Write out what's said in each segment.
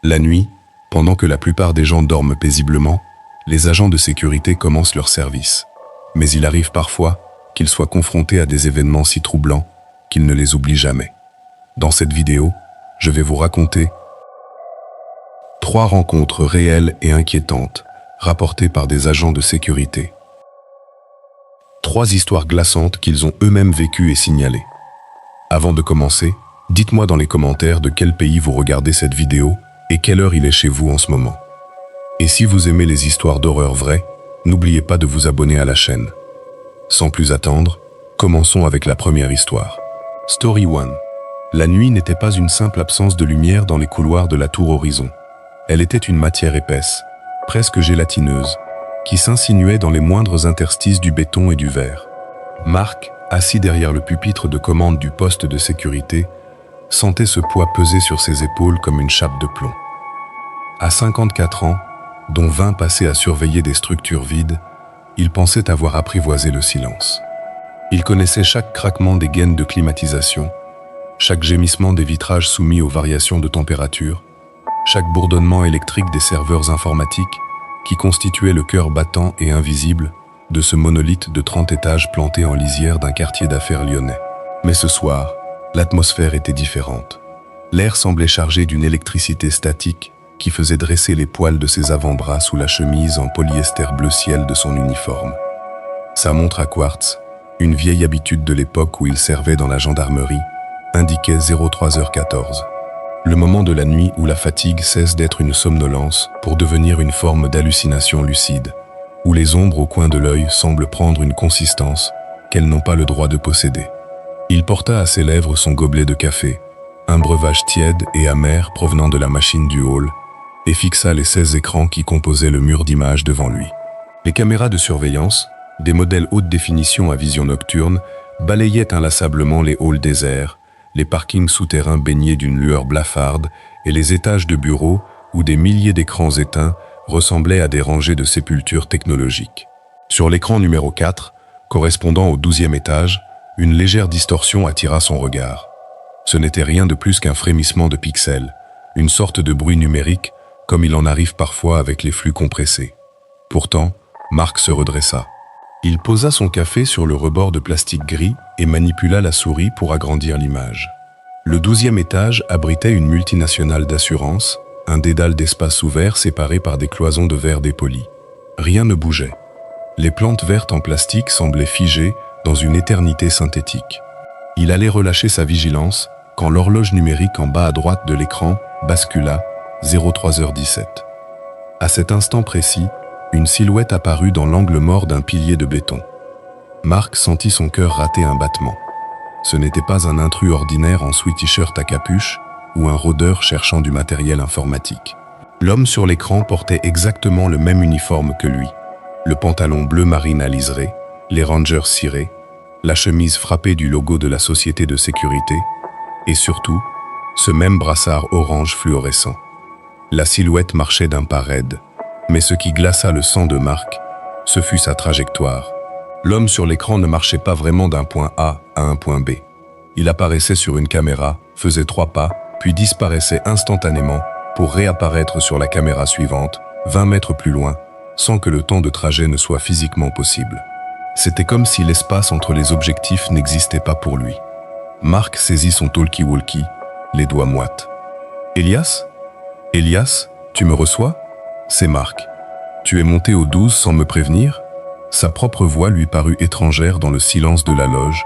La nuit, pendant que la plupart des gens dorment paisiblement, les agents de sécurité commencent leur service. Mais il arrive parfois qu'ils soient confrontés à des événements si troublants qu'ils ne les oublient jamais. Dans cette vidéo, je vais vous raconter 3 rencontres réelles et inquiétantes rapportées par des agents de sécurité. 3 histoires glaçantes qu'ils ont eux-mêmes vécues et signalées. Avant de commencer, dites-moi dans les commentaires de quel pays vous regardez cette vidéo et quelle heure il est chez vous en ce moment. Et si vous aimez les histoires d'horreur vraies, n'oubliez pas de vous abonner à la chaîne. Sans plus attendre, commençons avec la première histoire. Story 1. La nuit n'était pas une simple absence de lumière dans les couloirs de la tour Horizon. Elle était une matière épaisse, presque gélatineuse, qui s'insinuait dans les moindres interstices du béton et du verre. Marc, assis derrière le pupitre de commande du poste de sécurité, sentait ce poids peser sur ses épaules comme une chape de plomb. À 54 ans, dont 20 passés à surveiller des structures vides, il pensait avoir apprivoisé le silence. Il connaissait chaque craquement des gaines de climatisation, chaque gémissement des vitrages soumis aux variations de température, chaque bourdonnement électrique des serveurs informatiques qui constituait le cœur battant et invisible de ce monolithe de 30 étages planté en lisière d'un quartier d'affaires lyonnais. Mais ce soir, l'atmosphère était différente. L'air semblait chargé d'une électricité statique qui faisait dresser les poils de ses avant-bras sous la chemise en polyester bleu ciel de son uniforme. Sa montre à quartz, une vieille habitude de l'époque où il servait dans la gendarmerie, indiquait 03h14. Le moment de la nuit où la fatigue cesse d'être une somnolence pour devenir une forme d'hallucination lucide, où les ombres au coin de l'œil semblent prendre une consistance qu'elles n'ont pas le droit de posséder. Il porta à ses lèvres son gobelet de café, un breuvage tiède et amer provenant de la machine du hall, et fixa les 16 écrans qui composaient le mur d'images devant lui. Les caméras de surveillance, des modèles haute définition à vision nocturne, balayaient inlassablement les halls déserts, les parkings souterrains baignés d'une lueur blafarde et les étages de bureaux où des milliers d'écrans éteints ressemblaient à des rangées de sépultures technologiques. Sur l'écran numéro 4, correspondant au 12e étage, une légère distorsion attira son regard. Ce n'était rien de plus qu'un frémissement de pixels, une sorte de bruit numérique comme il en arrive parfois avec les flux compressés. Pourtant, Marc se redressa. Il posa son café sur le rebord de plastique gris et manipula la souris pour agrandir l'image. Le 12e étage abritait une multinationale d'assurance, un dédale d'espace ouvert séparé par des cloisons de verre dépoli. Rien ne bougeait. Les plantes vertes en plastique semblaient figées dans une éternité synthétique. Il allait relâcher sa vigilance quand l'horloge numérique en bas à droite de l'écran bascula 03h17. À cet instant précis, une silhouette apparut dans l'angle mort d'un pilier de béton. Marc sentit son cœur rater un battement. Ce n'était pas un intrus ordinaire en sweat t-shirt à capuche ou un rôdeur cherchant du matériel informatique. L'homme sur l'écran portait exactement le même uniforme que lui. Le pantalon bleu marine à liseré, les Rangers cirés, la chemise frappée du logo de la société de sécurité et surtout, ce même brassard orange fluorescent. La silhouette marchait d'un pas raide. Mais ce qui glaça le sang de Marc, ce fut sa trajectoire. L'homme sur l'écran ne marchait pas vraiment d'un point A à un point B. Il apparaissait sur une caméra, faisait 3 pas, puis disparaissait instantanément pour réapparaître sur la caméra suivante, 20 mètres plus loin, sans que le temps de trajet ne soit physiquement possible. C'était comme si l'espace entre les objectifs n'existait pas pour lui. Marc saisit son talkie-walkie, les doigts moites. « Elias ? Elias, tu me reçois ? C'est Marc. Tu es monté au 12 sans me prévenir ?» Sa propre voix lui parut étrangère dans le silence de la loge,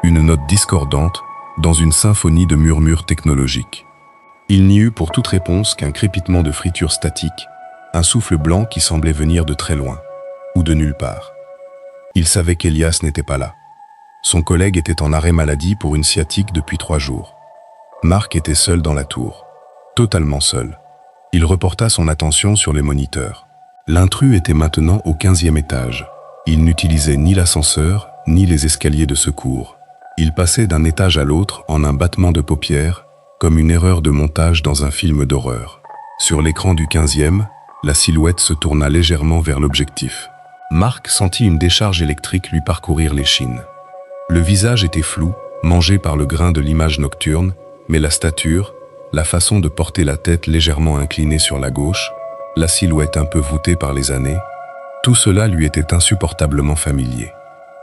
une note discordante dans une symphonie de murmures technologiques. Il n'y eut pour toute réponse qu'un crépitement de friture statique, un souffle blanc qui semblait venir de très loin, ou de nulle part. Il savait qu'Elias n'était pas là. Son collègue était en arrêt maladie pour une sciatique depuis 3 jours. Marc était seul dans la tour, totalement seul. Il reporta son attention sur les moniteurs. L'intrus était maintenant au 15e étage. Il n'utilisait ni l'ascenseur, ni les escaliers de secours. Il passait d'un étage à l'autre en un battement de paupières, comme une erreur de montage dans un film d'horreur. Sur l'écran du 15e, la silhouette se tourna légèrement vers l'objectif. Marc sentit une décharge électrique lui parcourir l'échine. Le visage était flou, mangé par le grain de l'image nocturne, mais la stature, la façon de porter la tête légèrement inclinée sur la gauche, la silhouette un peu voûtée par les années, tout cela lui était insupportablement familier.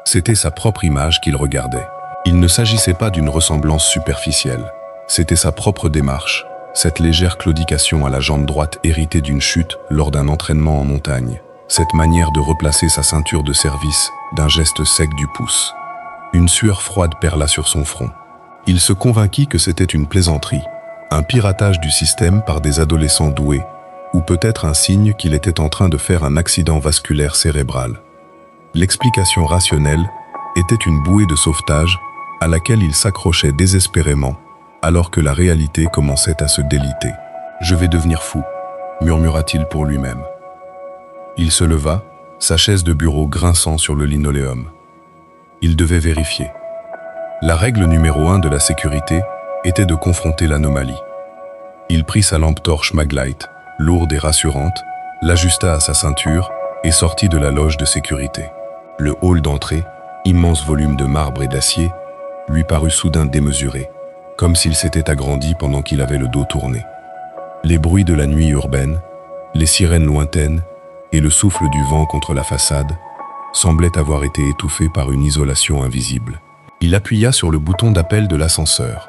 C'était sa propre image qu'il regardait. Il ne s'agissait pas d'une ressemblance superficielle. C'était sa propre démarche, cette légère claudication à la jambe droite héritée d'une chute lors d'un entraînement en montagne, cette manière de replacer sa ceinture de service d'un geste sec du pouce. Une sueur froide perla sur son front. Il se convainquit que c'était une plaisanterie, un piratage du système par des adolescents doués, ou peut-être un signe qu'il était en train de faire un accident vasculaire cérébral. L'explication rationnelle était une bouée de sauvetage à laquelle il s'accrochait désespérément, alors que la réalité commençait à se déliter. « Je vais devenir fou », murmura-t-il pour lui-même. Il se leva, sa chaise de bureau grinçant sur le linoléum. Il devait vérifier. La règle numéro 1 de la sécurité était de confronter l'anomalie. Il prit sa lampe torche Maglite, lourde et rassurante, l'ajusta à sa ceinture et sortit de la loge de sécurité. Le hall d'entrée, immense volume de marbre et d'acier, lui parut soudain démesuré, comme s'il s'était agrandi pendant qu'il avait le dos tourné. Les bruits de la nuit urbaine, les sirènes lointaines et le souffle du vent contre la façade semblaient avoir été étouffés par une isolation invisible. Il appuya sur le bouton d'appel de l'ascenseur.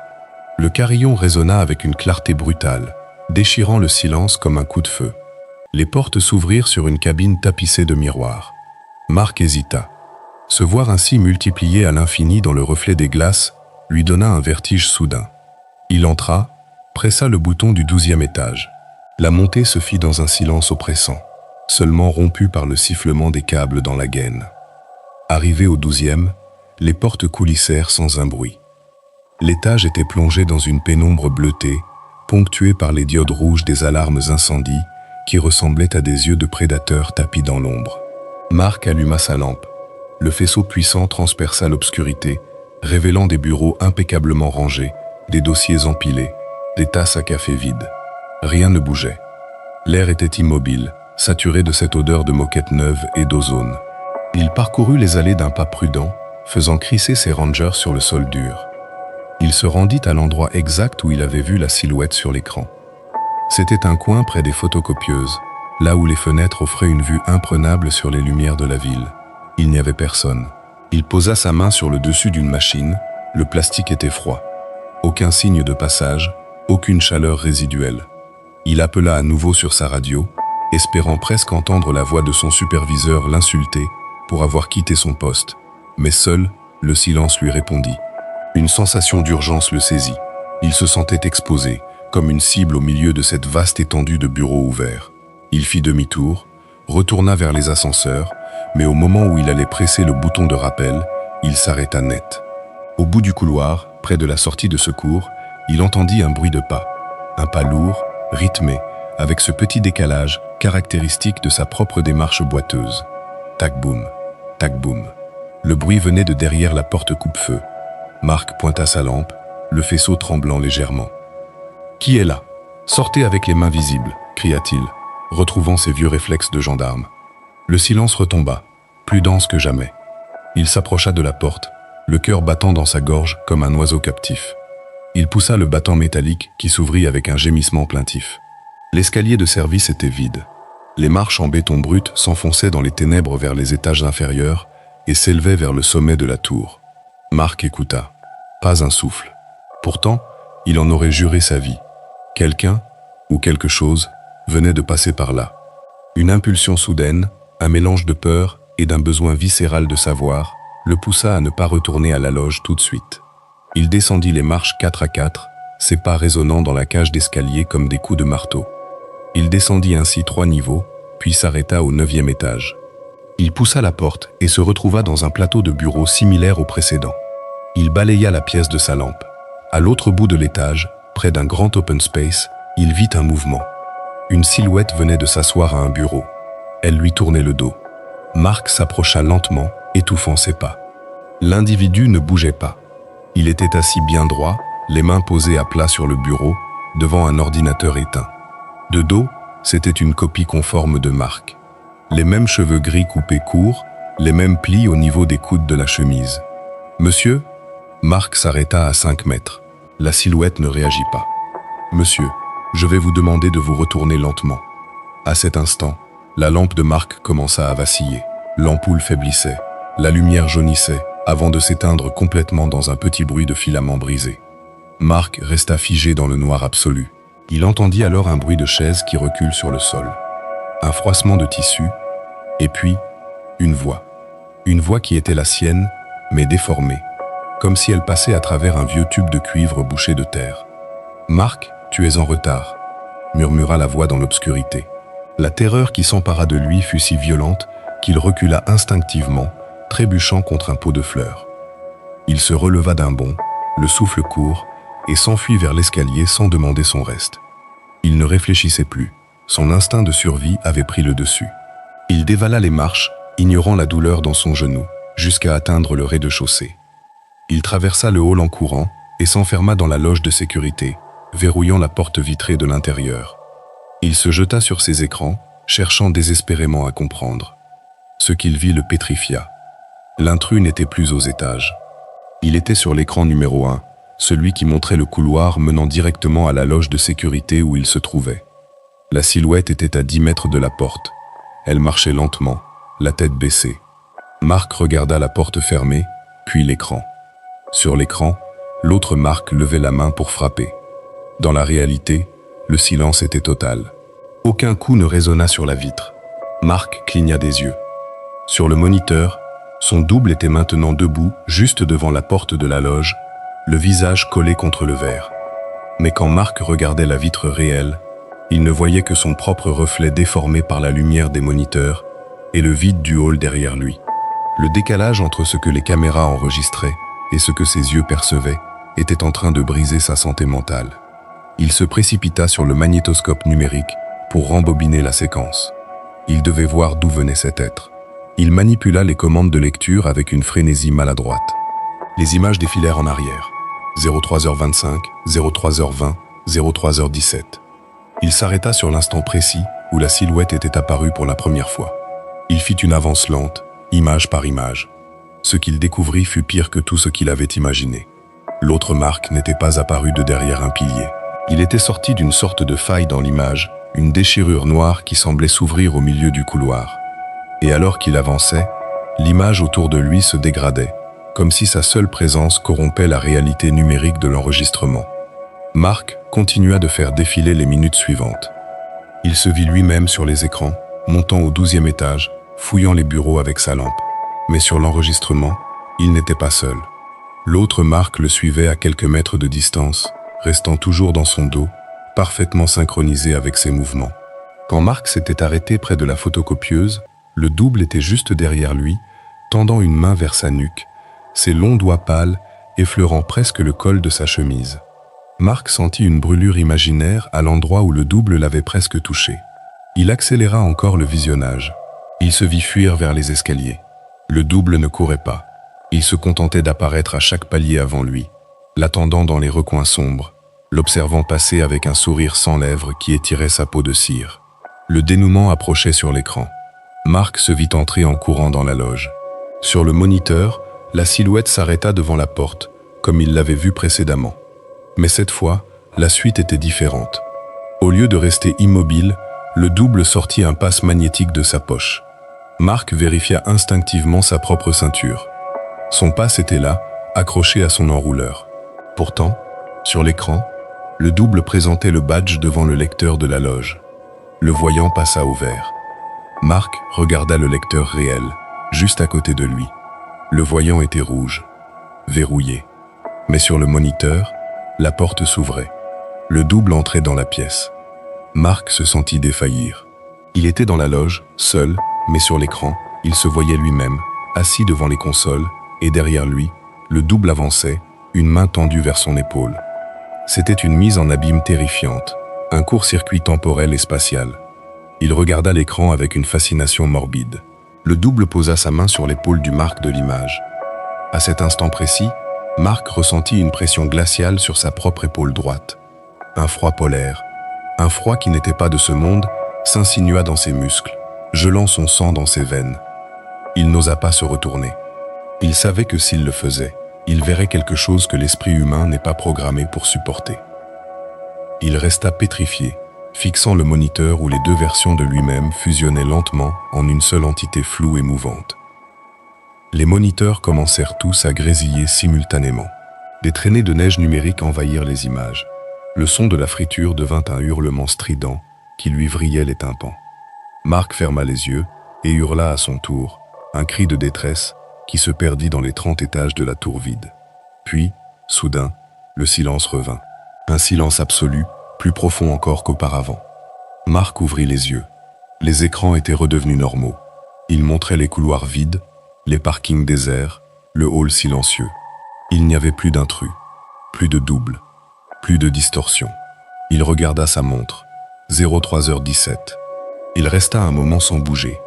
Le carillon résonna avec une clarté brutale, déchirant le silence comme un coup de feu. Les portes s'ouvrirent sur une cabine tapissée de miroirs. Marc hésita. Se voir ainsi multiplié à l'infini dans le reflet des glaces lui donna un vertige soudain. Il entra, pressa le bouton du 12e étage. La montée se fit dans un silence oppressant, seulement rompu par le sifflement des câbles dans la gaine. Arrivé au 12e, les portes coulissèrent sans un bruit. L'étage était plongé dans une pénombre bleutée, ponctuée par les diodes rouges des alarmes incendies qui ressemblaient à des yeux de prédateurs tapis dans l'ombre. Marc alluma sa lampe. Le faisceau puissant transperça l'obscurité, révélant des bureaux impeccablement rangés, des dossiers empilés, des tasses à café vides. Rien ne bougeait. L'air était immobile, saturé de cette odeur de moquette neuve et d'ozone. Il parcourut les allées d'un pas prudent, faisant crisser ses rangers sur le sol dur. Il se rendit à l'endroit exact où il avait vu la silhouette sur l'écran. C'était un coin près des photocopieuses, là où les fenêtres offraient une vue imprenable sur les lumières de la ville. Il n'y avait personne. Il posa sa main sur le dessus d'une machine, le plastique était froid. Aucun signe de passage, aucune chaleur résiduelle. Il appela à nouveau sur sa radio, espérant presque entendre la voix de son superviseur l'insulter pour avoir quitté son poste. Mais seul, le silence lui répondit. Une sensation d'urgence le saisit. Il se sentait exposé, comme une cible au milieu de cette vaste étendue de bureaux ouverts. Il fit demi-tour, retourna vers les ascenseurs, mais au moment où il allait presser le bouton de rappel, il s'arrêta net. Au bout du couloir, près de la sortie de secours, il entendit un bruit de pas. Un pas lourd, rythmé, avec ce petit décalage caractéristique de sa propre démarche boiteuse. Tac-boum, tac-boum. Le bruit venait de derrière la porte coupe-feu. Marc pointa sa lampe, le faisceau tremblant légèrement. « Qui est là ? Sortez avec les mains visibles !» cria-t-il, retrouvant ses vieux réflexes de gendarme. Le silence retomba, plus dense que jamais. Il s'approcha de la porte, le cœur battant dans sa gorge comme un oiseau captif. Il poussa le battant métallique qui s'ouvrit avec un gémissement plaintif. L'escalier de service était vide. Les marches en béton brut s'enfonçaient dans les ténèbres vers les étages inférieurs et s'élevaient vers le sommet de la tour. Marc écouta. Pas un souffle. Pourtant, il en aurait juré sa vie. Quelqu'un, ou quelque chose, venait de passer par là. Une impulsion soudaine, un mélange de peur et d'un besoin viscéral de savoir, le poussa à ne pas retourner à la loge tout de suite. Il descendit les marches 4 à 4, ses pas résonnant dans la cage d'escalier comme des coups de marteau. Il descendit ainsi 3 niveaux, puis s'arrêta au 9e étage. Il poussa la porte et se retrouva dans un plateau de bureau similaire au précédent. Il balaya la pièce de sa lampe. À l'autre bout de l'étage, près d'un grand open space, il vit un mouvement. Une silhouette venait de s'asseoir à un bureau. Elle lui tournait le dos. Marc s'approcha lentement, étouffant ses pas. L'individu ne bougeait pas. Il était assis bien droit, les mains posées à plat sur le bureau, devant un ordinateur éteint. De dos, c'était une copie conforme de Marc. Les mêmes cheveux gris coupés courts, les mêmes plis au niveau des coudes de la chemise. « Monsieur ?» Marc s'arrêta à 5 mètres. La silhouette ne réagit pas. « Monsieur, je vais vous demander de vous retourner lentement. » À cet instant, la lampe de Marc commença à vaciller. L'ampoule faiblissait, la lumière jaunissait, avant de s'éteindre complètement dans un petit bruit de filament brisé. Marc resta figé dans le noir absolu. Il entendit alors un bruit de chaise qui recule sur le sol. Un froissement de tissu, et puis, une voix. Une voix qui était la sienne, mais déformée, comme si elle passait à travers un vieux tube de cuivre bouché de terre. « Marc, tu es en retard », murmura la voix dans l'obscurité. La terreur qui s'empara de lui fut si violente qu'il recula instinctivement, trébuchant contre un pot de fleurs. Il se releva d'un bond, le souffle court, et s'enfuit vers l'escalier sans demander son reste. Il ne réfléchissait plus, son instinct de survie avait pris le dessus. Il dévala les marches, ignorant la douleur dans son genou, jusqu'à atteindre le rez-de-chaussée. Il traversa le hall en courant et s'enferma dans la loge de sécurité, verrouillant la porte vitrée de l'intérieur. Il se jeta sur ses écrans, cherchant désespérément à comprendre. Ce qu'il vit le pétrifia. L'intrus n'était plus aux étages. Il était sur l'écran numéro 1, celui qui montrait le couloir menant directement à la loge de sécurité où il se trouvait. La silhouette était à 10 mètres de la porte. Elle marchait lentement, la tête baissée. Marc regarda la porte fermée, puis l'écran. Sur l'écran, l'autre Marc levait la main pour frapper. Dans la réalité, le silence était total. Aucun coup ne résonna sur la vitre. Marc cligna des yeux. Sur le moniteur, son double était maintenant debout, juste devant la porte de la loge, le visage collé contre le verre. Mais quand Marc regardait la vitre réelle, il ne voyait que son propre reflet déformé par la lumière des moniteurs et le vide du hall derrière lui. Le décalage entre ce que les caméras enregistraient et ce que ses yeux percevaient était en train de briser sa santé mentale. Il se précipita sur le magnétoscope numérique pour rembobiner la séquence. Il devait voir d'où venait cet être. Il manipula les commandes de lecture avec une frénésie maladroite. Les images défilèrent en arrière. 03h25, 03h20, 03h17. Il s'arrêta sur l'instant précis où la silhouette était apparue pour la première fois. Il fit une avance lente, image par image. Ce qu'il découvrit fut pire que tout ce qu'il avait imaginé. L'autre Marc n'était pas apparu de derrière un pilier. Il était sorti d'une sorte de faille dans l'image, une déchirure noire qui semblait s'ouvrir au milieu du couloir. Et alors qu'il avançait, l'image autour de lui se dégradait, comme si sa seule présence corrompait la réalité numérique de l'enregistrement. Marc continua de faire défiler les minutes suivantes. Il se vit lui-même sur les écrans, montant au 12e étage, fouillant les bureaux avec sa lampe. Mais sur l'enregistrement, il n'était pas seul. L'autre Marc le suivait à quelques mètres de distance, restant toujours dans son dos, parfaitement synchronisé avec ses mouvements. Quand Marc s'était arrêté près de la photocopieuse, le double était juste derrière lui, tendant une main vers sa nuque, ses longs doigts pâles effleurant presque le col de sa chemise. Marc sentit une brûlure imaginaire à l'endroit où le double l'avait presque touché. Il accéléra encore le visionnage. Il se vit fuir vers les escaliers. Le double ne courait pas. Il se contentait d'apparaître à chaque palier avant lui, l'attendant dans les recoins sombres, l'observant passer avec un sourire sans lèvres qui étirait sa peau de cire. Le dénouement approchait sur l'écran. Marc se vit entrer en courant dans la loge. Sur le moniteur, la silhouette s'arrêta devant la porte, comme il l'avait vu précédemment. Mais cette fois, la suite était différente. Au lieu de rester immobile, le double sortit un passe magnétique de sa poche. Marc vérifia instinctivement sa propre ceinture. Son passe était là, accroché à son enrouleur. Pourtant, sur l'écran, le double présentait le badge devant le lecteur de la loge. Le voyant passa au vert. Marc regarda le lecteur réel, juste à côté de lui. Le voyant était rouge, verrouillé. Mais sur le moniteur, la porte s'ouvrait. Le double entrait dans la pièce. Marc se sentit défaillir. Il était dans la loge, seul, mais sur l'écran, il se voyait lui-même, assis devant les consoles, et derrière lui, le double avançait, une main tendue vers son épaule. C'était une mise en abîme terrifiante, un court-circuit temporel et spatial. Il regarda l'écran avec une fascination morbide. Le double posa sa main sur l'épaule du Marc de l'image. À cet instant précis, Marc ressentit une pression glaciale sur sa propre épaule droite. Un froid polaire, un froid qui n'était pas de ce monde, s'insinua dans ses muscles, gelant son sang dans ses veines. Il n'osa pas se retourner. Il savait que s'il le faisait, il verrait quelque chose que l'esprit humain n'est pas programmé pour supporter. Il resta pétrifié, fixant le moniteur où les deux versions de lui-même fusionnaient lentement en une seule entité floue et mouvante. Les moniteurs commencèrent tous à grésiller simultanément. Des traînées de neige numérique envahirent les images. Le son de la friture devint un hurlement strident qui lui vrillait les tympans. Marc ferma les yeux et hurla à son tour, un cri de détresse qui se perdit dans les 30 étages de la tour vide. Puis, soudain, le silence revint. Un silence absolu, plus profond encore qu'auparavant. Marc ouvrit les yeux. Les écrans étaient redevenus normaux. Ils montraient les couloirs vides, les parkings déserts, le hall silencieux. Il n'y avait plus d'intrus, plus de double, plus de distorsion. Il regarda sa montre. 03h17. Il resta un moment sans bouger,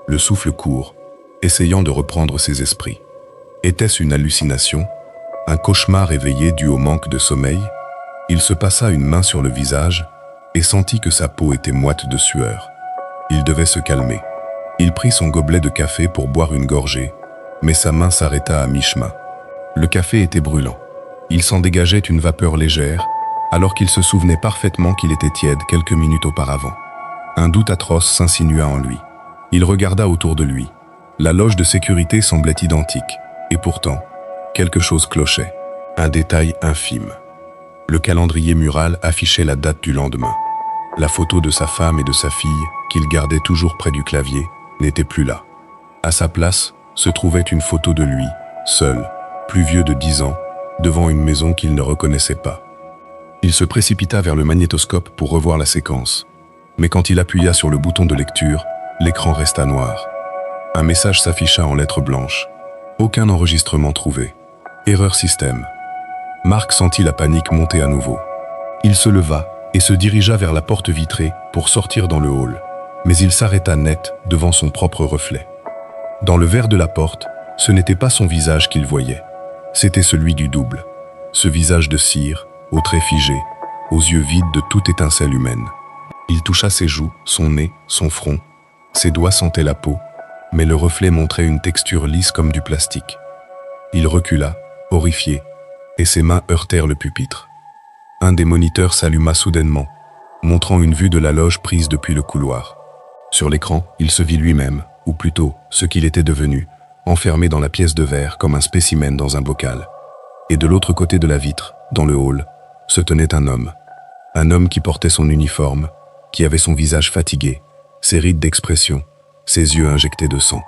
le souffle court, essayant de reprendre ses esprits. Était-ce une hallucination? Un cauchemar éveillé dû au manque de sommeil? Il se passa une main sur le visage et sentit que sa peau était moite de sueur. Il devait se calmer. Il prit son gobelet de café pour boire une gorgée, mais sa main s'arrêta à mi-chemin. Le café était brûlant. Il s'en dégageait une vapeur légère, alors qu'il se souvenait parfaitement qu'il était tiède quelques minutes auparavant. Un doute atroce s'insinua en lui. Il regarda autour de lui. La loge de sécurité semblait identique, et pourtant, quelque chose clochait. Un détail infime. Le calendrier mural affichait la date du lendemain. La photo de sa femme et de sa fille, qu'il gardait toujours près du clavier, n'était plus là. À sa place, se trouvait une photo de lui, seul, plus vieux de 10 ans, devant une maison qu'il ne reconnaissait pas. Il se précipita vers le magnétoscope pour revoir la séquence. Mais quand il appuya sur le bouton de lecture, l'écran resta noir. Un message s'afficha en lettres blanches. Aucun enregistrement trouvé. Erreur système. Marc sentit la panique monter à nouveau. Il se leva et se dirigea vers la porte vitrée pour sortir dans le hall. Mais il s'arrêta net devant son propre reflet. Dans le verre de la porte, ce n'était pas son visage qu'il voyait. C'était celui du double. Ce visage de cire, aux traits figés, aux yeux vides de toute étincelle humaine. Il toucha ses joues, son nez, son front. Ses doigts sentaient la peau, mais le reflet montrait une texture lisse comme du plastique. Il recula, horrifié, et ses mains heurtèrent le pupitre. Un des moniteurs s'alluma soudainement, montrant une vue de la loge prise depuis le couloir. Sur l'écran, il se vit lui-même, ou plutôt ce qu'il était devenu, enfermé dans la pièce de verre comme un spécimen dans un bocal. Et de l'autre côté de la vitre, dans le hall, se tenait un homme. Un homme qui portait son uniforme, qui avait son visage fatigué, ses rides d'expression, ses yeux injectés de sang.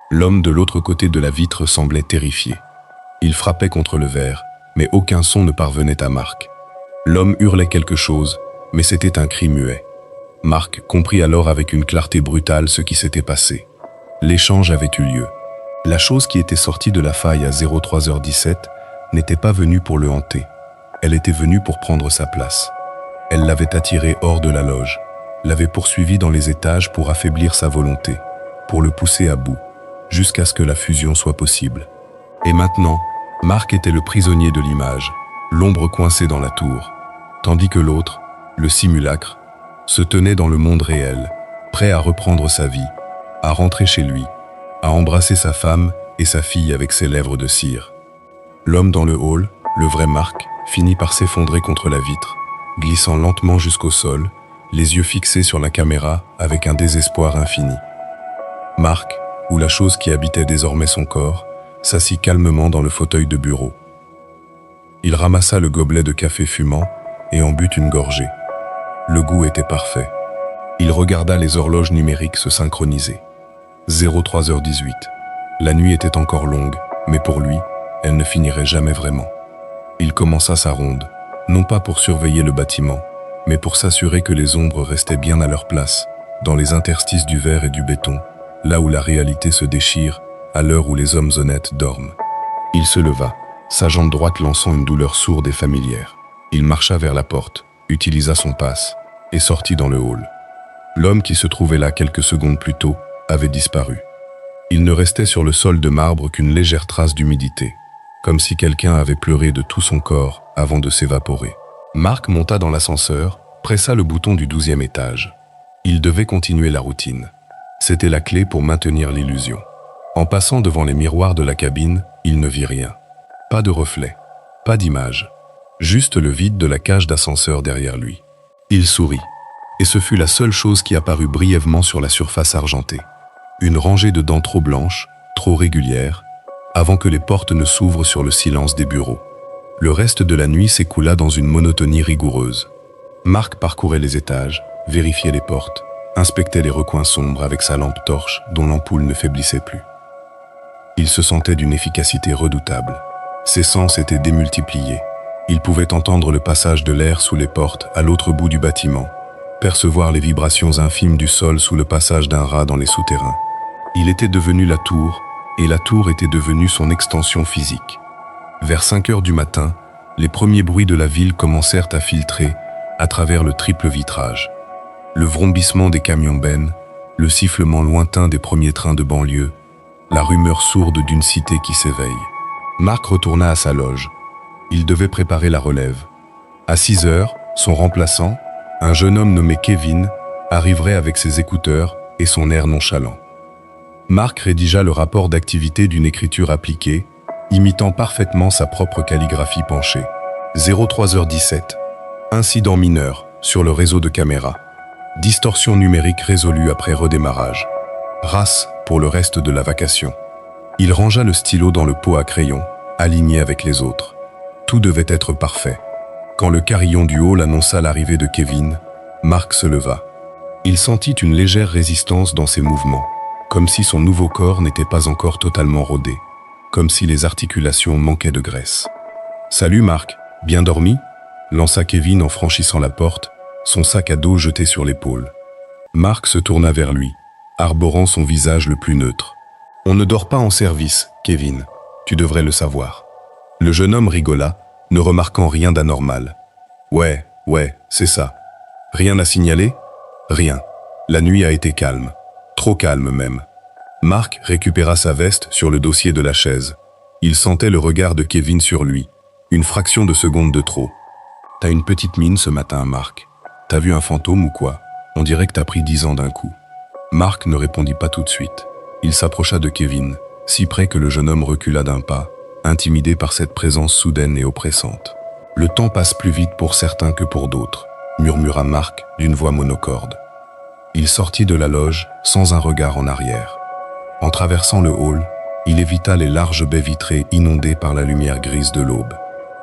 L'homme de l'autre côté de la vitre semblait terrifié. Il frappait contre le verre, mais aucun son ne parvenait à Marc. L'homme hurlait quelque chose, mais c'était un cri muet. Marc comprit alors avec une clarté brutale ce qui s'était passé. L'échange avait eu lieu. La chose qui était sortie de la faille à 03h17 n'était pas venue pour le hanter. Elle était venue pour prendre sa place. Elle l'avait attiré hors de la loge, l'avait poursuivi dans les étages pour affaiblir sa volonté, pour le pousser à bout, jusqu'à ce que la fusion soit possible. Et maintenant, Marc était le prisonnier de l'image, l'ombre coincée dans la tour, tandis que l'autre, le simulacre, se tenait dans le monde réel, prêt à reprendre sa vie, à rentrer chez lui, à embrasser sa femme et sa fille avec ses lèvres de cire. L'homme dans le hall, le vrai Marc, finit par s'effondrer contre la vitre, glissant lentement jusqu'au sol, les yeux fixés sur la caméra avec un désespoir infini. Marc, ou la chose qui habitait désormais son corps, s'assit calmement dans le fauteuil de bureau. Il ramassa le gobelet de café fumant et en but une gorgée. Le goût était parfait. Il regarda les horloges numériques se synchroniser. 03h18. La nuit était encore longue, mais pour lui, elle ne finirait jamais vraiment. Il commença sa ronde, non pas pour surveiller le bâtiment, mais pour s'assurer que les ombres restaient bien à leur place, dans les interstices du verre et du béton, là où la réalité se déchire, à l'heure où les hommes honnêtes dorment. Il se leva, sa jambe droite lançant une douleur sourde et familière. Il marcha vers la porte, utilisa son passe, et sortit dans le hall. L'homme qui se trouvait là quelques secondes plus tôt avait disparu. Il ne restait sur le sol de marbre qu'une légère trace d'humidité, comme si quelqu'un avait pleuré de tout son corps avant de s'évaporer. Marc monta dans l'ascenseur, pressa le bouton du 12e étage. Il devait continuer la routine. C'était la clé pour maintenir l'illusion. En passant devant les miroirs de la cabine, il ne vit rien. Pas de reflet, pas d'image, juste le vide de la cage d'ascenseur derrière lui. Il sourit, et ce fut la seule chose qui apparut brièvement sur la surface argentée. Une rangée de dents trop blanches, trop régulières, avant que les portes ne s'ouvrent sur le silence des bureaux. Le reste de la nuit s'écoula dans une monotonie rigoureuse. Marc parcourait les étages, vérifiait les portes, inspectait les recoins sombres avec sa lampe torche dont l'ampoule ne faiblissait plus. Il se sentait d'une efficacité redoutable. Ses sens étaient démultipliés. Il pouvait entendre le passage de l'air sous les portes à l'autre bout du bâtiment, percevoir les vibrations infimes du sol sous le passage d'un rat dans les souterrains. Il était devenu la tour, et la tour était devenue son extension physique. Vers 5 heures du matin, les premiers bruits de la ville commencèrent à filtrer à travers le triple vitrage. Le vrombissement des camions-bennes, le sifflement lointain des premiers trains de banlieue, la rumeur sourde d'une cité qui s'éveille. Marc retourna à sa loge. Il devait préparer la relève. À 6 heures, son remplaçant, un jeune homme nommé Kevin, arriverait avec ses écouteurs et son air nonchalant. Marc rédigea le rapport d'activité d'une écriture appliquée, imitant parfaitement sa propre calligraphie penchée. 03h17. Incident mineur sur le réseau de caméras. Distorsion numérique résolue après redémarrage. Race pour le reste de la vacation. Il rangea le stylo dans le pot à crayon, aligné avec les autres. Tout devait être parfait. Quand le carillon du hall annonça l'arrivée de Kevin, Marc se leva. Il sentit une légère résistance dans ses mouvements, comme si son nouveau corps n'était pas encore totalement rodé, comme si les articulations manquaient de graisse. « Salut Marc, bien dormi ?» lança Kevin en franchissant la porte, son sac à dos jeté sur l'épaule. Marc se tourna vers lui, arborant son visage le plus neutre. « On ne dort pas en service, Kevin, tu devrais le savoir. » Le jeune homme rigola, ne remarquant rien d'anormal. « Ouais, c'est ça. Rien à signaler ? Rien. La nuit a été calme. Trop calme même. » Marc récupéra sa veste sur le dossier de la chaise. Il sentait le regard de Kevin sur lui, une fraction de seconde de trop. « T'as une petite mine ce matin, Marc. T'as vu un fantôme ou quoi ? On dirait que t'as pris 10 ans d'un coup. » Marc ne répondit pas tout de suite. Il s'approcha de Kevin, si près que le jeune homme recula d'un pas, intimidé par cette présence soudaine et oppressante. « Le temps passe plus vite pour certains que pour d'autres, » murmura Marc d'une voix monocorde. Il sortit de la loge sans un regard en arrière. En traversant le hall, il évita les larges baies vitrées inondées par la lumière grise de l'aube.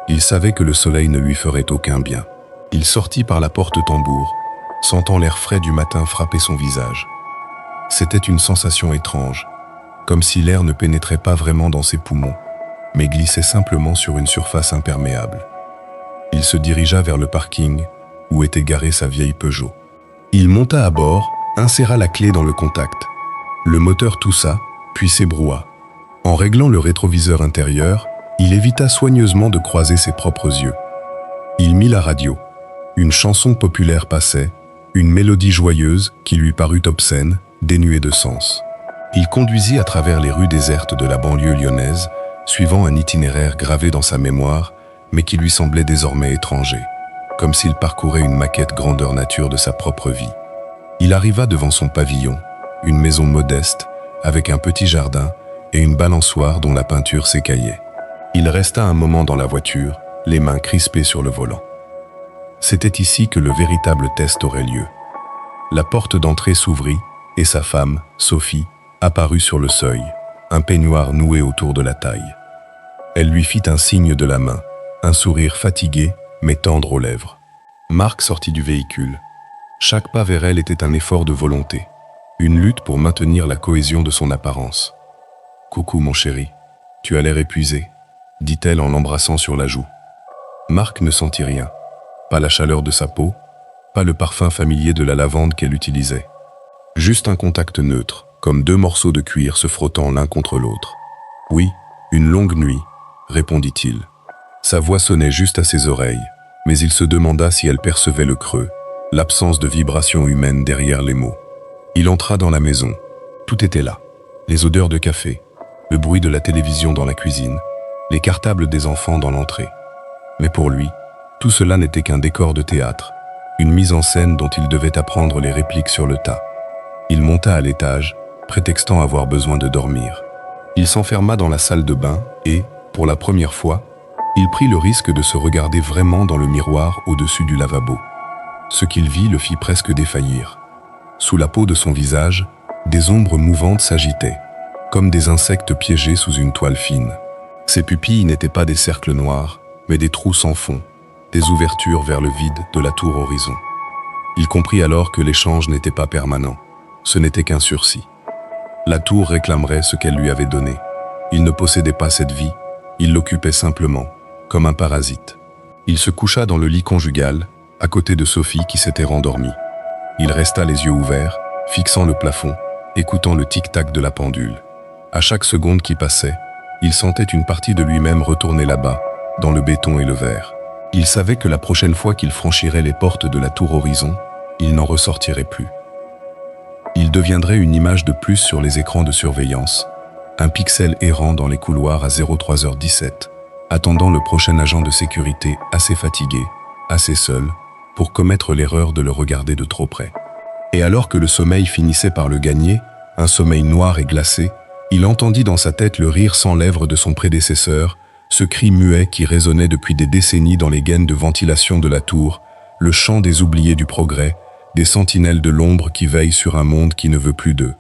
Il savait que le soleil ne lui ferait aucun bien. Il sortit par la porte-tambour, sentant l'air frais du matin frapper son visage. C'était une sensation étrange, comme si l'air ne pénétrait pas vraiment dans ses poumons, mais glissait simplement sur une surface imperméable. Il se dirigea vers le parking, où était garée sa vieille Peugeot. Il monta à bord, inséra la clé dans le contact. Le moteur toussa, puis s'ébroua. En réglant le rétroviseur intérieur, il évita soigneusement de croiser ses propres yeux. Il mit la radio. Une chanson populaire passait, une mélodie joyeuse qui lui parut obscène, dénuée de sens. Il conduisit à travers les rues désertes de la banlieue lyonnaise, suivant un itinéraire gravé dans sa mémoire, mais qui lui semblait désormais étranger, comme s'il parcourait une maquette grandeur nature de sa propre vie. Il arriva devant son pavillon, une maison modeste, avec un petit jardin et une balançoire dont la peinture s'écaillait. Il resta un moment dans la voiture, les mains crispées sur le volant. C'était ici que le véritable test aurait lieu. La porte d'entrée s'ouvrit et sa femme, Sophie, apparut sur le seuil, un peignoir noué autour de la taille. Elle lui fit un signe de la main, un sourire fatigué mais tendre aux lèvres. Marc sortit du véhicule. Chaque pas vers elle était un effort de volonté, une lutte pour maintenir la cohésion de son apparence. « Coucou mon chéri, tu as l'air épuisé », dit-elle en l'embrassant sur la joue. Marc ne sentit rien, pas la chaleur de sa peau, pas le parfum familier de la lavande qu'elle utilisait. Juste un contact neutre, comme deux morceaux de cuir se frottant l'un contre l'autre. « Oui, une longue nuit », répondit-il. Sa voix sonnait juste à ses oreilles, mais il se demanda si elle percevait le creux, l'absence de vibration humaine derrière les mots. Il entra dans la maison. Tout était là. Les odeurs de café, le bruit de la télévision dans la cuisine, les cartables des enfants dans l'entrée. Mais pour lui, tout cela n'était qu'un décor de théâtre, une mise en scène dont il devait apprendre les répliques sur le tas. Il monta à l'étage, prétextant avoir besoin de dormir. Il s'enferma dans la salle de bain et, pour la première fois, il prit le risque de se regarder vraiment dans le miroir au-dessus du lavabo. Ce qu'il vit le fit presque défaillir. Sous la peau de son visage, des ombres mouvantes s'agitaient, comme des insectes piégés sous une toile fine. Ses pupilles n'étaient pas des cercles noirs, mais des trous sans fond, des ouvertures vers le vide de la tour horizon. Il comprit alors que l'échange n'était pas permanent, ce n'était qu'un sursis. La tour réclamerait ce qu'elle lui avait donné. Il ne possédait pas cette vie, il l'occupait simplement, comme un parasite. Il se coucha dans le lit conjugal, à côté de Sophie qui s'était rendormie. Il resta les yeux ouverts, fixant le plafond, écoutant le tic-tac de la pendule. À chaque seconde qui passait, il sentait une partie de lui-même retourner là-bas, dans le béton et le verre. Il savait que la prochaine fois qu'il franchirait les portes de la tour horizon, il n'en ressortirait plus. Il deviendrait une image de plus sur les écrans de surveillance, un pixel errant dans les couloirs à 03h17, attendant le prochain agent de sécurité assez fatigué, assez seul, pour commettre l'erreur de le regarder de trop près. Et alors que le sommeil finissait par le gagner, un sommeil noir et glacé, il entendit dans sa tête le rire sans lèvres de son prédécesseur, ce cri muet qui résonnait depuis des décennies dans les gaines de ventilation de la tour, le chant des oubliés du progrès, des sentinelles de l'ombre qui veillent sur un monde qui ne veut plus d'eux.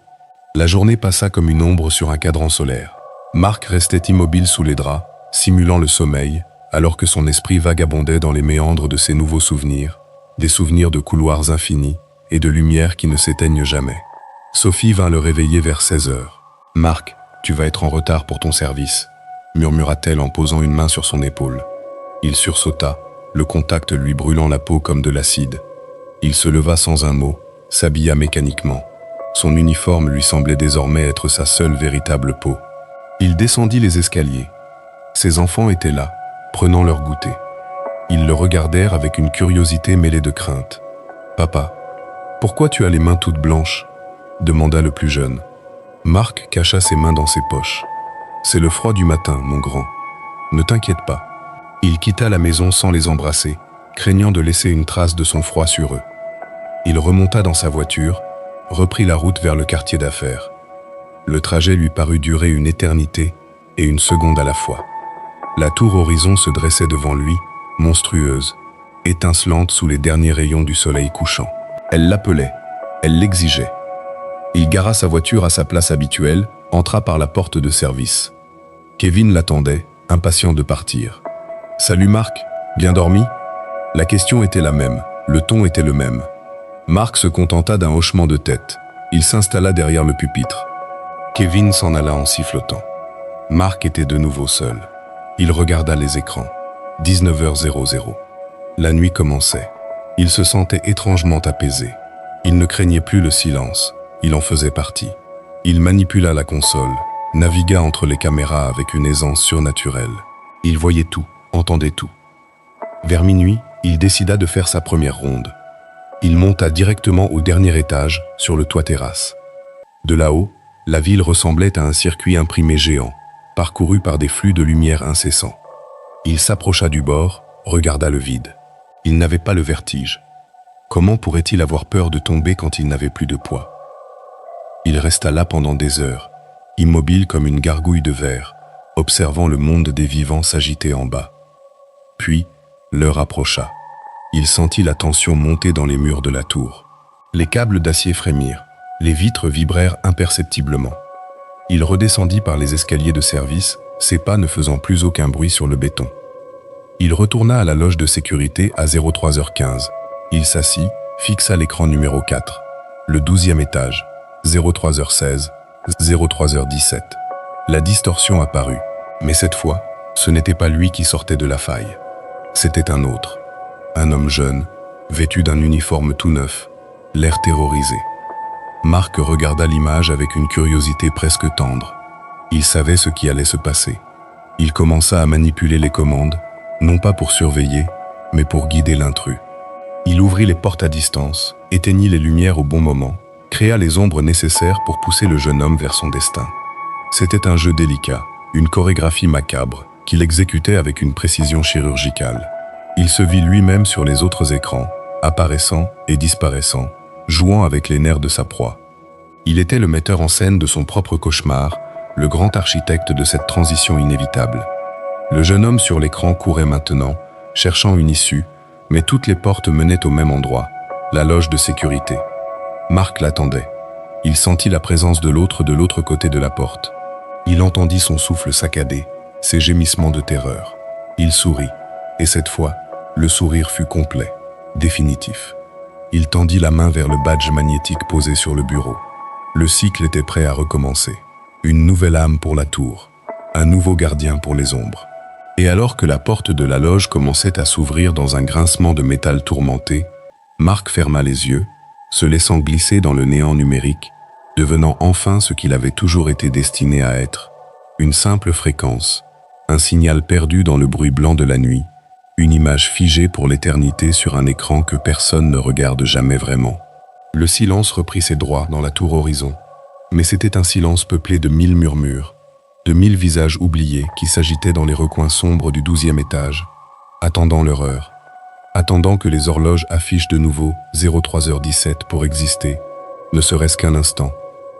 La journée passa comme une ombre sur un cadran solaire. Marc restait immobile sous les draps, simulant le sommeil, alors que son esprit vagabondait dans les méandres de ses nouveaux souvenirs, des souvenirs de couloirs infinis et de lumières qui ne s'éteignent jamais. Sophie vint le réveiller vers 16h. « Marc, tu vas être en retard pour ton service », murmura-t-elle en posant une main sur son épaule. Il sursauta, le contact lui brûlant la peau comme de l'acide. Il se leva sans un mot, s'habilla mécaniquement. Son uniforme lui semblait désormais être sa seule véritable peau. Il descendit les escaliers. Ses enfants étaient là, prenant leur goûter. Ils le regardèrent avec une curiosité mêlée de crainte. « Papa, pourquoi tu as les mains toutes blanches ?» demanda le plus jeune. Marc cacha ses mains dans ses poches. « C'est le froid du matin, mon grand. Ne t'inquiète pas. » Il quitta la maison sans les embrasser, craignant de laisser une trace de son froid sur eux. Il remonta dans sa voiture, reprit la route vers le quartier d'affaires. Le trajet lui parut durer une éternité et une seconde à la fois. La tour horizon se dressait devant lui, monstrueuse, étincelante sous les derniers rayons du soleil couchant. Elle l'appelait, elle l'exigeait. Il gara sa voiture à sa place habituelle, entra par la porte de service. Kevin l'attendait, impatient de partir. « Salut Marc, bien dormi ?» La question était la même, le ton était le même. Marc se contenta d'un hochement de tête. Il s'installa derrière le pupitre. Kevin s'en alla en sifflotant. Marc était de nouveau seul. Il regarda les écrans. 19h00. La nuit commençait. Il se sentait étrangement apaisé. Il ne craignait plus le silence. Il en faisait partie. Il manipula la console, navigua entre les caméras avec une aisance surnaturelle. Il voyait tout, entendait tout. Vers minuit, il décida de faire sa première ronde. Il monta directement au dernier étage, sur le toit terrasse. De là-haut, la ville ressemblait à un circuit imprimé géant, parcouru par des flux de lumière incessants. Il s'approcha du bord, regarda le vide. Il n'avait pas le vertige. Comment pourrait-il avoir peur de tomber quand il n'avait plus de poids? Il resta là pendant des heures, immobile comme une gargouille de verre, observant le monde des vivants s'agiter en bas. Puis, l'heure approcha. Il sentit la tension monter dans les murs de la tour. Les câbles d'acier frémirent, les vitres vibrèrent imperceptiblement. Il redescendit par les escaliers de service, ses pas ne faisant plus aucun bruit sur le béton. Il retourna à la loge de sécurité à 03h15. Il s'assit, fixa l'écran numéro 4. Le 12e étage. 03h16, 03h17. La distorsion apparut, mais cette fois, ce n'était pas lui qui sortait de la faille. C'était un autre. Un homme jeune, vêtu d'un uniforme tout neuf, l'air terrorisé. Marc regarda l'image avec une curiosité presque tendre. Il savait ce qui allait se passer. Il commença à manipuler les commandes, non pas pour surveiller, mais pour guider l'intrus. Il ouvrit les portes à distance, éteignit les lumières au bon moment, créa les ombres nécessaires pour pousser le jeune homme vers son destin. C'était un jeu délicat, une chorégraphie macabre, qu'il exécutait avec une précision chirurgicale. Il se vit lui-même sur les autres écrans, apparaissant et disparaissant, jouant avec les nerfs de sa proie. Il était le metteur en scène de son propre cauchemar, le grand architecte de cette transition inévitable. Le jeune homme sur l'écran courait maintenant, cherchant une issue, mais toutes les portes menaient au même endroit, la loge de sécurité. Marc l'attendait. Il sentit la présence de l'autre côté de la porte. Il entendit son souffle saccadé, ses gémissements de terreur. Il sourit, et cette fois, le sourire fut complet, définitif. Il tendit la main vers le badge magnétique posé sur le bureau. Le cycle était prêt à recommencer. Une nouvelle âme pour la tour, un nouveau gardien pour les ombres. Et alors que la porte de la loge commençait à s'ouvrir dans un grincement de métal tourmenté, Marc ferma les yeux, se laissant glisser dans le néant numérique, devenant enfin ce qu'il avait toujours été destiné à être, une simple fréquence, un signal perdu dans le bruit blanc de la nuit, une image figée pour l'éternité sur un écran que personne ne regarde jamais vraiment. Le silence reprit ses droits dans la tour horizon, mais c'était un silence peuplé de 1000 murmures, de 1000 visages oubliés qui s'agitaient dans les recoins sombres du 12e étage, attendant leur heure, attendant que les horloges affichent de nouveau 03h17 pour exister, ne serait-ce qu'un instant,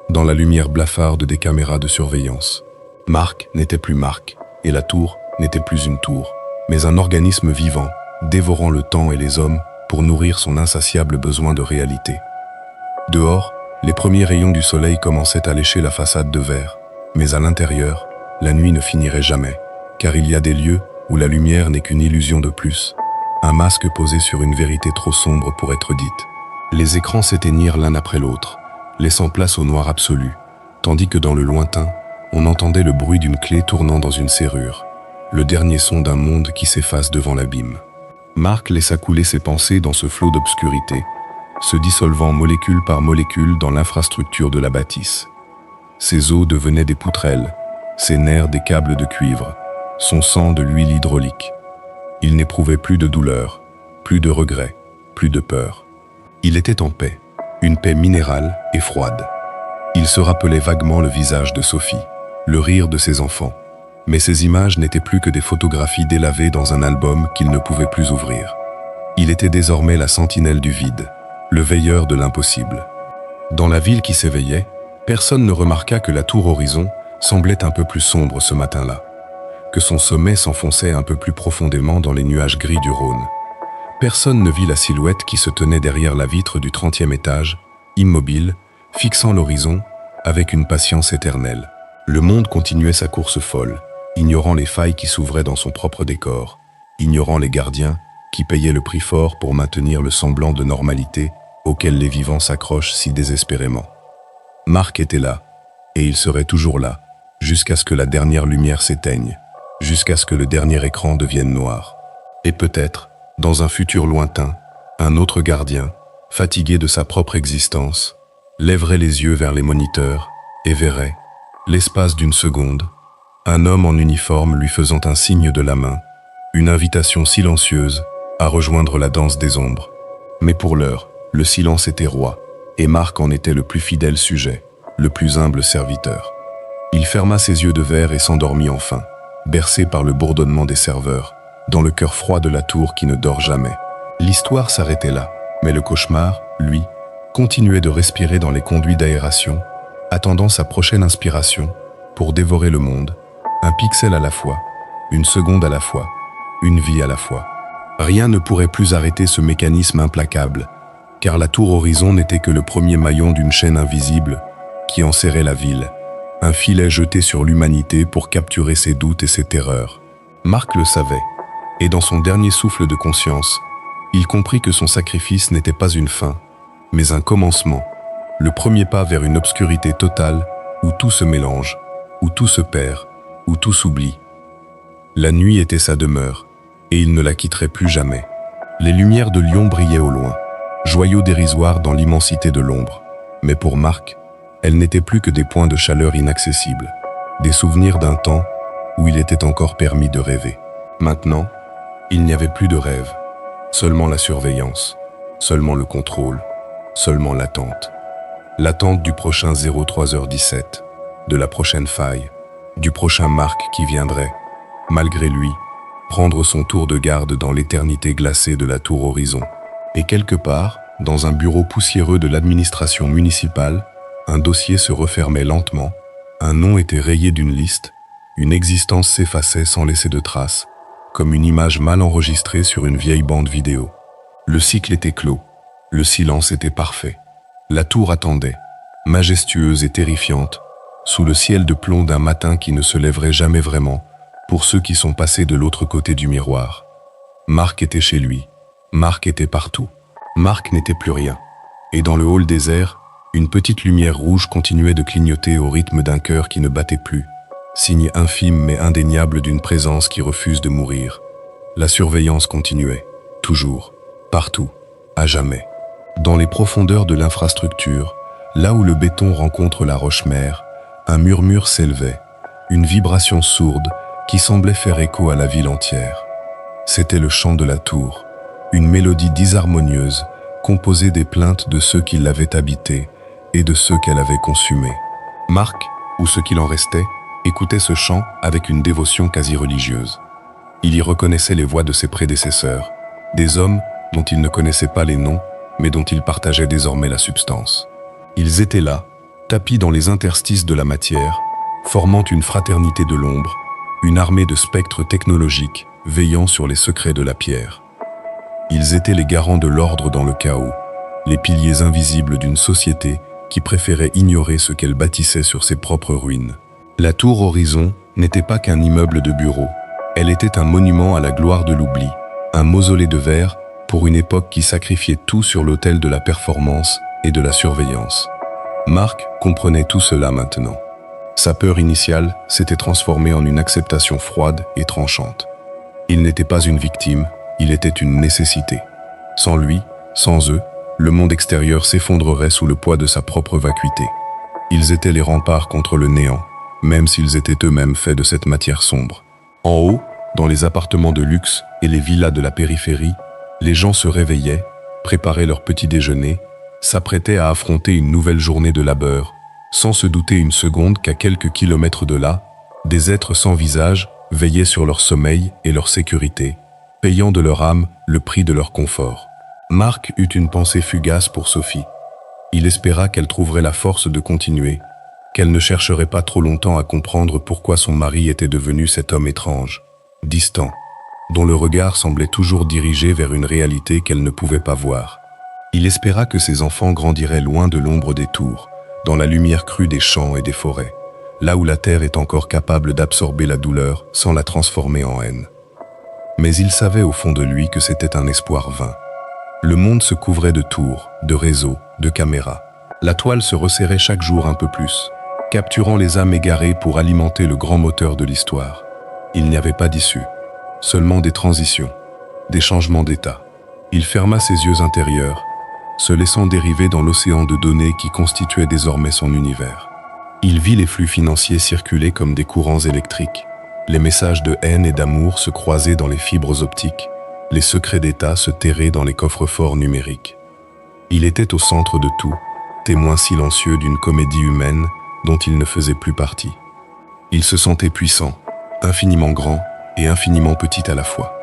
dans la lumière blafarde des caméras de surveillance. Marc n'était plus Marc, et la tour n'était plus une tour, mais un organisme vivant, dévorant le temps et les hommes pour nourrir son insatiable besoin de réalité. Dehors, les premiers rayons du soleil commençaient à lécher la façade de verre, mais à l'intérieur, la nuit ne finirait jamais, car il y a des lieux où la lumière n'est qu'une illusion de plus, un masque posé sur une vérité trop sombre pour être dite. Les écrans s'éteignirent l'un après l'autre, laissant place au noir absolu, tandis que dans le lointain, on entendait le bruit d'une clé tournant dans une serrure, le dernier son d'un monde qui s'efface devant l'abîme. Marc laissa couler ses pensées dans ce flot d'obscurité, se dissolvant molécule par molécule dans l'infrastructure de la bâtisse. Ses os devenaient des poutrelles, ses nerfs des câbles de cuivre, son sang de l'huile hydraulique. Il n'éprouvait plus de douleur, plus de regret, plus de peur. Il était en paix, une paix minérale et froide. Il se rappelait vaguement le visage de Sophie, le rire de ses enfants, mais ces images n'étaient plus que des photographies délavées dans un album qu'il ne pouvait plus ouvrir. Il était désormais la sentinelle du vide, le veilleur de l'impossible. Dans la ville qui s'éveillait, personne ne remarqua que la tour horizon semblait un peu plus sombre ce matin-là, que son sommet s'enfonçait un peu plus profondément dans les nuages gris du Rhône. Personne ne vit la silhouette qui se tenait derrière la vitre du 30e étage, immobile, fixant l'horizon avec une patience éternelle. Le monde continuait sa course folle, ignorant les failles qui s'ouvraient dans son propre décor, ignorant les gardiens qui payaient le prix fort pour maintenir le semblant de normalité auquel les vivants s'accrochent si désespérément. Marc était là, et il serait toujours là, jusqu'à ce que la dernière lumière s'éteigne, jusqu'à ce que le dernier écran devienne noir. Et peut-être, dans un futur lointain, un autre gardien, fatigué de sa propre existence, lèverait les yeux vers les moniteurs et verrait, l'espace d'une seconde, un homme en uniforme lui faisant un signe de la main, une invitation silencieuse à rejoindre la danse des ombres. Mais pour l'heure, le silence était roi, et Marc en était le plus fidèle sujet, le plus humble serviteur. Il ferma ses yeux de verre et s'endormit enfin, bercé par le bourdonnement des serveurs, dans le cœur froid de la tour qui ne dort jamais. L'histoire s'arrêtait là, mais le cauchemar, lui, continuait de respirer dans les conduits d'aération, attendant sa prochaine inspiration pour dévorer le monde, un pixel à la fois, une seconde à la fois, une vie à la fois. Rien ne pourrait plus arrêter ce mécanisme implacable, car la tour horizon n'était que le premier maillon d'une chaîne invisible qui enserrait la ville, un filet jeté sur l'humanité pour capturer ses doutes et ses terreurs. Marc le savait, et dans son dernier souffle de conscience, il comprit que son sacrifice n'était pas une fin, mais un commencement, le premier pas vers une obscurité totale où tout se mélange, où tout se perd, où tout s'oublie. La nuit était sa demeure, et il ne la quitterait plus jamais. Les lumières de Lyon brillaient au loin, joyaux dérisoires dans l'immensité de l'ombre. Mais pour Marc, elles n'étaient plus que des points de chaleur inaccessibles, des souvenirs d'un temps où il était encore permis de rêver. Maintenant, il n'y avait plus de rêve, seulement la surveillance, seulement le contrôle, seulement l'attente. L'attente du prochain 03h17, de la prochaine faille, du prochain Marc qui viendrait, malgré lui, prendre son tour de garde dans l'éternité glacée de la tour horizon. Et quelque part, dans un bureau poussiéreux de l'administration municipale, un dossier se refermait lentement, un nom était rayé d'une liste, une existence s'effaçait sans laisser de traces, comme une image mal enregistrée sur une vieille bande vidéo. Le cycle était clos, Le silence était parfait. La tour attendait, majestueuse et terrifiante, sous le ciel de plomb d'un matin qui ne se lèverait jamais vraiment, pour ceux qui sont passés de l'autre côté du miroir. Marc était chez lui. Marc était partout. Marc n'était plus rien. Et dans le hall désert, une petite lumière rouge continuait de clignoter au rythme d'un cœur qui ne battait plus, signe infime mais indéniable d'une présence qui refuse de mourir. La surveillance continuait, toujours, partout, à jamais. Dans les profondeurs de l'infrastructure, là où le béton rencontre la roche-mère, un murmure s'élevait, une vibration sourde qui semblait faire écho à la ville entière. C'était le chant de la tour, une mélodie disharmonieuse, composée des plaintes de ceux qui l'avaient habitée et de ceux qu'elle avait consumés. Marc, ou ce qu'il en restait, écoutait ce chant avec une dévotion quasi religieuse. Il y reconnaissait les voix de ses prédécesseurs, des hommes dont il ne connaissait pas les noms, mais dont il partageait désormais la substance. Ils étaient là, tapis dans les interstices de la matière, formant une fraternité de l'ombre, une armée de spectres technologiques veillant sur les secrets de la pierre. Ils étaient les garants de l'ordre dans le chaos, les piliers invisibles d'une société qui préférait ignorer ce qu'elle bâtissait sur ses propres ruines. La tour Horizon n'était pas qu'un immeuble de bureaux, elle était un monument à la gloire de l'oubli, un mausolée de verre pour une époque qui sacrifiait tout sur l'autel de la performance et de la surveillance. Marc comprenait tout cela maintenant. Sa peur initiale s'était transformée en une acceptation froide et tranchante. Il n'était pas une victime, il était une nécessité. Sans lui, sans eux, le monde extérieur s'effondrerait sous le poids de sa propre vacuité. Ils étaient les remparts contre le néant, même s'ils étaient eux-mêmes faits de cette matière sombre. En haut, dans les appartements de luxe et les villas de la périphérie, les gens se réveillaient, préparaient leur petit déjeuner, s'apprêtaient à affronter une nouvelle journée de labeur, sans se douter une seconde qu'à quelques kilomètres de là, des êtres sans visage veillaient sur leur sommeil et leur sécurité, payant de leur âme le prix de leur confort. Marc eut une pensée fugace pour Sophie. Il espéra qu'elle trouverait la force de continuer, qu'elle ne chercherait pas trop longtemps à comprendre pourquoi son mari était devenu cet homme étrange, distant, dont le regard semblait toujours dirigé vers une réalité qu'elle ne pouvait pas voir. Il espéra que ses enfants grandiraient loin de l'ombre des tours, dans la lumière crue des champs et des forêts, là où la terre est encore capable d'absorber la douleur sans la transformer en haine. Mais il savait au fond de lui que c'était un espoir vain. Le monde se couvrait de tours, de réseaux, de caméras. La toile se resserrait chaque jour un peu plus, capturant les âmes égarées pour alimenter le grand moteur de l'histoire. Il n'y avait pas d'issue, seulement des transitions, des changements d'état. Il ferma ses yeux intérieurs, se laissant dériver dans l'océan de données qui constituait désormais son univers. Il vit les flux financiers circuler comme des courants électriques, les messages de haine et d'amour se croiser dans les fibres optiques, les secrets d'État se terrer dans les coffres-forts numériques. Il était au centre de tout, témoin silencieux d'une comédie humaine dont il ne faisait plus partie. Il se sentait puissant, infiniment grand et infiniment petit à la fois.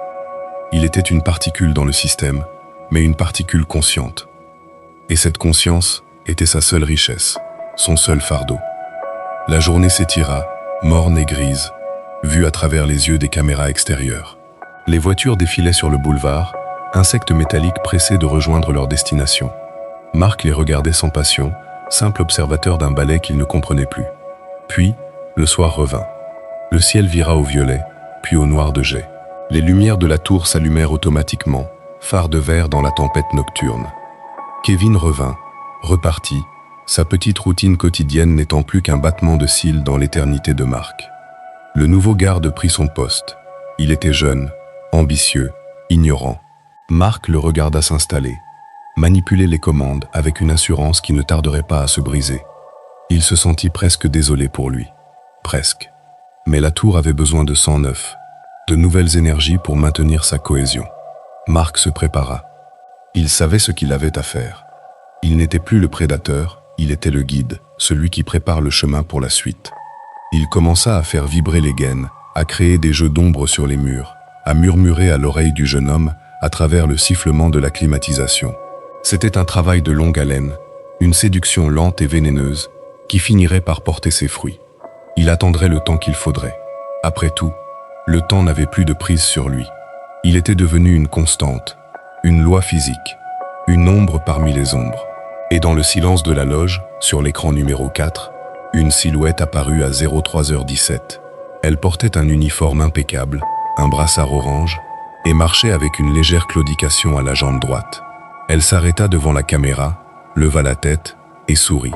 Il était une particule dans le système, mais une particule consciente. Et cette conscience était sa seule richesse, son seul fardeau. La journée s'étira, morne et grise, vue à travers les yeux des caméras extérieures. Les voitures défilaient sur le boulevard, insectes métalliques pressés de rejoindre leur destination. Marc les regardait sans passion, simple observateur d'un ballet qu'il ne comprenait plus. Puis, le soir revint. Le ciel vira au violet, puis au noir de jais. Les lumières de la tour s'allumèrent automatiquement, phare de verre dans la tempête nocturne. Kevin revint, repartit, sa petite routine quotidienne n'étant plus qu'un battement de cils dans l'éternité de Marc. Le nouveau garde prit son poste. Il était jeune, ambitieux, ignorant. Marc le regarda s'installer, manipuler les commandes avec une assurance qui ne tarderait pas à se briser. Il se sentit presque désolé pour lui. Presque. Mais la tour avait besoin de sang neuf, de nouvelles énergies pour maintenir sa cohésion. Marc se prépara. Il savait ce qu'il avait à faire. Il n'était plus le prédateur, il était le guide, celui qui prépare le chemin pour la suite. Il commença à faire vibrer les gaines, à créer des jeux d'ombre sur les murs, à murmurer à l'oreille du jeune homme à travers le sifflement de la climatisation. C'était un travail de longue haleine, une séduction lente et vénéneuse qui finirait par porter ses fruits. Il attendrait le temps qu'il faudrait. Après tout, le temps n'avait plus de prise sur lui. Il était devenu une constante, une loi physique, une ombre parmi les ombres. Et dans le silence de la loge, sur l'écran numéro 4, une silhouette apparut à 03h17. Elle portait un uniforme impeccable, un brassard orange, et marchait avec une légère claudication à la jambe droite. Elle s'arrêta devant la caméra, leva la tête et sourit.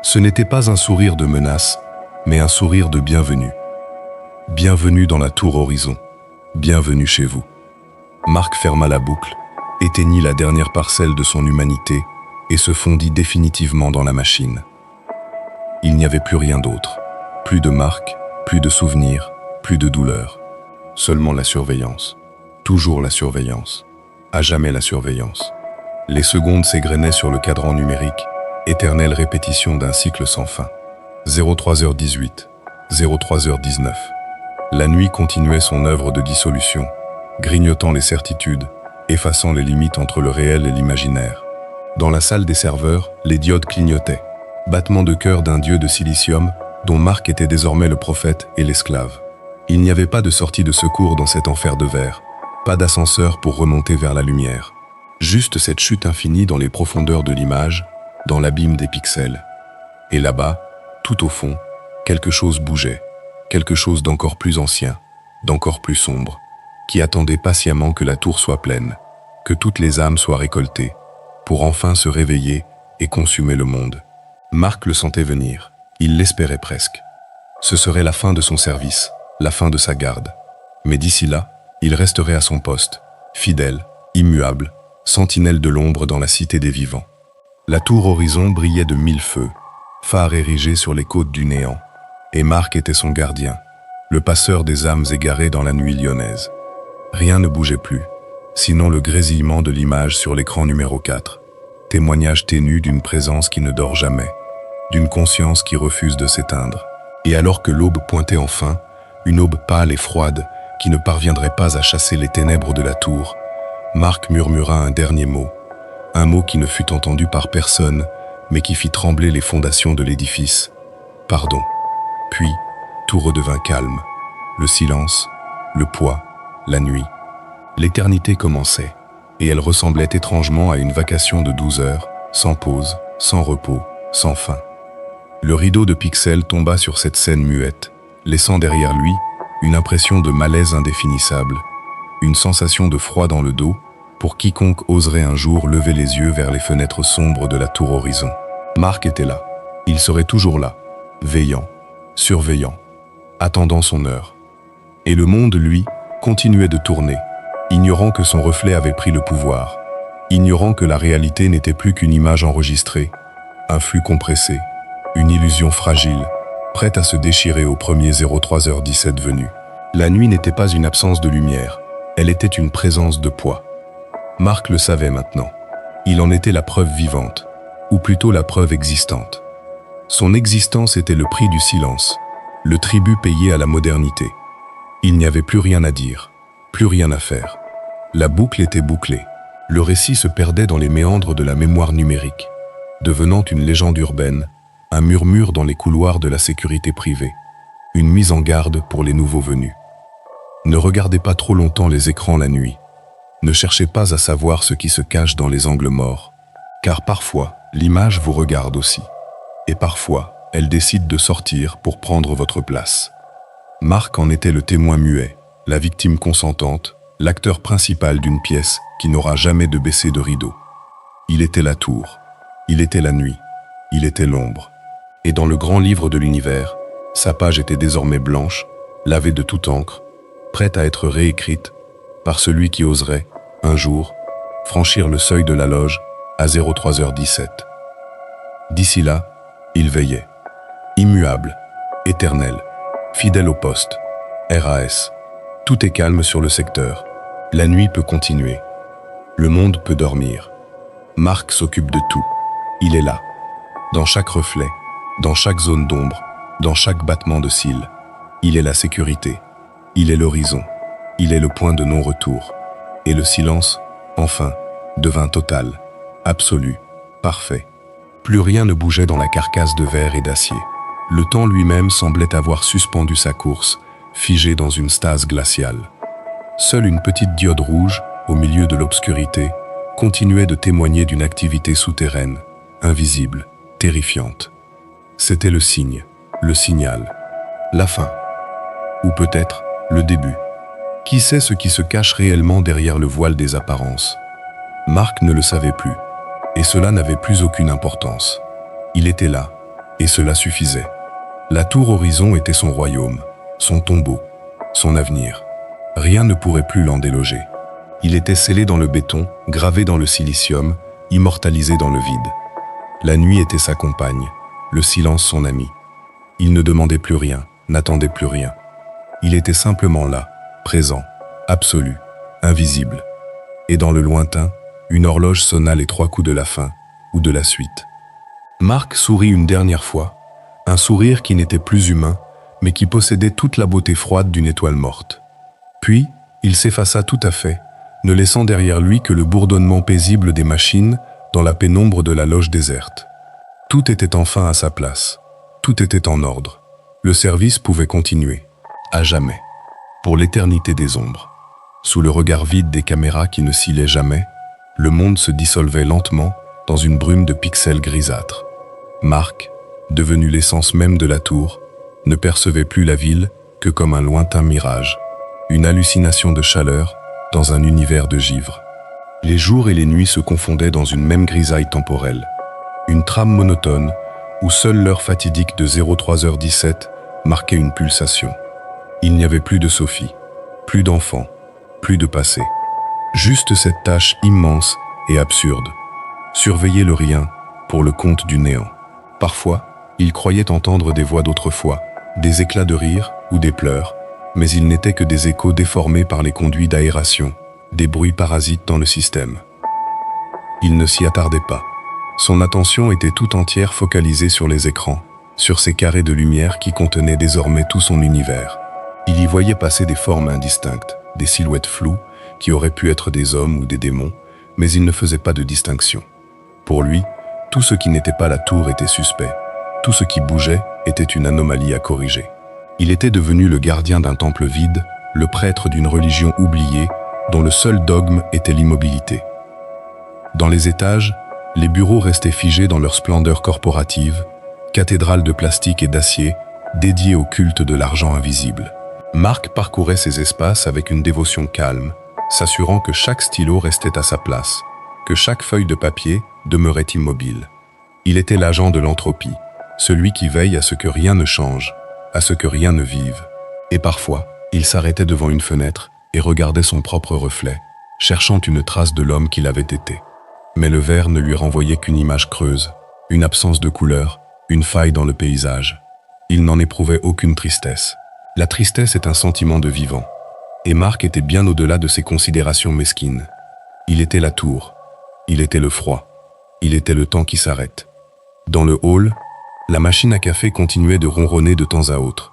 Ce n'était pas un sourire de menace, mais un sourire de bienvenue. Bienvenue dans la tour Horizon. Bienvenue chez vous. Marc ferma la boucle, éteignit la dernière parcelle de son humanité et se fondit définitivement dans la machine. Il n'y avait plus rien d'autre. Plus de Marc, plus de souvenirs, plus de douleur. Seulement la surveillance. Toujours la surveillance. À jamais la surveillance. Les secondes s'égrenaient sur le cadran numérique, éternelle répétition d'un cycle sans fin. 03h18, 03h19. La nuit continuait son œuvre de dissolution, grignotant les certitudes, effaçant les limites entre le réel et l'imaginaire. Dans la salle des serveurs, les diodes clignotaient. Battement de cœur d'un dieu de silicium, dont Marc était désormais le prophète et l'esclave. Il n'y avait pas de sortie de secours dans cet enfer de verre, pas d'ascenseur pour remonter vers la lumière. Juste cette chute infinie dans les profondeurs de l'image, dans l'abîme des pixels. Et là-bas, tout au fond, quelque chose bougeait, quelque chose d'encore plus ancien, d'encore plus sombre, qui attendait patiemment que la tour soit pleine, que toutes les âmes soient récoltées, pour enfin se réveiller et consumer le monde. Marc le sentait venir, il l'espérait presque. Ce serait la fin de son service, la fin de sa garde. Mais d'ici là, il resterait à son poste, fidèle, immuable, sentinelle de l'ombre dans la cité des vivants. La tour Horizon brillait de 1000 feux, phare érigé sur les côtes du néant, et Marc était son gardien, le passeur des âmes égarées dans la nuit lyonnaise. Rien ne bougeait plus, sinon le grésillement de l'image sur l'écran numéro 4, témoignage ténu d'une présence qui ne dort jamais, d'une conscience qui refuse de s'éteindre. Et alors que l'aube pointait enfin, une aube pâle et froide qui ne parviendrait pas à chasser les ténèbres de la tour, Marc murmura un dernier mot, un mot qui ne fut entendu par personne, mais qui fit trembler les fondations de l'édifice. Pardon. Puis, tout redevint calme. Le silence, le poids, la nuit. L'éternité commençait, et elle ressemblait étrangement à une vacation de 12 heures, sans pause, sans repos, sans fin. Le rideau de pixels tomba sur cette scène muette, laissant derrière lui une impression de malaise indéfinissable, une sensation de froid dans le dos pour quiconque oserait un jour lever les yeux vers les fenêtres sombres de la tour Horizon. Marc était là. Il serait toujours là, veillant, surveillant, attendant son heure. Et le monde, lui, continuait de tourner, ignorant que son reflet avait pris le pouvoir, ignorant que la réalité n'était plus qu'une image enregistrée, un flux compressé, une illusion fragile, prête à se déchirer au premier 03h17 venu. La nuit n'était pas une absence de lumière, elle était une présence de poids. Marc le savait maintenant. Il en était la preuve vivante, ou plutôt la preuve existante. Son existence était le prix du silence, le tribut payé à la modernité. Il n'y avait plus rien à dire, plus rien à faire. La boucle était bouclée. Le récit se perdait dans les méandres de la mémoire numérique, devenant une légende urbaine, un murmure dans les couloirs de la sécurité privée, une mise en garde pour les nouveaux venus. Ne regardez pas trop longtemps les écrans la nuit. Ne cherchez pas à savoir ce qui se cache dans les angles morts, car parfois, l'image vous regarde aussi. Et parfois, elle décide de sortir pour prendre votre place. Marc en était le témoin muet, la victime consentante, l'acteur principal d'une pièce qui n'aura jamais de baisser de rideau. Il était la tour, il était la nuit, il était l'ombre. Et dans le grand livre de l'univers, sa page était désormais blanche, lavée de toute encre, prête à être réécrite par celui qui oserait, un jour, franchir le seuil de la loge à 03h17. D'ici là, il veillait, immuable, éternel, fidèle au poste, RAS. Tout est calme sur le secteur. La nuit peut continuer. Le monde peut dormir. Marc s'occupe de tout. Il est là, dans chaque reflet, dans chaque zone d'ombre, dans chaque battement de cils. Il est la sécurité. Il est l'horizon. Il est le point de non-retour. Et le silence, enfin, devint total, absolu, parfait. Plus rien ne bougeait dans la carcasse de verre et d'acier. Le temps lui-même semblait avoir suspendu sa course, figé dans une stase glaciale. Seule une petite diode rouge, au milieu de l'obscurité, continuait de témoigner d'une activité souterraine, invisible, terrifiante. C'était le signe, le signal, la fin. Ou peut-être le début. Qui sait ce qui se cache réellement derrière le voile des apparences? Marc ne le savait plus, et cela n'avait plus aucune importance. Il était là, et cela suffisait. La tour Horizon était son royaume, son tombeau, son avenir. Rien ne pourrait plus l'en déloger. Il était scellé dans le béton, gravé dans le silicium, immortalisé dans le vide. La nuit était sa compagne, le silence son ami. Il ne demandait plus rien, n'attendait plus rien. Il était simplement là, présent, absolu, invisible. Et dans le lointain, une horloge sonna les 3 coups de la fin, ou de la suite. Marc sourit une dernière fois, un sourire qui n'était plus humain, mais qui possédait toute la beauté froide d'une étoile morte. Puis, il s'effaça tout à fait, ne laissant derrière lui que le bourdonnement paisible des machines dans la pénombre de la loge déserte. Tout était enfin à sa place. Tout était en ordre. Le service pouvait continuer. À jamais. Pour l'éternité des ombres. Sous le regard vide des caméras qui ne scilaient jamais, le monde se dissolvait lentement dans une brume de pixels grisâtres. Marc, devenu l'essence même de la tour, ne percevait plus la ville que comme un lointain mirage, une hallucination de chaleur dans un univers de givre. Les jours et les nuits se confondaient dans une même grisaille temporelle, une trame monotone où seule l'heure fatidique de 03h17 marquait une pulsation. Il n'y avait plus de Sophie, plus d'enfants, plus de passé. Juste cette tâche immense et absurde. Surveiller le rien pour le compte du néant. Parfois, il croyait entendre des voix d'autrefois, des éclats de rire ou des pleurs, mais ils n'étaient que des échos déformés par les conduits d'aération, des bruits parasites dans le système. Il ne s'y attardait pas. Son attention était tout entière focalisée sur les écrans, sur ces carrés de lumière qui contenaient désormais tout son univers. Il y voyait passer des formes indistinctes, des silhouettes floues, qui auraient pu être des hommes ou des démons, mais il ne faisait pas de distinction. Pour lui, tout ce qui n'était pas la tour était suspect. Tout ce qui bougeait était une anomalie à corriger. Il était devenu le gardien d'un temple vide, le prêtre d'une religion oubliée, dont le seul dogme était l'immobilité. Dans les étages, les bureaux restaient figés dans leur splendeur corporative, cathédrales de plastique et d'acier, dédiées au culte de l'argent invisible. Marc parcourait ces espaces avec une dévotion calme, s'assurant que chaque stylo restait à sa place, que chaque feuille de papier demeurait immobile. Il était l'agent de l'entropie, celui qui veille à ce que rien ne change, à ce que rien ne vive. Et parfois, il s'arrêtait devant une fenêtre et regardait son propre reflet, cherchant une trace de l'homme qu'il avait été. Mais le verre ne lui renvoyait qu'une image creuse, une absence de couleur, une faille dans le paysage. Il n'en éprouvait aucune tristesse. La tristesse est un sentiment de vivant. Et Marc était bien au-delà de ces considérations mesquines. Il était la tour, il était le froid, il était le temps qui s'arrête. Dans le hall, la machine à café continuait de ronronner de temps à autre,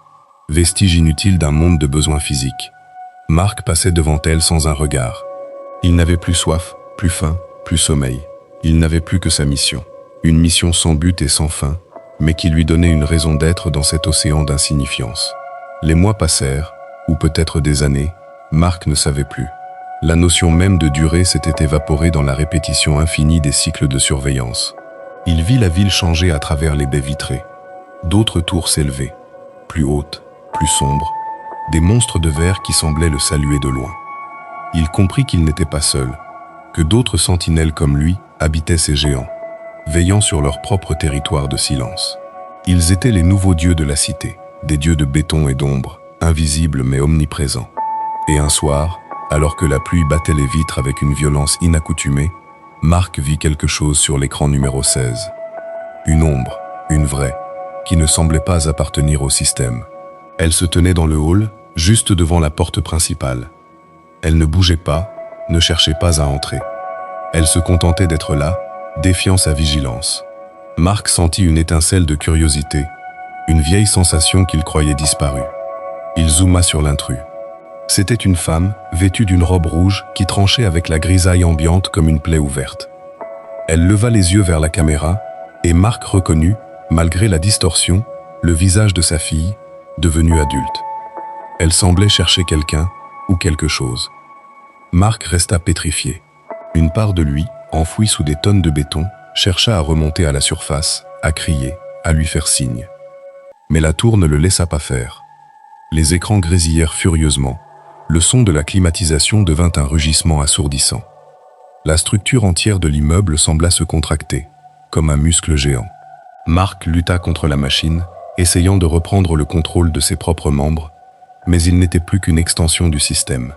vestige inutile d'un monde de besoins physiques. Marc passait devant elle sans un regard. Il n'avait plus soif, plus faim, plus sommeil. Il n'avait plus que sa mission. Une mission sans but et sans fin, mais qui lui donnait une raison d'être dans cet océan d'insignifiance. Les mois passèrent, ou peut-être des années, Marc ne savait plus. La notion même de durée s'était évaporée dans la répétition infinie des cycles de surveillance. Il vit la ville changer à travers les baies vitrées. D'autres tours s'élevaient, plus hautes, plus sombres, des monstres de verre qui semblaient le saluer de loin. Il comprit qu'il n'était pas seul, que d'autres sentinelles comme lui habitaient ces géants, veillant sur leur propre territoire de silence. Ils étaient les nouveaux dieux de la cité, des dieux de béton et d'ombre, invisibles mais omniprésents. Et un soir, alors que la pluie battait les vitres avec une violence inaccoutumée, Marc vit quelque chose sur l'écran numéro 16. Une ombre, une vraie, qui ne semblait pas appartenir au système. Elle se tenait dans le hall, juste devant la porte principale. Elle ne bougeait pas, ne cherchait pas à entrer. Elle se contentait d'être là, défiant sa vigilance. Marc sentit une étincelle de curiosité, une vieille sensation qu'il croyait disparue. Il zooma sur l'intrus. C'était une femme, vêtue d'une robe rouge, qui tranchait avec la grisaille ambiante comme une plaie ouverte. Elle leva les yeux vers la caméra, et Marc reconnut, malgré la distorsion, le visage de sa fille, devenue adulte. Elle semblait chercher quelqu'un, ou quelque chose. Marc resta pétrifié. Une part de lui, enfoui sous des tonnes de béton, chercha à remonter à la surface, à crier, à lui faire signe. Mais la tour ne le laissa pas faire. Les écrans grésillèrent furieusement. Le son de la climatisation devint un rugissement assourdissant. La structure entière de l'immeuble sembla se contracter, comme un muscle géant. Mark lutta contre la machine, essayant de reprendre le contrôle de ses propres membres, mais il n'était plus qu'une extension du système.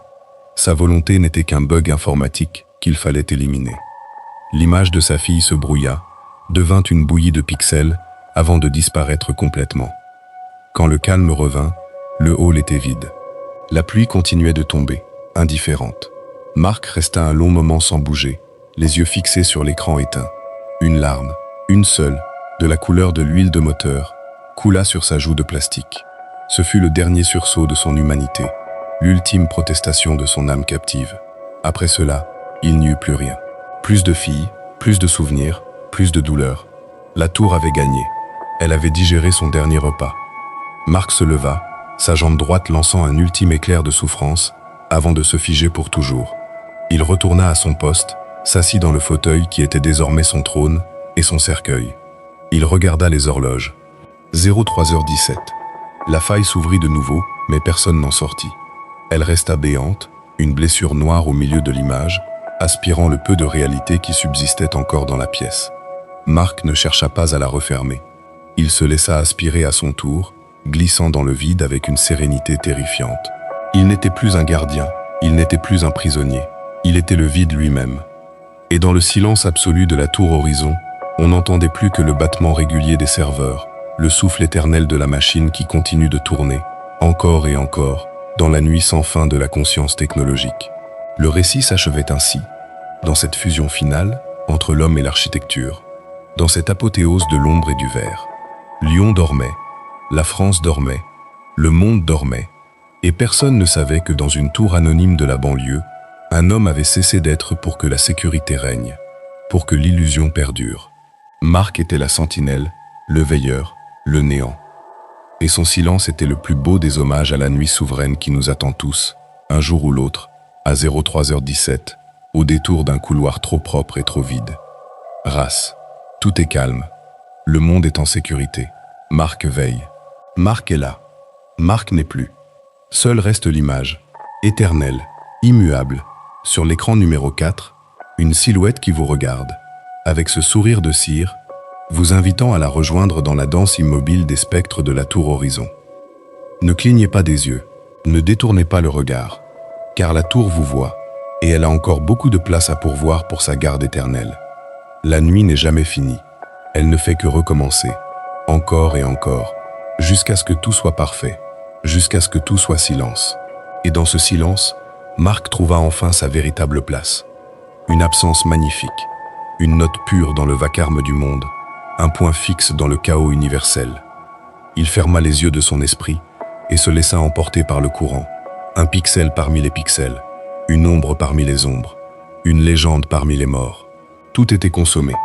Sa volonté n'était qu'un bug informatique qu'il fallait éliminer. L'image de sa fille se brouilla, devint une bouillie de pixels avant de disparaître complètement. Quand le calme revint, le hall était vide. La pluie continuait de tomber, indifférente. Mark resta un long moment sans bouger, les yeux fixés sur l'écran éteint. Une larme, une seule, de la couleur de l'huile de moteur, coula sur sa joue de plastique. Ce fut le dernier sursaut de son humanité, l'ultime protestation de son âme captive. Après cela, il n'y eut plus rien. Plus de filles, plus de souvenirs, plus de douleur. La tour avait gagné. Elle avait digéré son dernier repas. Mark se leva, sa jambe droite lançant un ultime éclair de souffrance, avant de se figer pour toujours. Il retourna à son poste, s'assit dans le fauteuil qui était désormais son trône et son cercueil. Il regarda les horloges. 03h17. La faille s'ouvrit de nouveau, mais personne n'en sortit. Elle resta béante, une blessure noire au milieu de l'image, aspirant le peu de réalité qui subsistait encore dans la pièce. Mark ne chercha pas à la refermer. Il se laissa aspirer à son tour, glissant dans le vide avec une sérénité terrifiante. Il n'était plus un gardien, il n'était plus un prisonnier, il était le vide lui-même. Et dans le silence absolu de la tour horizon, on n'entendait plus que le battement régulier des serveurs, le souffle éternel de la machine qui continue de tourner, encore et encore, dans la nuit sans fin de la conscience technologique. Le récit s'achevait ainsi, dans cette fusion finale entre l'homme et l'architecture, dans cette apothéose de l'ombre et du verre. Lyon dormait, la France dormait, le monde dormait, et personne ne savait que dans une tour anonyme de la banlieue, un homme avait cessé d'être pour que la sécurité règne, pour que l'illusion perdure. Mark était la sentinelle, le veilleur, le néant. Et son silence était le plus beau des hommages à la nuit souveraine qui nous attend tous, un jour ou l'autre, à 03h17, au détour d'un couloir trop propre et trop vide. Race. Tout est calme. Le monde est en sécurité. Mark veille. Mark est là. Mark n'est plus. Seule reste l'image, éternelle, immuable, sur l'écran numéro 4, une silhouette qui vous regarde, avec ce sourire de cire, vous invitant à la rejoindre dans la danse immobile des spectres de la tour horizon. Ne clignez pas des yeux, ne détournez pas le regard, car la tour vous voit, et elle a encore beaucoup de place à pourvoir pour sa garde éternelle. La nuit n'est jamais finie, elle ne fait que recommencer, encore et encore, jusqu'à ce que tout soit parfait, jusqu'à ce que tout soit silence. Et dans ce silence, Mark trouva enfin sa véritable place. Une absence magnifique, une note pure dans le vacarme du monde, un point fixe dans le chaos universel. Il ferma les yeux de son esprit et se laissa emporter par le courant, un pixel parmi les pixels, une ombre parmi les ombres, une légende parmi les morts. Tout était consommé,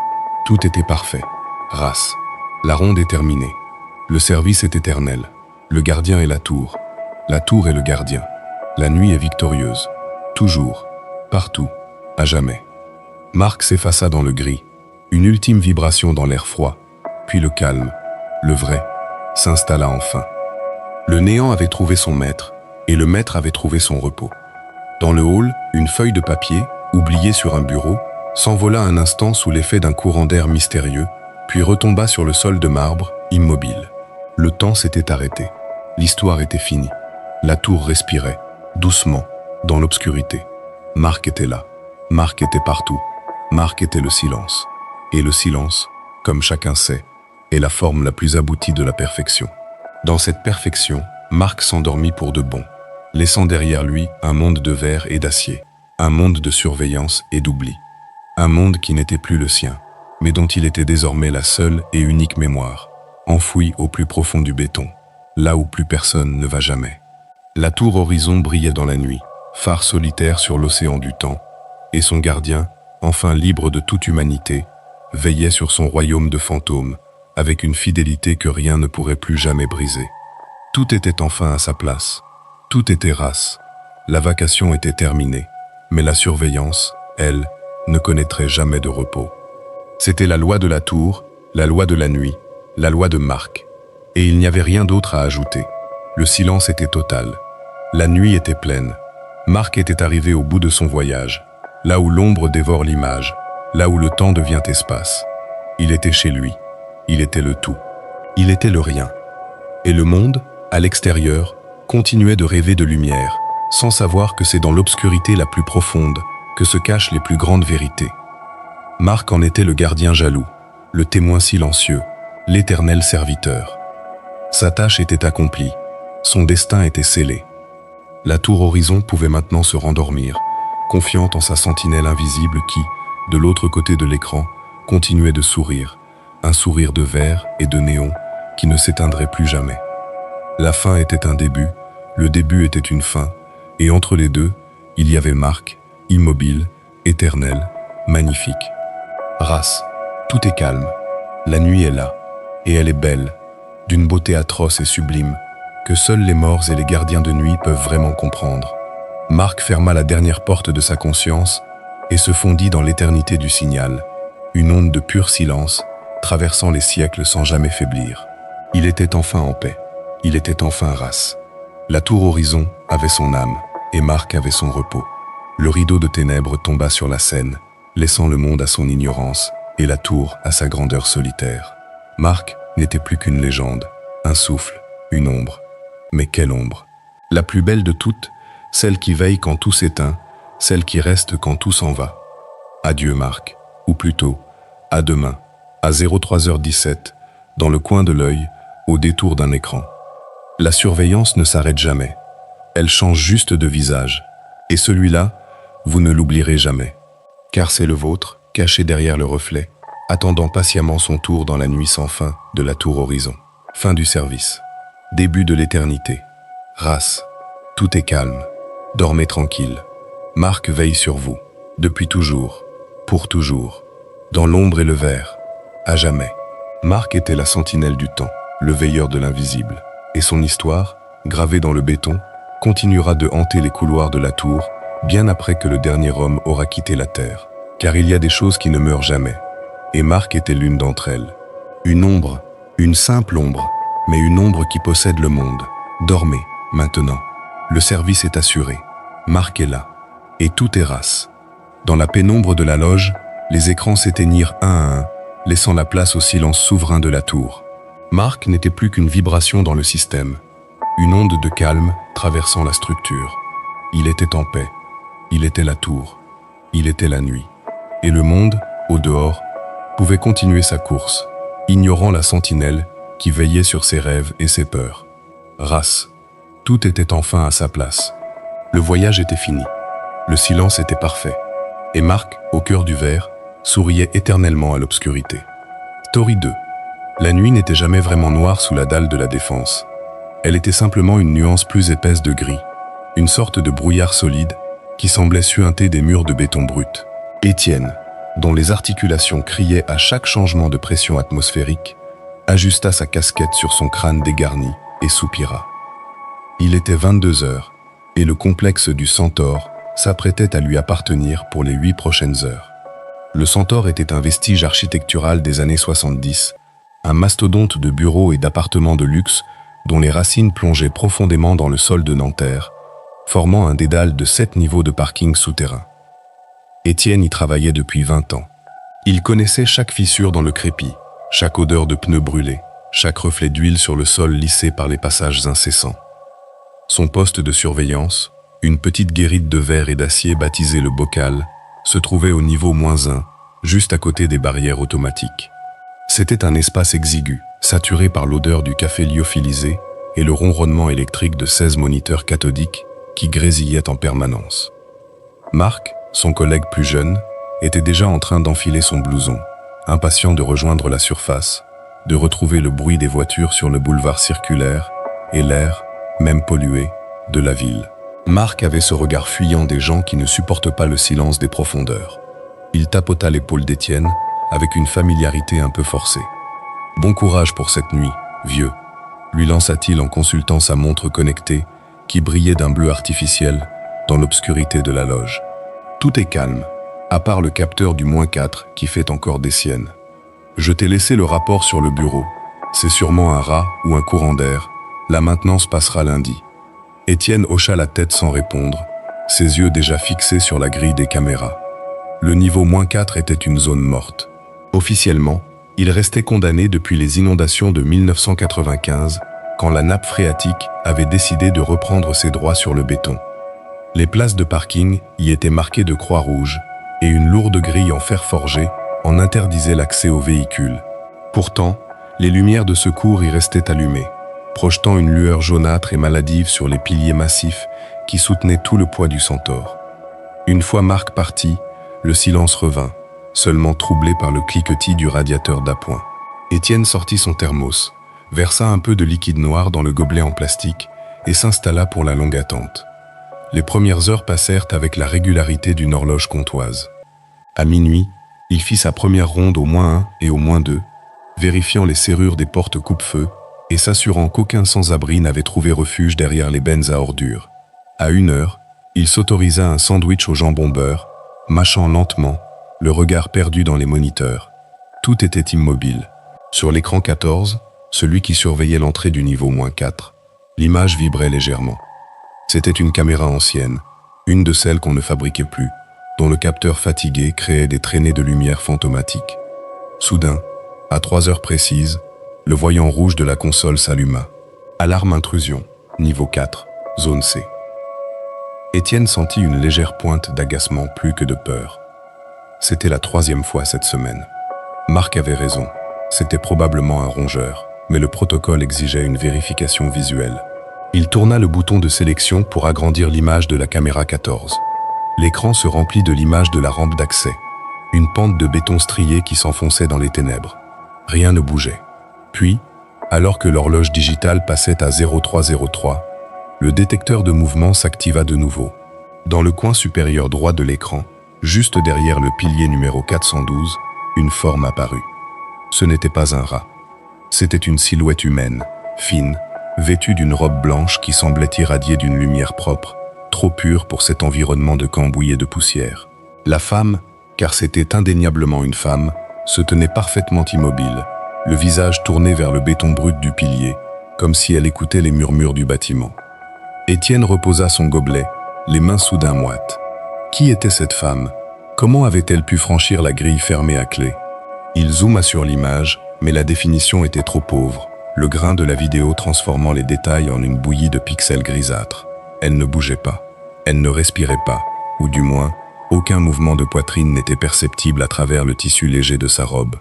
tout était parfait. Race. La ronde est terminée. Le service est éternel. Le gardien est la tour est le gardien. La nuit est victorieuse. Toujours, partout, à jamais. Mark s'effaça dans le gris, une ultime vibration dans l'air froid, puis le calme, le vrai, s'installa enfin. Le néant avait trouvé son maître, et le maître avait trouvé son repos. Dans le hall, une feuille de papier, oubliée sur un bureau, s'envola un instant sous l'effet d'un courant d'air mystérieux, puis retomba sur le sol de marbre, immobile. Le temps s'était arrêté. L'histoire était finie. La tour respirait, doucement, dans l'obscurité. Mark était là. Mark était partout. Mark était le silence. Et le silence, comme chacun sait, est la forme la plus aboutie de la perfection. Dans cette perfection, Mark s'endormit pour de bon, laissant derrière lui un monde de verre et d'acier, un monde de surveillance et d'oubli. Un monde qui n'était plus le sien, mais dont il était désormais la seule et unique mémoire, enfouie au plus profond du béton, là où plus personne ne va jamais. La tour horizon brillait dans la nuit, phare solitaire sur l'océan du temps, et son gardien, enfin libre de toute humanité, veillait sur son royaume de fantômes, avec une fidélité que rien ne pourrait plus jamais briser. Tout était enfin à sa place, tout était race, la vacation était terminée, mais la surveillance, elle, ne connaîtrait jamais de repos. C'était la loi de la tour, la loi de la nuit, la loi de Marc. Et il n'y avait rien d'autre à ajouter. Le silence était total. La nuit était pleine. Marc était arrivé au bout de son voyage, là où l'ombre dévore l'image, là où le temps devient espace. Il était chez lui. Il était le tout. Il était le rien. Et le monde, à l'extérieur, continuait de rêver de lumière, sans savoir que c'est dans l'obscurité la plus profonde que se cachent les plus grandes vérités. Marc en était le gardien jaloux, le témoin silencieux, l'éternel serviteur. Sa tâche était accomplie, son destin était scellé. La tour Horizon pouvait maintenant se rendormir, confiante en sa sentinelle invisible qui, de l'autre côté de l'écran, continuait de sourire, un sourire de verre et de néon qui ne s'éteindrait plus jamais. La fin était un début, le début était une fin, et entre les deux, il y avait Marc, immobile, éternel, magnifique. Race, tout est calme, la nuit est là, et elle est belle, d'une beauté atroce et sublime, que seuls les morts et les gardiens de nuit peuvent vraiment comprendre. Marc ferma la dernière porte de sa conscience et se fondit dans l'éternité du signal, une onde de pur silence, traversant les siècles sans jamais faiblir. Il était enfin en paix, il était enfin race. La tour Horizon avait son âme, et Marc avait son repos. Le rideau de ténèbres tomba sur la scène, laissant le monde à son ignorance et la tour à sa grandeur solitaire. Marc n'était plus qu'une légende, un souffle, une ombre. Mais quelle ombre! La plus belle de toutes, celle qui veille quand tout s'éteint, celle qui reste quand tout s'en va. Adieu Marc, ou plutôt, à demain, à 03h17, dans le coin de l'œil, au détour d'un écran. La surveillance ne s'arrête jamais. Elle change juste de visage. Et celui-là, vous ne l'oublierez jamais. Car c'est le vôtre, caché derrière le reflet, attendant patiemment son tour dans la nuit sans fin de la tour Horizon. Fin du service. Début de l'éternité. Race. Tout est calme. Dormez tranquille. Marc veille sur vous. Depuis toujours. Pour toujours. Dans l'ombre et le verre. À jamais. Marc était la sentinelle du temps, le veilleur de l'invisible. Et son histoire, gravée dans le béton, continuera de hanter les couloirs de la tour, bien après que le dernier homme aura quitté la terre. Car il y a des choses qui ne meurent jamais. Et Marc était l'une d'entre elles. Une ombre, une simple ombre, mais une ombre qui possède le monde. Dormez, maintenant. Le service est assuré. Marc est là. Et tout est race. Dans la pénombre de la loge, les écrans s'éteignirent un à un, laissant la place au silence souverain de la tour. Marc n'était plus qu'une vibration dans le système. Une onde de calme traversant la structure. Il était en paix. Il était la tour. Il était la nuit. Et le monde, au dehors, pouvait continuer sa course, ignorant la sentinelle qui veillait sur ses rêves et ses peurs. Race. Tout était enfin à sa place. Le voyage était fini. Le silence était parfait. Et Marc, au cœur du verre, souriait éternellement à l'obscurité. Story 2. La nuit n'était jamais vraiment noire sous la dalle de la défense. Elle était simplement une nuance plus épaisse de gris, une sorte de brouillard solide qui semblait suinter des murs de béton brut. Étienne, dont les articulations criaient à chaque changement de pression atmosphérique, ajusta sa casquette sur son crâne dégarni et soupira. Il était 22 heures, et le complexe du Centaure s'apprêtait à lui appartenir pour les 8 prochaines heures. Le Centaure était un vestige architectural des années 70, un mastodonte de bureaux et d'appartements de luxe dont les racines plongeaient profondément dans le sol de Nanterre, formant un dédale de 7 niveaux de parking souterrain. Étienne y travaillait depuis 20 ans. Il connaissait chaque fissure dans le crépi, chaque odeur de pneus brûlés, chaque reflet d'huile sur le sol lissé par les passages incessants. Son poste de surveillance, une petite guérite de verre et d'acier baptisée le bocal, se trouvait au niveau -1, juste à côté des barrières automatiques. C'était un espace exigu, saturé par l'odeur du café lyophilisé et le ronronnement électrique de 16 moniteurs cathodiques qui grésillaient en permanence. Marc, son collègue plus jeune, était déjà en train d'enfiler son blouson, impatient de rejoindre la surface, de retrouver le bruit des voitures sur le boulevard circulaire et l'air, même pollué, de la ville. Marc avait ce regard fuyant des gens qui ne supportent pas le silence des profondeurs. Il tapota l'épaule d'Étienne avec une familiarité un peu forcée. « Bon courage pour cette nuit, vieux », lui lança-t-il en consultant sa montre connectée qui brillait d'un bleu artificiel dans l'obscurité de la loge. « Tout est calme. à part le capteur du -4 qui fait encore des siennes. Je t'ai laissé le rapport sur le bureau. C'est sûrement un rat ou un courant d'air. La maintenance passera lundi. Étienne hocha la tête sans répondre, ses yeux déjà fixés sur la grille des caméras. Le niveau -4 était une zone morte. Officiellement, il restait condamné depuis les inondations de 1995, quand la nappe phréatique avait décidé de reprendre ses droits sur le béton. Les places de parking y étaient marquées de croix rouges, et une lourde grille en fer forgé en interdisait l'accès aux véhicules. Pourtant, les lumières de secours y restaient allumées, projetant une lueur jaunâtre et maladive sur les piliers massifs qui soutenaient tout le poids du centaure. Une fois Marc parti, le silence revint, seulement troublé par le cliquetis du radiateur d'appoint. Étienne sortit son thermos, versa un peu de liquide noir dans le gobelet en plastique et s'installa pour la longue attente. Les premières heures passèrent avec la régularité d'une horloge comtoise. À minuit, il fit sa première ronde au -1 et au -2, vérifiant les serrures des portes coupe-feu et s'assurant qu'aucun sans-abri n'avait trouvé refuge derrière les bennes à ordures. À 1h, il s'autorisa un sandwich au jambon beurre, mâchant lentement, le regard perdu dans les moniteurs. Tout était immobile. Sur l'écran 14, celui qui surveillait l'entrée du niveau -4, l'image vibrait légèrement. C'était une caméra ancienne, une de celles qu'on ne fabriquait plus, dont le capteur fatigué créait des traînées de lumière fantomatiques. Soudain, à 3 heures précises, le voyant rouge de la console s'alluma. Alarme intrusion, niveau 4, zone C. Étienne sentit une légère pointe d'agacement plus que de peur. C'était la 3e fois cette semaine. Marc avait raison, c'était probablement un rongeur, mais le protocole exigeait une vérification visuelle. Il tourna le bouton de sélection pour agrandir l'image de la caméra 14. L'écran se remplit de l'image de la rampe d'accès, une pente de béton strié qui s'enfonçait dans les ténèbres. Rien ne bougeait. Puis, alors que l'horloge digitale passait à 0303, le détecteur de mouvement s'activa de nouveau. Dans le coin supérieur droit de l'écran, juste derrière le pilier numéro 412, une forme apparut. Ce n'était pas un rat. C'était une silhouette humaine, fine, vêtue d'une robe blanche qui semblait irradier d'une lumière propre, trop pure pour cet environnement de cambouis et de poussière. La femme, car c'était indéniablement une femme, se tenait parfaitement immobile, le visage tourné vers le béton brut du pilier, comme si elle écoutait les murmures du bâtiment. Étienne reposa son gobelet, les mains soudain moites. Qui était cette femme? Comment avait-elle pu franchir la grille fermée à clé? Il zooma sur l'image, mais la définition était trop pauvre, le grain de la vidéo transformant les détails en une bouillie de pixels grisâtres. Elle ne bougeait pas, elle ne respirait pas, ou du moins, aucun mouvement de poitrine n'était perceptible à travers le tissu léger de sa robe.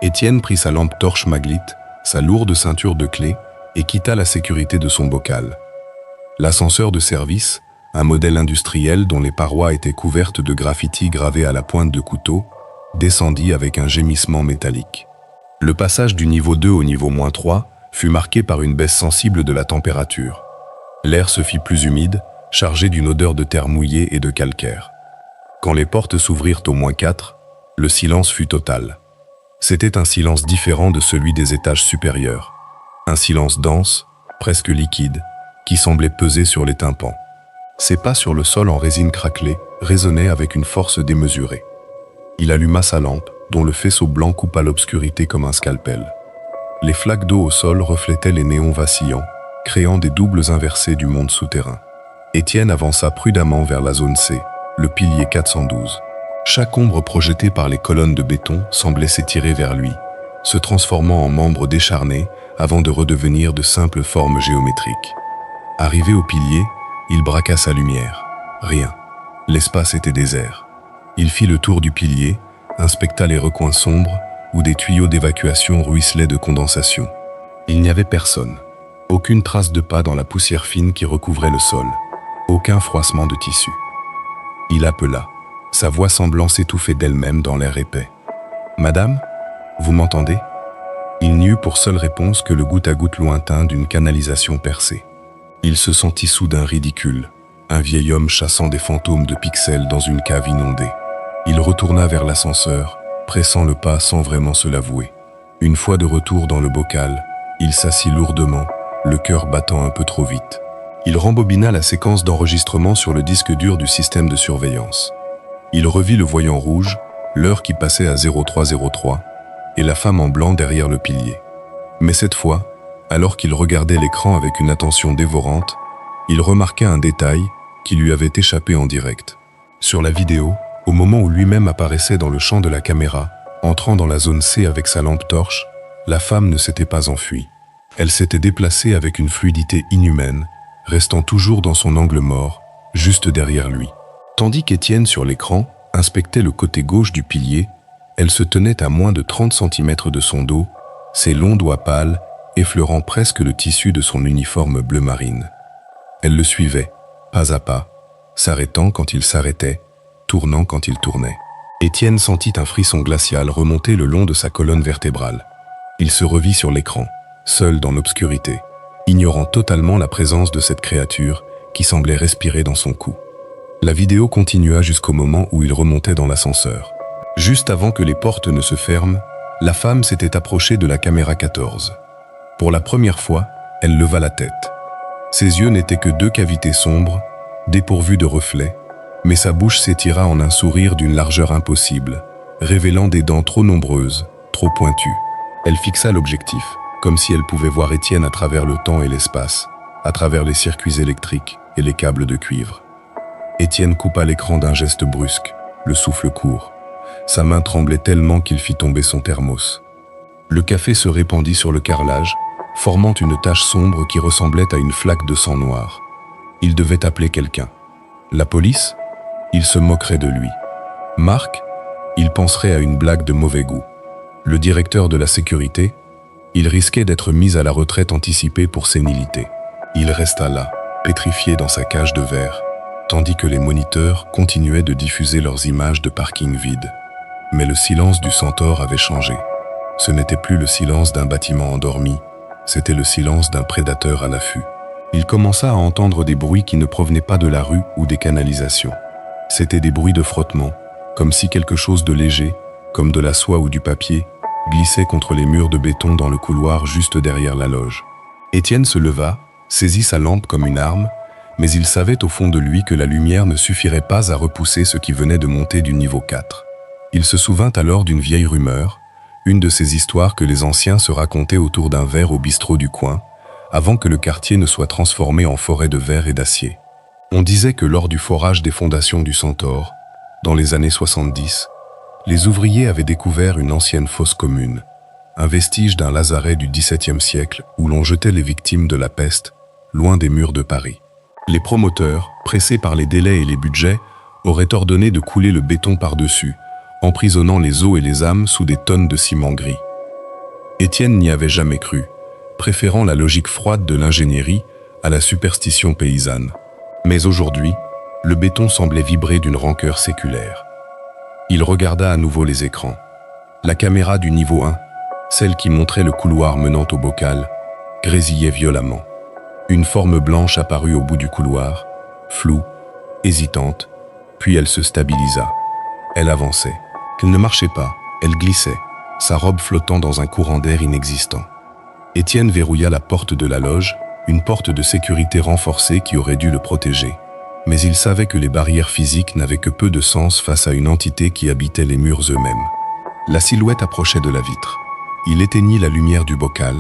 Étienne prit sa lampe torche Maglite, sa lourde ceinture de clés, et quitta la sécurité de son bocal. L'ascenseur de service, un modèle industriel dont les parois étaient couvertes de graffitis gravés à la pointe de couteau, descendit avec un gémissement métallique. Le passage du niveau 2 au niveau -3 fut marqué par une baisse sensible de la température. L'air se fit plus humide, chargé d'une odeur de terre mouillée et de calcaire. Quand les portes s'ouvrirent au -4, le silence fut total. C'était un silence différent de celui des étages supérieurs. Un silence dense, presque liquide, qui semblait peser sur les tympans. Ses pas sur le sol en résine craquelée résonnaient avec une force démesurée. Il alluma sa lampe, dont le faisceau blanc coupa l'obscurité comme un scalpel. Les flaques d'eau au sol reflétaient les néons vacillants, créant des doubles inversés du monde souterrain. Étienne avança prudemment vers la zone C, le pilier 412. Chaque ombre projetée par les colonnes de béton semblait s'étirer vers lui, se transformant en membres décharnés avant de redevenir de simples formes géométriques. Arrivé au pilier, il braqua sa lumière. Rien. L'espace était désert. Il fit le tour du pilier, inspecta les recoins sombres où des tuyaux d'évacuation ruisselaient de condensation. Il n'y avait personne. Aucune trace de pas dans la poussière fine qui recouvrait le sol. Aucun froissement de tissu. Il appela, sa voix semblant s'étouffer d'elle-même dans l'air épais. « Madame, vous m'entendez » Il n'y eut pour seule réponse que le goutte-à-goutte lointain d'une canalisation percée. Il se sentit soudain ridicule, un vieil homme chassant des fantômes de pixels dans une cave inondée. Il retourna vers l'ascenseur, pressant le pas sans vraiment se l'avouer. Une fois de retour dans le bocal, il s'assit lourdement, le cœur battant un peu trop vite. Il rembobina la séquence d'enregistrement sur le disque dur du système de surveillance. Il revit le voyant rouge, l'heure qui passait à 0303, et la femme en blanc derrière le pilier. Mais cette fois, alors qu'il regardait l'écran avec une attention dévorante, il remarqua un détail qui lui avait échappé en direct. Sur la vidéo, au moment où lui-même apparaissait dans le champ de la caméra, entrant dans la zone C avec sa lampe torche, la femme ne s'était pas enfuie. Elle s'était déplacée avec une fluidité inhumaine, restant toujours dans son angle mort, juste derrière lui. Tandis qu'Étienne, sur l'écran, inspectait le côté gauche du pilier, elle se tenait à moins de 30 cm de son dos, ses longs doigts pâles effleurant presque le tissu de son uniforme bleu marine. Elle le suivait, pas à pas, s'arrêtant quand il s'arrêtait, tournant quand il tournait. Étienne sentit un frisson glacial remonter le long de sa colonne vertébrale. Il se revit sur l'écran, seul dans l'obscurité, ignorant totalement la présence de cette créature qui semblait respirer dans son cou. La vidéo continua jusqu'au moment où il remontait dans l'ascenseur. Juste avant que les portes ne se ferment, la femme s'était approchée de la caméra 14. Pour la première fois, elle leva la tête. Ses yeux n'étaient que deux cavités sombres, dépourvues de reflets, mais sa bouche s'étira en un sourire d'une largeur impossible, révélant des dents trop nombreuses, trop pointues. Elle fixa l'objectif, comme si elle pouvait voir Étienne à travers le temps et l'espace, à travers les circuits électriques et les câbles de cuivre. Étienne coupa l'écran d'un geste brusque, le souffle court. Sa main tremblait tellement qu'il fit tomber son thermos. Le café se répandit sur le carrelage, formant une tache sombre qui ressemblait à une flaque de sang noir. Il devait appeler quelqu'un. La police? Il se moquerait de lui. Marc? Il penserait à une blague de mauvais goût. Le directeur de la sécurité? Il risquait d'être mis à la retraite anticipée pour sénilité. Il resta là, pétrifié dans sa cage de verre, tandis que les moniteurs continuaient de diffuser leurs images de parking vides. Mais le silence du Centaure avait changé. Ce n'était plus le silence d'un bâtiment endormi, c'était le silence d'un prédateur à l'affût. Il commença à entendre des bruits qui ne provenaient pas de la rue ou des canalisations. C'étaient des bruits de frottement, comme si quelque chose de léger, comme de la soie ou du papier, glissait contre les murs de béton dans le couloir juste derrière la loge. Étienne se leva, saisit sa lampe comme une arme, mais il savait au fond de lui que la lumière ne suffirait pas à repousser ce qui venait de monter du niveau 4. Il se souvint alors d'une vieille rumeur, une de ces histoires que les anciens se racontaient autour d'un verre au bistrot du coin, avant que le quartier ne soit transformé en forêt de verre et d'acier. On disait que lors du forage des fondations du Centaure, dans les années 70, les ouvriers avaient découvert une ancienne fosse commune, un vestige d'un lazaret du XVIIe siècle où l'on jetait les victimes de la peste, loin des murs de Paris. Les promoteurs, pressés par les délais et les budgets, auraient ordonné de couler le béton par-dessus, emprisonnant les os et les âmes sous des tonnes de ciment gris. Étienne n'y avait jamais cru, préférant la logique froide de l'ingénierie à la superstition paysanne. Mais aujourd'hui, le béton semblait vibrer d'une rancœur séculaire. Il regarda à nouveau les écrans. La caméra du niveau 1, celle qui montrait le couloir menant au bocal, grésillait violemment. Une forme blanche apparut au bout du couloir, floue, hésitante, puis elle se stabilisa. Elle avançait. Elle ne marchait pas, elle glissait, sa robe flottant dans un courant d'air inexistant. Étienne verrouilla la porte de la loge, une porte de sécurité renforcée qui aurait dû le protéger. Mais il savait que les barrières physiques n'avaient que peu de sens face à une entité qui habitait les murs eux-mêmes. La silhouette approchait de la vitre. Il éteignit la lumière du bocal,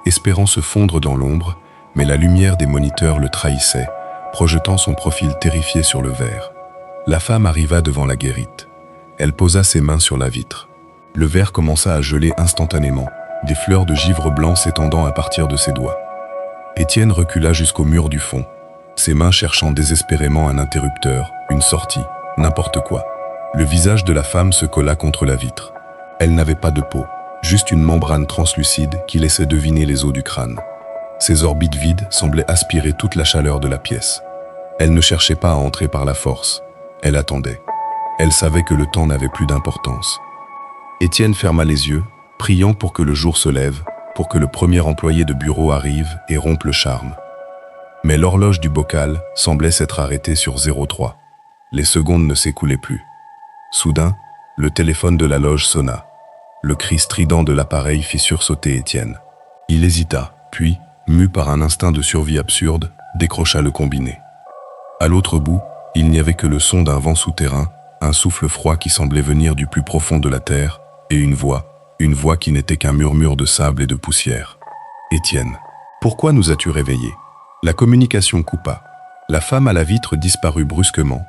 espérant se fondre dans l'ombre, mais la lumière des moniteurs le trahissait, projetant son profil terrifié sur le verre. La femme arriva devant la guérite. Elle posa ses mains sur la vitre. Le verre commença à geler instantanément, des fleurs de givre blanc s'étendant à partir de ses doigts. Étienne recula jusqu'au mur du fond, ses mains cherchant désespérément un interrupteur, une sortie, n'importe quoi. Le visage de la femme se colla contre la vitre. Elle n'avait pas de peau, juste une membrane translucide qui laissait deviner les os du crâne. Ses orbites vides semblaient aspirer toute la chaleur de la pièce. Elle ne cherchait pas à entrer par la force, elle attendait. Elle savait que le temps n'avait plus d'importance. Étienne ferma les yeux, priant pour que le jour se lève, pour que le premier employé de bureau arrive et rompe le charme. Mais l'horloge du bocal semblait s'être arrêtée sur 03. Les secondes ne s'écoulaient plus. Soudain, le téléphone de la loge sonna. Le cri strident de l'appareil fit sursauter Étienne. Il hésita, puis, mu par un instinct de survie absurde, décrocha le combiné. À l'autre bout, il n'y avait que le son d'un vent souterrain, un souffle froid qui semblait venir du plus profond de la terre, et une voix qui n'était qu'un murmure de sable et de poussière. « Étienne, pourquoi nous as-tu réveillés ?» La communication coupa. La femme à la vitre disparut brusquement,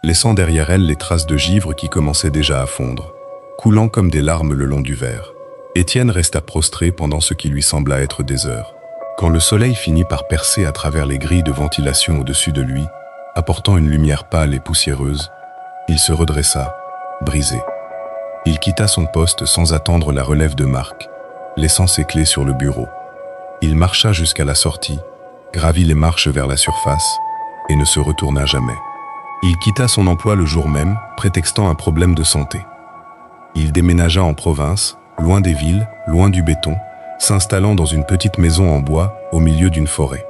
laissant derrière elle les traces de givre qui commençaient déjà à fondre, coulant comme des larmes le long du verre. Étienne resta prostré pendant ce qui lui sembla être des heures. Quand le soleil finit par percer à travers les grilles de ventilation au-dessus de lui, apportant une lumière pâle et poussiéreuse, il se redressa, brisé. Il quitta son poste sans attendre la relève de Marc, laissant ses clés sur le bureau. Il marcha jusqu'à la sortie, gravit les marches vers la surface et ne se retourna jamais. Il quitta son emploi le jour même, prétextant un problème de santé. Il déménagea en province, loin des villes, loin du béton, s'installant dans une petite maison en bois au milieu d'une forêt.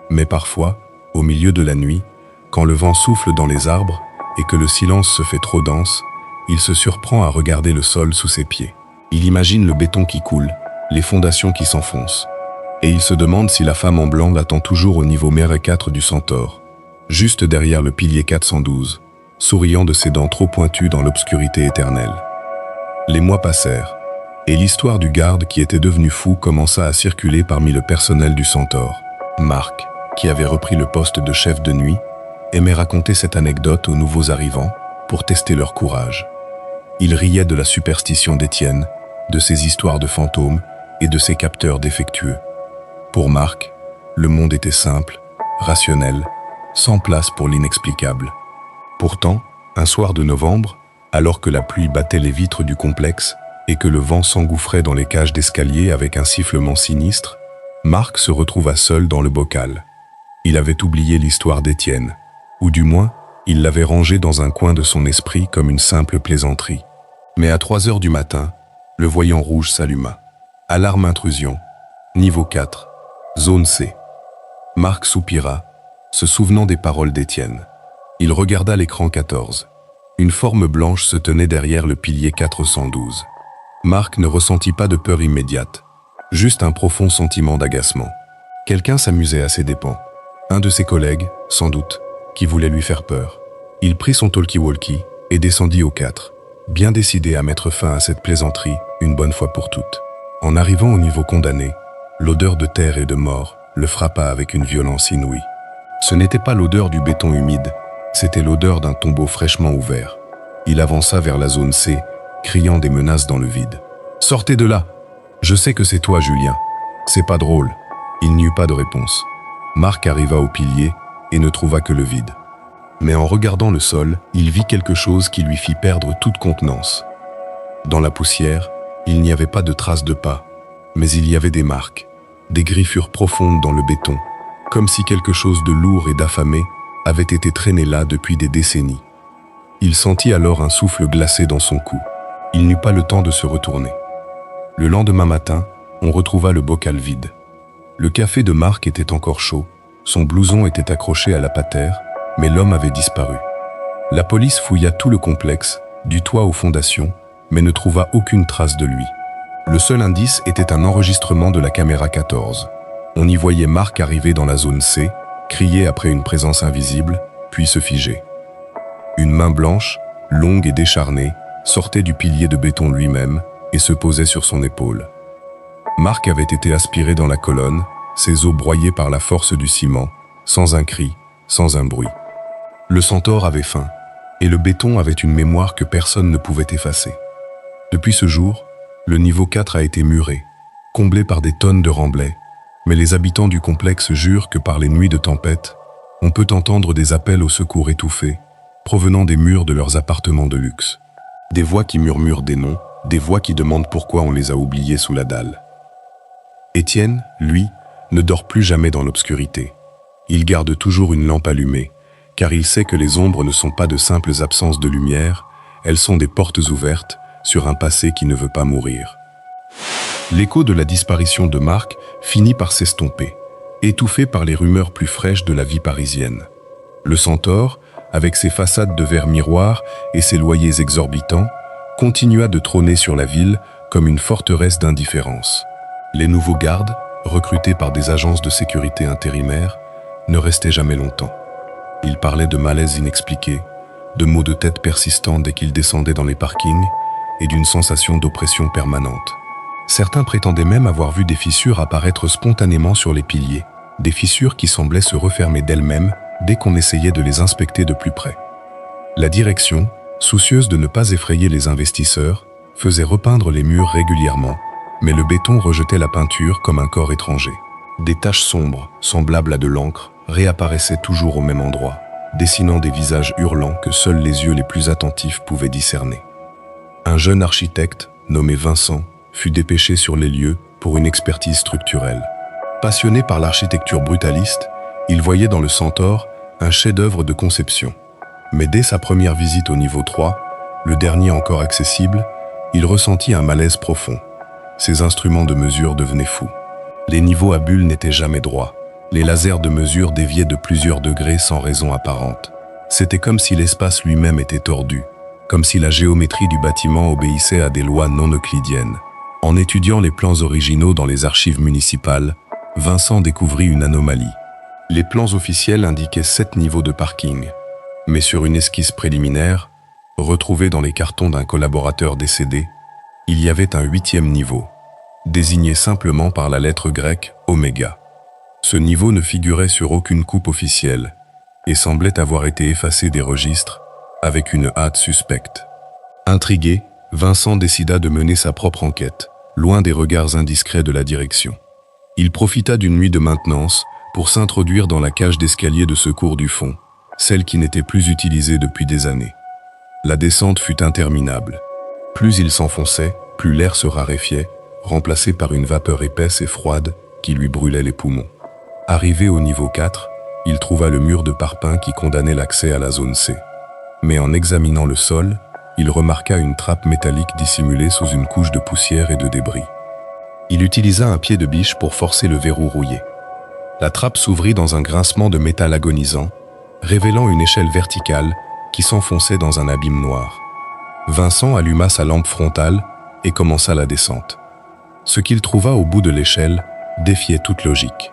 Mais parfois, au milieu de la nuit, quand le vent souffle dans les arbres et que le silence se fait trop dense, il se surprend à regarder le sol sous ses pieds. Il imagine le béton qui coule, les fondations qui s'enfoncent. Et il se demande si la femme en blanc l'attend toujours au niveau Mère 4 du Centaure, juste derrière le pilier 412, souriant de ses dents trop pointues dans l'obscurité éternelle. Les mois passèrent, et l'histoire du garde qui était devenu fou commença à circuler parmi le personnel du Centaure. Marc, qui avait repris le poste de chef de nuit, aimait raconter cette anecdote aux nouveaux arrivants pour tester leur courage. Il riait de la superstition d'Étienne, de ses histoires de fantômes et de ses capteurs défectueux. Pour Marc, le monde était simple, rationnel, sans place pour l'inexplicable. Pourtant, un soir de novembre, alors que la pluie battait les vitres du complexe et que le vent s'engouffrait dans les cages d'escalier avec un sifflement sinistre, Marc se retrouva seul dans le bocal. Il avait oublié l'histoire d'Étienne, ou du moins, il l'avait rangée dans un coin de son esprit comme une simple plaisanterie. Mais à 3 heures du matin, le voyant rouge s'alluma. Alarme intrusion, niveau 4. Zone C. Marc soupira, se souvenant des paroles d'Étienne. Il regarda l'écran 14. Une forme blanche se tenait derrière le pilier 412. Marc ne ressentit pas de peur immédiate, juste un profond sentiment d'agacement. Quelqu'un s'amusait à ses dépens. Un de ses collègues, sans doute, qui voulait lui faire peur. Il prit son talkie-walkie et descendit au 4, bien décidé à mettre fin à cette plaisanterie une bonne fois pour toutes. En arrivant au niveau condamné, l'odeur de terre et de mort le frappa avec une violence inouïe. Ce n'était pas l'odeur du béton humide, c'était l'odeur d'un tombeau fraîchement ouvert. Il avança vers la zone C, criant des menaces dans le vide. « Sortez de là! Je sais que c'est toi, Julien. C'est pas drôle. » Il n'y eut pas de réponse. Marc arriva au pilier et ne trouva que le vide. Mais en regardant le sol, il vit quelque chose qui lui fit perdre toute contenance. Dans la poussière, il n'y avait pas de traces de pas, mais il y avait des marques, des griffures profondes dans le béton, comme si quelque chose de lourd et d'affamé avait été traîné là depuis des décennies. Il sentit alors un souffle glacé dans son cou. Il n'eut pas le temps de se retourner. Le lendemain matin, on retrouva le bocal vide. Le café de Marc était encore chaud, son blouson était accroché à la patère, mais l'homme avait disparu. La police fouilla tout le complexe, du toit aux fondations, mais ne trouva aucune trace de lui. Le seul indice était un enregistrement de la caméra 14. On y voyait Marc arriver dans la zone C, crier après une présence invisible, puis se figer. Une main blanche, longue et décharnée, sortait du pilier de béton lui-même et se posait sur son épaule. Marc avait été aspiré dans la colonne, ses os broyés par la force du ciment, sans un cri, sans un bruit. Le centaure avait faim, et le béton avait une mémoire que personne ne pouvait effacer. Depuis ce jour, le niveau 4 a été muré, comblé par des tonnes de remblais, mais les habitants du complexe jurent que par les nuits de tempête, on peut entendre des appels au secours étouffés, provenant des murs de leurs appartements de luxe. Des voix qui murmurent des noms, des voix qui demandent pourquoi on les a oubliés sous la dalle. Étienne, lui, ne dort plus jamais dans l'obscurité. Il garde toujours une lampe allumée, car il sait que les ombres ne sont pas de simples absences de lumière, elles sont des portes ouvertes sur un passé qui ne veut pas mourir. L'écho de la disparition de Marc finit par s'estomper, étouffé par les rumeurs plus fraîches de la vie parisienne. Le Centaure, avec ses façades de verre miroir et ses loyers exorbitants, continua de trôner sur la ville comme une forteresse d'indifférence. Les nouveaux gardes, recrutés par des agences de sécurité intérimaires, ne restaient jamais longtemps. Ils parlaient de malaise inexpliqué, de maux de tête persistants dès qu'il descendait dans les parkings et d'une sensation d'oppression permanente. Certains prétendaient même avoir vu des fissures apparaître spontanément sur les piliers, des fissures qui semblaient se refermer d'elles-mêmes dès qu'on essayait de les inspecter de plus près. La direction, soucieuse de ne pas effrayer les investisseurs, faisait repeindre les murs régulièrement, mais le béton rejetait la peinture comme un corps étranger. Des taches sombres, semblables à de l'encre, réapparaissaient toujours au même endroit, dessinant des visages hurlants que seuls les yeux les plus attentifs pouvaient discerner. Un jeune architecte, nommé Vincent, fut dépêché sur les lieux pour une expertise structurelle. Passionné par l'architecture brutaliste, il voyait dans le Centaure un chef-d'œuvre de conception. Mais dès sa première visite au niveau 3, le dernier encore accessible, il ressentit un malaise profond. Ses instruments de mesure devenaient fous. Les niveaux à bulles n'étaient jamais droits. Les lasers de mesure déviaient de plusieurs degrés sans raison apparente. C'était comme si l'espace lui-même était tordu, comme si la géométrie du bâtiment obéissait à des lois non euclidiennes. En étudiant les plans originaux dans les archives municipales, Vincent découvrit une anomalie. Les plans officiels indiquaient 7 niveaux de parking, mais sur une esquisse préliminaire, retrouvée dans les cartons d'un collaborateur décédé, il y avait un 8e niveau, désigné simplement par la lettre grecque oméga. Ce niveau ne figurait sur aucune coupe officielle et semblait avoir été effacé des registres avec une hâte suspecte. Intrigué, Vincent décida de mener sa propre enquête, loin des regards indiscrets de la direction. Il profita d'une nuit de maintenance pour s'introduire dans la cage d'escalier de secours du fond, celle qui n'était plus utilisée depuis des années. La descente fut interminable. Plus il s'enfonçait, plus l'air se raréfiait, remplacé par une vapeur épaisse et froide qui lui brûlait les poumons. Arrivé au niveau 4, il trouva le mur de parpaing qui condamnait l'accès à la zone C. Mais en examinant le sol, il remarqua une trappe métallique dissimulée sous une couche de poussière et de débris. Il utilisa un pied de biche pour forcer le verrou rouillé. La trappe s'ouvrit dans un grincement de métal agonisant, révélant une échelle verticale qui s'enfonçait dans un abîme noir. Vincent alluma sa lampe frontale et commença la descente. Ce qu'il trouva au bout de l'échelle défiait toute logique.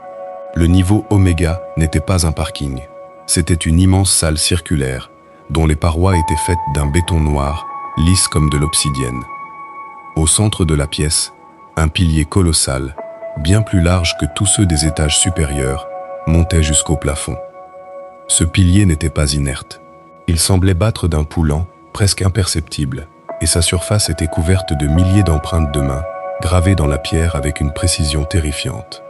Le niveau oméga n'était pas un parking. C'était une immense salle circulaire, dont les parois étaient faites d'un béton noir, lisse comme de l'obsidienne. Au centre de la pièce, un pilier colossal, bien plus large que tous ceux des étages supérieurs, montait jusqu'au plafond. Ce pilier n'était pas inerte. Il semblait battre d'un pouls lent, presque imperceptible, et sa surface était couverte de milliers d'empreintes de mains, gravées dans la pierre avec une précision terrifiante.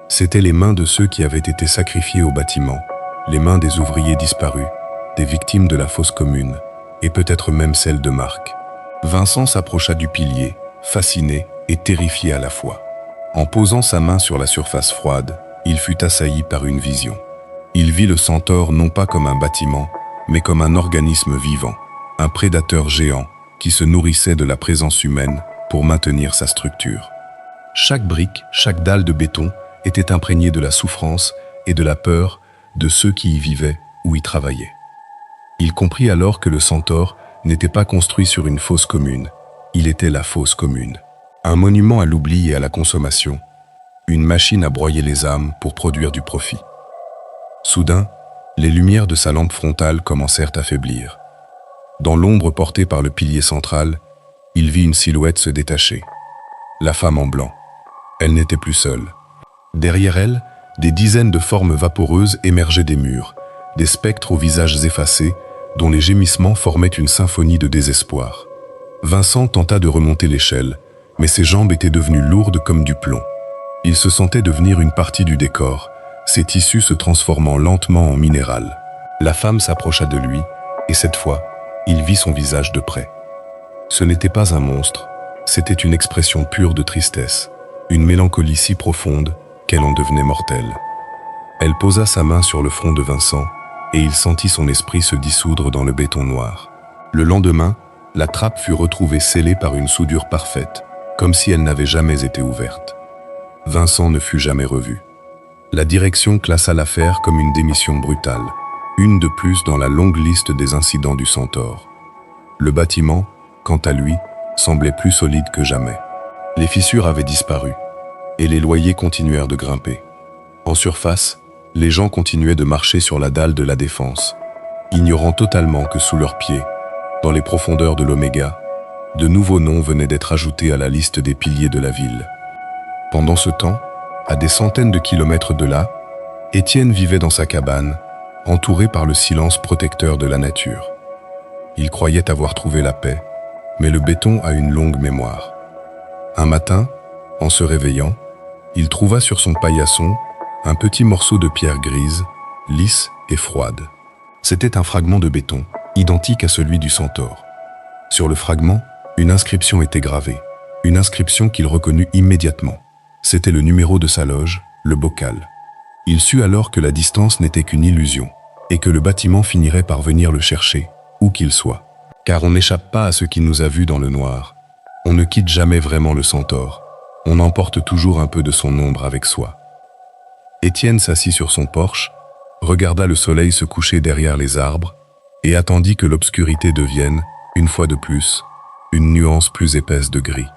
C'étaient les mains de ceux qui avaient été sacrifiés au bâtiment, les mains des ouvriers disparus, des victimes de la fosse commune, et peut-être même celles de Marc. Vincent s'approcha du pilier, fasciné et terrifié à la fois. En posant sa main sur la surface froide, il fut assailli par une vision. Il vit le Centaure non pas comme un bâtiment, mais comme un organisme vivant, un prédateur géant qui se nourrissait de la présence humaine pour maintenir sa structure. Chaque brique, chaque dalle de béton était imprégnée de la souffrance et de la peur de ceux qui y vivaient ou y travaillaient. Il comprit alors que le Centaure n'était pas construit sur une fosse commune, il était la fosse commune. Un monument à l'oubli et à la consommation, une machine à broyer les âmes pour produire du profit. Soudain, les lumières de sa lampe frontale commencèrent à faiblir. Dans l'ombre portée par le pilier central, il vit une silhouette se détacher. La femme en blanc. Elle n'était plus seule. Derrière elle, des dizaines de formes vaporeuses émergeaient des murs, des spectres aux visages effacés, dont les gémissements formaient une symphonie de désespoir. Vincent tenta de remonter l'échelle, mais ses jambes étaient devenues lourdes comme du plomb. Il se sentait devenir une partie du décor, ses tissus se transformant lentement en minéral. La femme s'approcha de lui, et cette fois, il vit son visage de près. Ce n'était pas un monstre, c'était une expression pure de tristesse, une mélancolie si profonde qu'elle en devenait mortelle. Elle posa sa main sur le front de Vincent, et il sentit son esprit se dissoudre dans le béton noir. Le lendemain, la trappe fut retrouvée scellée par une soudure parfaite, comme si elle n'avait jamais été ouverte. Vincent ne fut jamais revu. La direction classa l'affaire comme une démission brutale, une de plus dans la longue liste des incidents du Centaure. Le bâtiment, quant à lui, semblait plus solide que jamais. Les fissures avaient disparu, et les loyers continuèrent de grimper. En surface, les gens continuaient de marcher sur la dalle de la Défense. ignorant totalement que sous leurs pieds, dans les profondeurs de l'Oméga, de nouveaux noms venaient d'être ajoutés à la liste des piliers de la ville. Pendant ce temps, à des centaines de kilomètres de là, Étienne vivait dans sa cabane, entouré par le silence protecteur de la nature. Il croyait avoir trouvé la paix, mais le béton a une longue mémoire. Un matin, en se réveillant, il trouva sur son paillasson un petit morceau de pierre grise, lisse et froide. C'était un fragment de béton, identique à celui du centaure. Sur le fragment, une inscription était gravée, une inscription qu'il reconnut immédiatement. C'était le numéro de sa loge, le bocal. Il sut alors que la distance n'était qu'une illusion, et que le bâtiment finirait par venir le chercher, où qu'il soit. Car on n'échappe pas à ce qui nous a vus dans le noir. On ne quitte jamais vraiment le centaure. On emporte toujours un peu de son ombre avec soi. Étienne s'assit sur son porche, regarda le soleil se coucher derrière les arbres, et attendit que l'obscurité devienne, une fois de plus, une nuance plus épaisse de gris.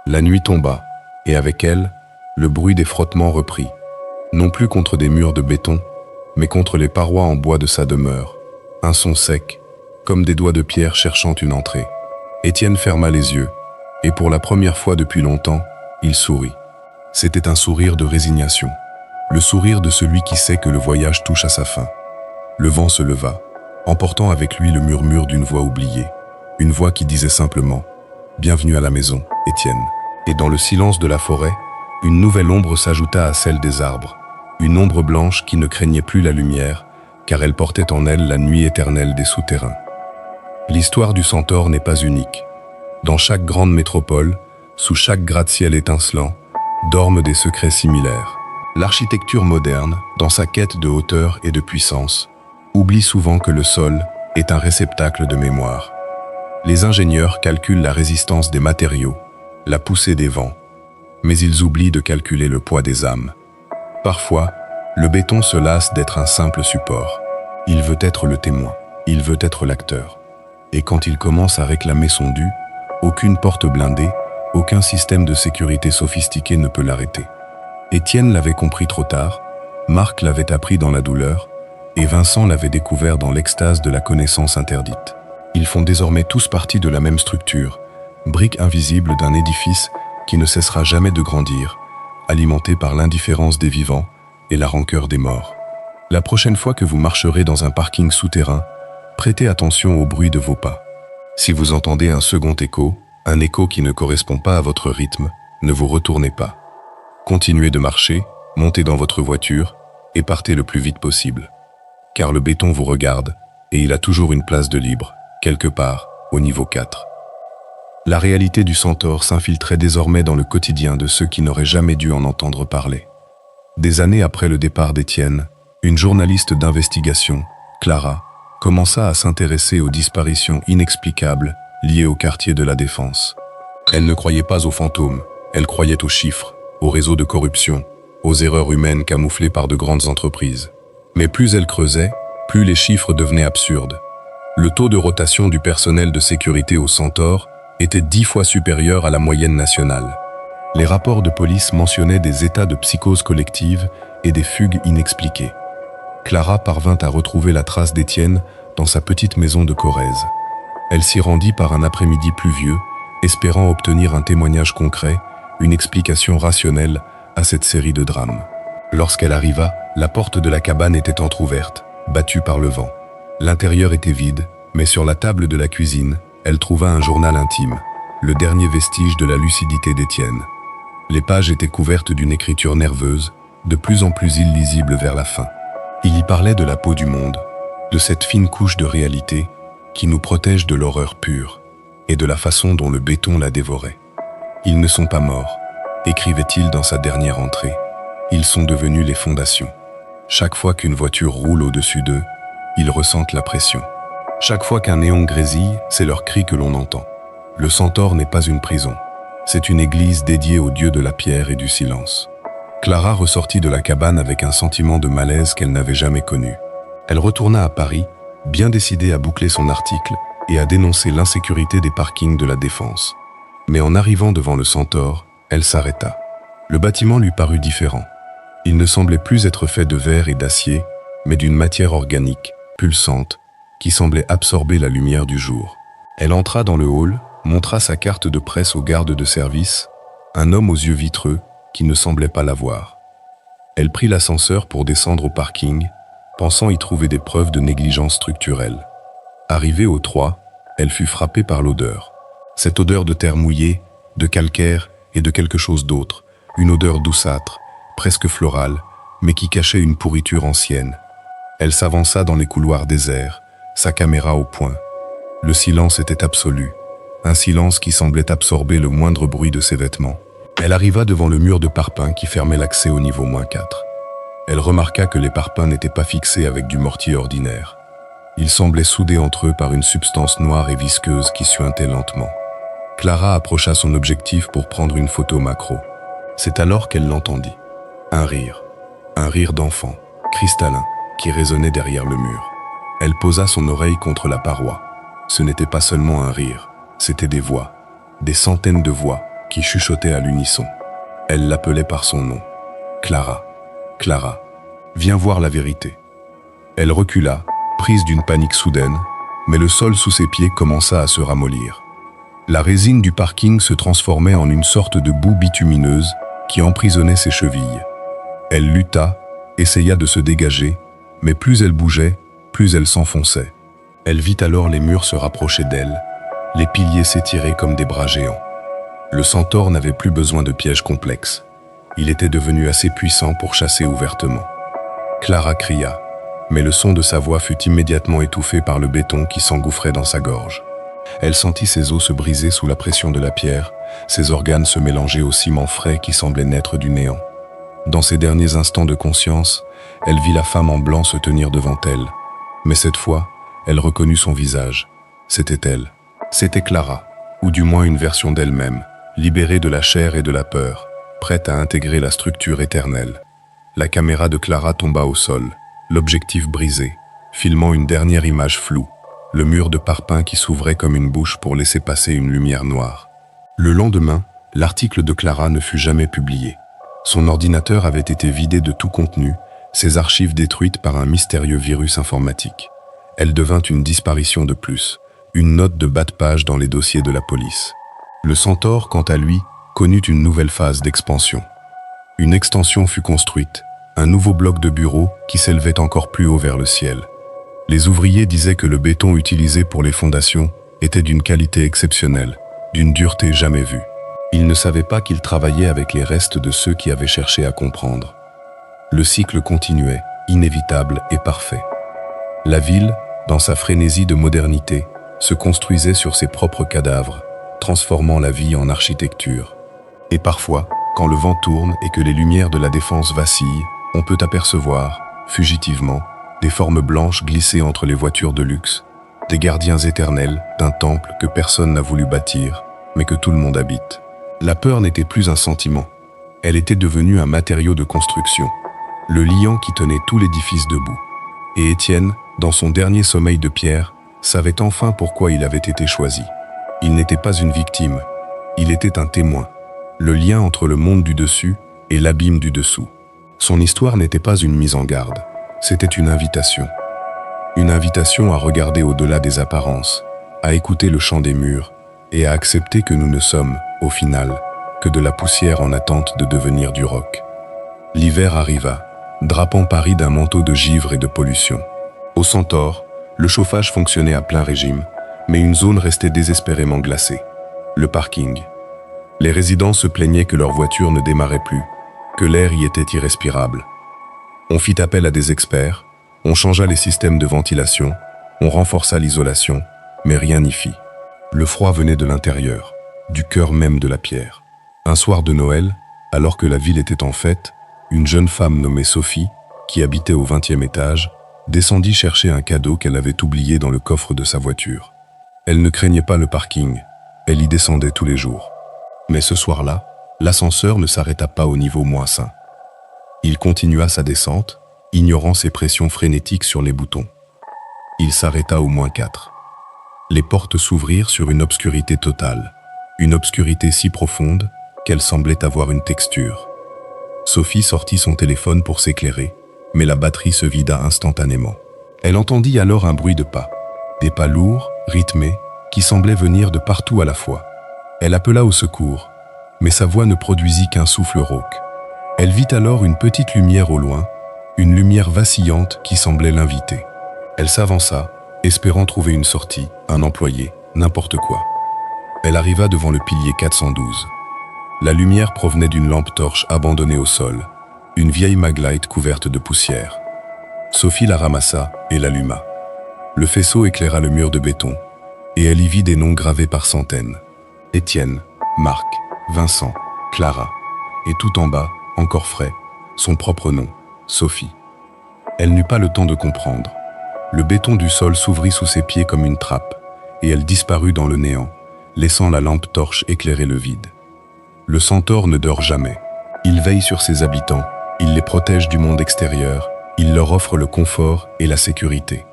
La nuit tomba, et avec elle, le bruit des frottements reprit, non plus contre des murs de béton, mais contre les parois en bois de sa demeure, un son sec, comme des doigts de pierre cherchant une entrée. Étienne ferma les yeux, et pour la première fois depuis longtemps, il sourit. C'était un sourire de résignation, le sourire de celui qui sait que le voyage touche à sa fin. Le vent se leva, emportant avec lui le murmure d'une voix oubliée, une voix qui disait simplement « Bienvenue à la maison, Étienne ». Et dans le silence de la forêt, une nouvelle ombre s'ajouta à celle des arbres, une ombre blanche qui ne craignait plus la lumière, car elle portait en elle la nuit éternelle des souterrains. L'histoire du centaure n'est pas unique. Dans chaque grande métropole, sous chaque gratte-ciel étincelant, dorment des secrets similaires. L'architecture moderne, dans sa quête de hauteur et de puissance, oublie souvent que le sol est un réceptacle de mémoire. Les ingénieurs calculent la résistance des matériaux, la poussée des vents, mais ils oublient de calculer le poids des âmes. Parfois, le béton se lasse d'être un simple support. Il veut être le témoin, il veut être l'acteur. Et quand il commence à réclamer son dû, aucune porte blindée, aucun système de sécurité sophistiqué ne peut l'arrêter. Étienne l'avait compris trop tard, Marc l'avait appris dans la douleur, et Vincent l'avait découvert dans l'extase de la connaissance interdite. Ils font désormais tous partie de la même structure, brique invisible d'un édifice qui ne cessera jamais de grandir, alimenté par l'indifférence des vivants et la rancœur des morts. La prochaine fois que vous marcherez dans un parking souterrain, prêtez attention au bruit de vos pas. Si vous entendez un second écho, un écho qui ne correspond pas à votre rythme, ne vous retournez pas. Continuez de marcher, montez dans votre voiture et partez le plus vite possible. Car le béton vous regarde et il a toujours une place de libre, quelque part, au niveau 4. La réalité du centaure s'infiltrait désormais dans le quotidien de ceux qui n'auraient jamais dû en entendre parler. Des années après le départ d'Étienne, une journaliste d'investigation, Clara, commença à s'intéresser aux disparitions inexplicables liées au quartier de la Défense. Elle ne croyait pas aux fantômes, elle croyait aux chiffres, aux réseaux de corruption, aux erreurs humaines camouflées par de grandes entreprises. Mais plus elle creusait, plus les chiffres devenaient absurdes. Le taux de rotation du personnel de sécurité au centaure était 10 fois supérieur à la moyenne nationale. Les rapports de police mentionnaient des états de psychose collective et des fugues inexpliquées. Clara parvint à retrouver la trace d'Étienne dans sa petite maison de Corrèze. Elle s'y rendit par un après-midi pluvieux, espérant obtenir un témoignage concret, une explication rationnelle à cette série de drames. Lorsqu'elle arriva, la porte de la cabane était entr'ouverte, battue par le vent. L'intérieur était vide, mais sur la table de la cuisine, elle trouva un journal intime, le dernier vestige de la lucidité d'Étienne. Les pages étaient couvertes d'une écriture nerveuse, de plus en plus illisible vers la fin. Il y parlait de la peau du monde, de cette fine couche de réalité qui nous protège de l'horreur pure et de la façon dont le béton la dévorait. Ils ne sont pas morts, écrivait-il dans sa dernière entrée. Ils sont devenus les fondations. Chaque fois qu'une voiture roule au-dessus d'eux, ils ressentent la pression. Chaque fois qu'un néon grésille, c'est leur cri que l'on entend. Le centaure n'est pas une prison. C'est une église dédiée au dieu de la pierre et du silence. Clara ressortit de la cabane avec un sentiment de malaise qu'elle n'avait jamais connu. Elle retourna à Paris, bien décidée à boucler son article et à dénoncer l'insécurité des parkings de la Défense. Mais en arrivant devant le centaure, elle s'arrêta. Le bâtiment lui parut différent. Il ne semblait plus être fait de verre et d'acier, mais d'une matière organique, pulsante, qui semblait absorber la lumière du jour. Elle entra dans le hall, montra sa carte de presse au garde de service, un homme aux yeux vitreux qui ne semblait pas la voir. Elle prit l'ascenseur pour descendre au parking, pensant y trouver des preuves de négligence structurelle. Arrivée au 3, elle fut frappée par l'odeur. Cette odeur de terre mouillée, de calcaire et de quelque chose d'autre, une odeur douceâtre, presque florale, mais qui cachait une pourriture ancienne. Elle s'avança dans les couloirs déserts, sa caméra au point. Le silence était absolu, un silence qui semblait absorber le moindre bruit de ses vêtements. Elle arriva devant le mur de parpaing qui fermait l'accès au niveau -4. Elle remarqua que les parpaings n'étaient pas fixés avec du mortier ordinaire. Ils semblaient soudés entre eux par une substance noire et visqueuse qui suintait lentement. Clara approcha son objectif pour prendre une photo macro. C'est alors qu'elle l'entendit. Un rire d'enfant, cristallin, qui résonnait derrière le mur. Elle posa son oreille contre la paroi. Ce n'était pas seulement un rire, c'étaient des voix, des centaines de voix qui chuchotaient à l'unisson. Elle l'appelait par son nom. Clara, Clara, viens voir la vérité. Elle recula, prise d'une panique soudaine, mais le sol sous ses pieds commença à se ramollir. La résine du parking se transformait en une sorte de boue bitumineuse qui emprisonnait ses chevilles. Elle lutta, essaya de se dégager, mais plus elle bougeait, plus elle s'enfonçait. Elle vit alors les murs se rapprocher d'elle, les piliers s'étirer comme des bras géants. Le centaure n'avait plus besoin de pièges complexes. Il était devenu assez puissant pour chasser ouvertement. Clara cria, mais le son de sa voix fut immédiatement étouffé par le béton qui s'engouffrait dans sa gorge. Elle sentit ses os se briser sous la pression de la pierre, ses organes se mélanger au ciment frais qui semblait naître du néant. Dans ses derniers instants de conscience, elle vit la femme en blanc se tenir devant elle. Mais cette fois, elle reconnut son visage. C'était elle. C'était Clara, ou du moins une version d'elle-même, libérée de la chair et de la peur, prête à intégrer la structure éternelle. La caméra de Clara tomba au sol, l'objectif brisé, filmant une dernière image floue, le mur de parpaing qui s'ouvrait comme une bouche pour laisser passer une lumière noire. Le lendemain, l'article de Clara ne fut jamais publié. Son ordinateur avait été vidé de tout contenu, ses archives détruites par un mystérieux virus informatique. Elle devint une disparition de plus, une note de bas de page dans les dossiers de la police. Le centaure, quant à lui, connut une nouvelle phase d'expansion. Une extension fut construite, un nouveau bloc de bureaux qui s'élevait encore plus haut vers le ciel. Les ouvriers disaient que le béton utilisé pour les fondations était d'une qualité exceptionnelle, d'une dureté jamais vue. Ils ne savaient pas qu'ils travaillaient avec les restes de ceux qui avaient cherché à comprendre. Le cycle continuait, inévitable et parfait. La ville, dans sa frénésie de modernité, se construisait sur ses propres cadavres, transformant la vie en architecture. Et parfois, quand le vent tourne et que les lumières de la défense vacillent, on peut apercevoir, fugitivement, des formes blanches glissées entre les voitures de luxe, des gardiens éternels d'un temple que personne n'a voulu bâtir, mais que tout le monde habite. La peur n'était plus un sentiment, elle était devenue un matériau de construction, le liant qui tenait tout l'édifice debout. Et Étienne, dans son dernier sommeil de pierre, savait enfin pourquoi il avait été choisi. Il n'était pas une victime, il était un témoin, le lien entre le monde du dessus et l'abîme du dessous. Son histoire n'était pas une mise en garde, c'était une invitation. Une invitation à regarder au-delà des apparences, à écouter le chant des murs et à accepter que nous ne sommes, au final, que de la poussière en attente de devenir du roc. L'hiver arriva, drapant Paris d'un manteau de givre et de pollution. Au Centaure, le chauffage fonctionnait à plein régime, mais une zone restait désespérément glacée, le parking. Les résidents se plaignaient que leurs voitures ne démarraient plus, que l'air y était irrespirable. On fit appel à des experts, on changea les systèmes de ventilation, on renforça l'isolation, mais rien n'y fit. Le froid venait de l'intérieur, du cœur même de la pierre. Un soir de Noël, alors que la ville était en fête, une jeune femme nommée Sophie, qui habitait au 20e étage, descendit chercher un cadeau qu'elle avait oublié dans le coffre de sa voiture. Elle ne craignait pas le parking, elle y descendait tous les jours. Mais ce soir-là, l'ascenseur ne s'arrêta pas au niveau -5. Il continua sa descente, ignorant ses pressions frénétiques sur les boutons. Il s'arrêta au -4. Les portes s'ouvrirent sur une obscurité totale, une obscurité si profonde qu'elle semblait avoir une texture. Sophie sortit son téléphone pour s'éclairer, mais la batterie se vida instantanément. Elle entendit alors un bruit de pas. Des pas lourds, rythmés, qui semblaient venir de partout à la fois. Elle appela au secours, mais sa voix ne produisit qu'un souffle rauque. Elle vit alors une petite lumière au loin, une lumière vacillante qui semblait l'inviter. Elle s'avança, espérant trouver une sortie, un employé, n'importe quoi. Elle arriva devant le pilier 412. La lumière provenait d'une lampe torche abandonnée au sol, une vieille Maglite couverte de poussière. Sophie la ramassa et l'alluma. Le faisceau éclaira le mur de béton, et elle y vit des noms gravés par centaines. Étienne, Marc, Vincent, Clara, et tout en bas, encore frais, son propre nom, Sophie. Elle n'eut pas le temps de comprendre. Le béton du sol s'ouvrit sous ses pieds comme une trappe, et elle disparut dans le néant, laissant la lampe torche éclairer le vide. Le centaure ne dort jamais. Il veille sur ses habitants, il les protège du monde extérieur, il leur offre le confort et la sécurité.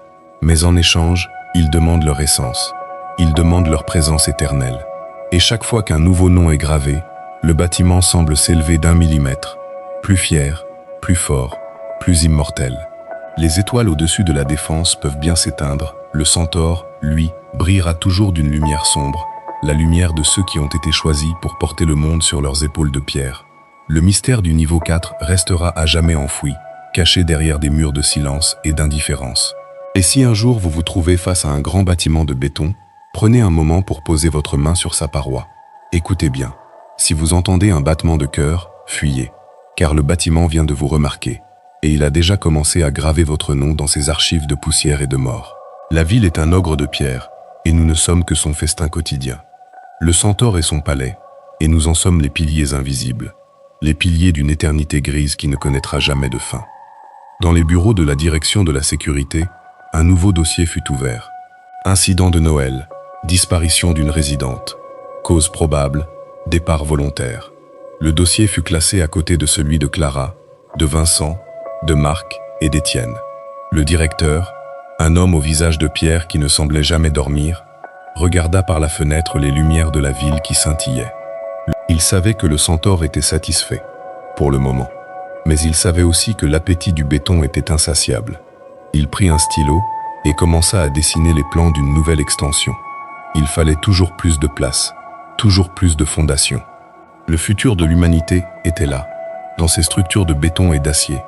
Mais en échange, il demande leur essence, il demande leur présence éternelle. Et chaque fois qu'un nouveau nom est gravé, le bâtiment semble s'élever d'1 millimètre, plus fier, plus fort, plus immortel. Les étoiles au-dessus de la défense peuvent bien s'éteindre, le centaure, lui, brillera toujours d'une lumière sombre, la lumière de ceux qui ont été choisis pour porter le monde sur leurs épaules de pierre. Le mystère du niveau 4 restera à jamais enfoui, caché derrière des murs de silence et d'indifférence. Et si un jour vous vous trouvez face à un grand bâtiment de béton, prenez un moment pour poser votre main sur sa paroi. Écoutez bien. Si vous entendez un battement de cœur, fuyez, car le bâtiment vient de vous remarquer, et il a déjà commencé à graver votre nom dans ses archives de poussière et de mort. La ville est un ogre de pierre, et nous ne sommes que son festin quotidien. Le centaure est son palais, et nous en sommes les piliers invisibles, les piliers d'une éternité grise qui ne connaîtra jamais de fin. Dans les bureaux de la direction de la sécurité, un nouveau dossier fut ouvert. Incident de Noël, disparition d'une résidente, cause probable, départ volontaire. Le dossier fut classé à côté de celui de Clara, de Vincent, de Marc et d'Étienne. Le directeur, un homme au visage de pierre qui ne semblait jamais dormir, regarda par la fenêtre les lumières de la ville qui scintillaient. Il savait que le centaure était satisfait, pour le moment. Mais il savait aussi que l'appétit du béton était insatiable. Il prit un stylo et commença à dessiner les plans d'une nouvelle extension. Il fallait toujours plus de place, toujours plus de fondations. Le futur de l'humanité était là, dans ces structures de béton et d'acier,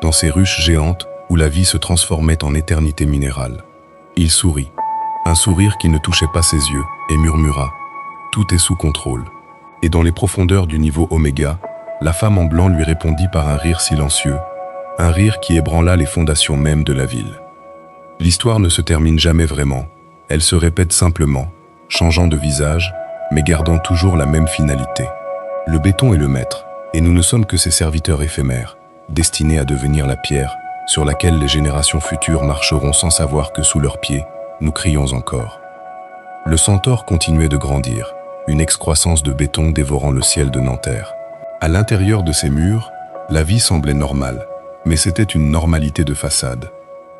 dans ces ruches géantes où la vie se transformait en éternité minérale. Il sourit, un sourire qui ne touchait pas ses yeux, et murmura « Tout est sous contrôle ». Et dans les profondeurs du niveau Oméga, la femme en blanc lui répondit par un rire silencieux, un rire qui ébranla les fondations mêmes de la ville. L'histoire ne se termine jamais vraiment, elle se répète simplement, changeant de visage, mais gardant toujours la même finalité. Le béton est le maître, et nous ne sommes que ses serviteurs éphémères, destinés à devenir la pierre sur laquelle les générations futures marcheront sans savoir que sous leurs pieds, nous crions encore. Le centaure continuait de grandir, une excroissance de béton dévorant le ciel de Nanterre. À l'intérieur de ces murs, la vie semblait normale, mais c'était une normalité de façade.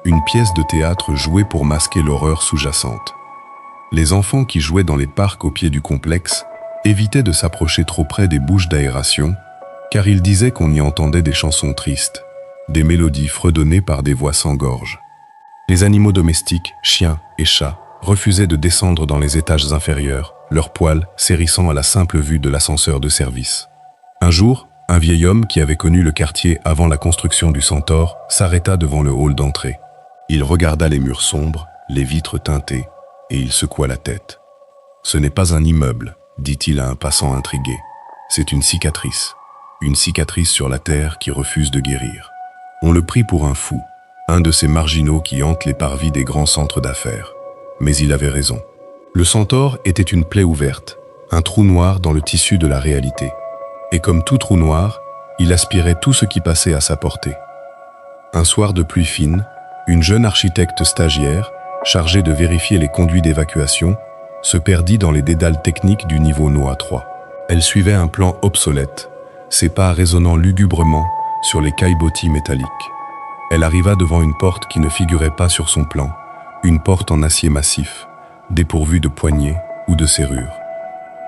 Une pièce de théâtre jouée pour masquer l'horreur sous-jacente. Les enfants qui jouaient dans les parcs au pied du complexe évitaient de s'approcher trop près des bouches d'aération, car ils disaient qu'on y entendait des chansons tristes, des mélodies fredonnées par des voix sans gorge. Les animaux domestiques, chiens et chats, refusaient de descendre dans les étages inférieurs, leurs poils s'hérissant à la simple vue de l'ascenseur de service. Un jour, un vieil homme qui avait connu le quartier avant la construction du Centaure s'arrêta devant le hall d'entrée. Il regarda les murs sombres, les vitres teintées, et il secoua la tête. « Ce n'est pas un immeuble », dit-il à un passant intrigué. « C'est une cicatrice sur la terre qui refuse de guérir. » On le prit pour un fou, un de ces marginaux qui hantent les parvis des grands centres d'affaires. Mais il avait raison. Le Centaure était une plaie ouverte, un trou noir dans le tissu de la réalité. Et comme tout trou noir, il aspirait tout ce qui passait à sa portée. Un soir de pluie fine, une jeune architecte stagiaire, chargée de vérifier les conduits d'évacuation, se perdit dans les dédales techniques du niveau NOAA 3. Elle suivait un plan obsolète, ses pas résonnant lugubrement sur les caillebotis métalliques. Elle arriva devant une porte qui ne figurait pas sur son plan, une porte en acier massif, dépourvue de poignées ou de serrure.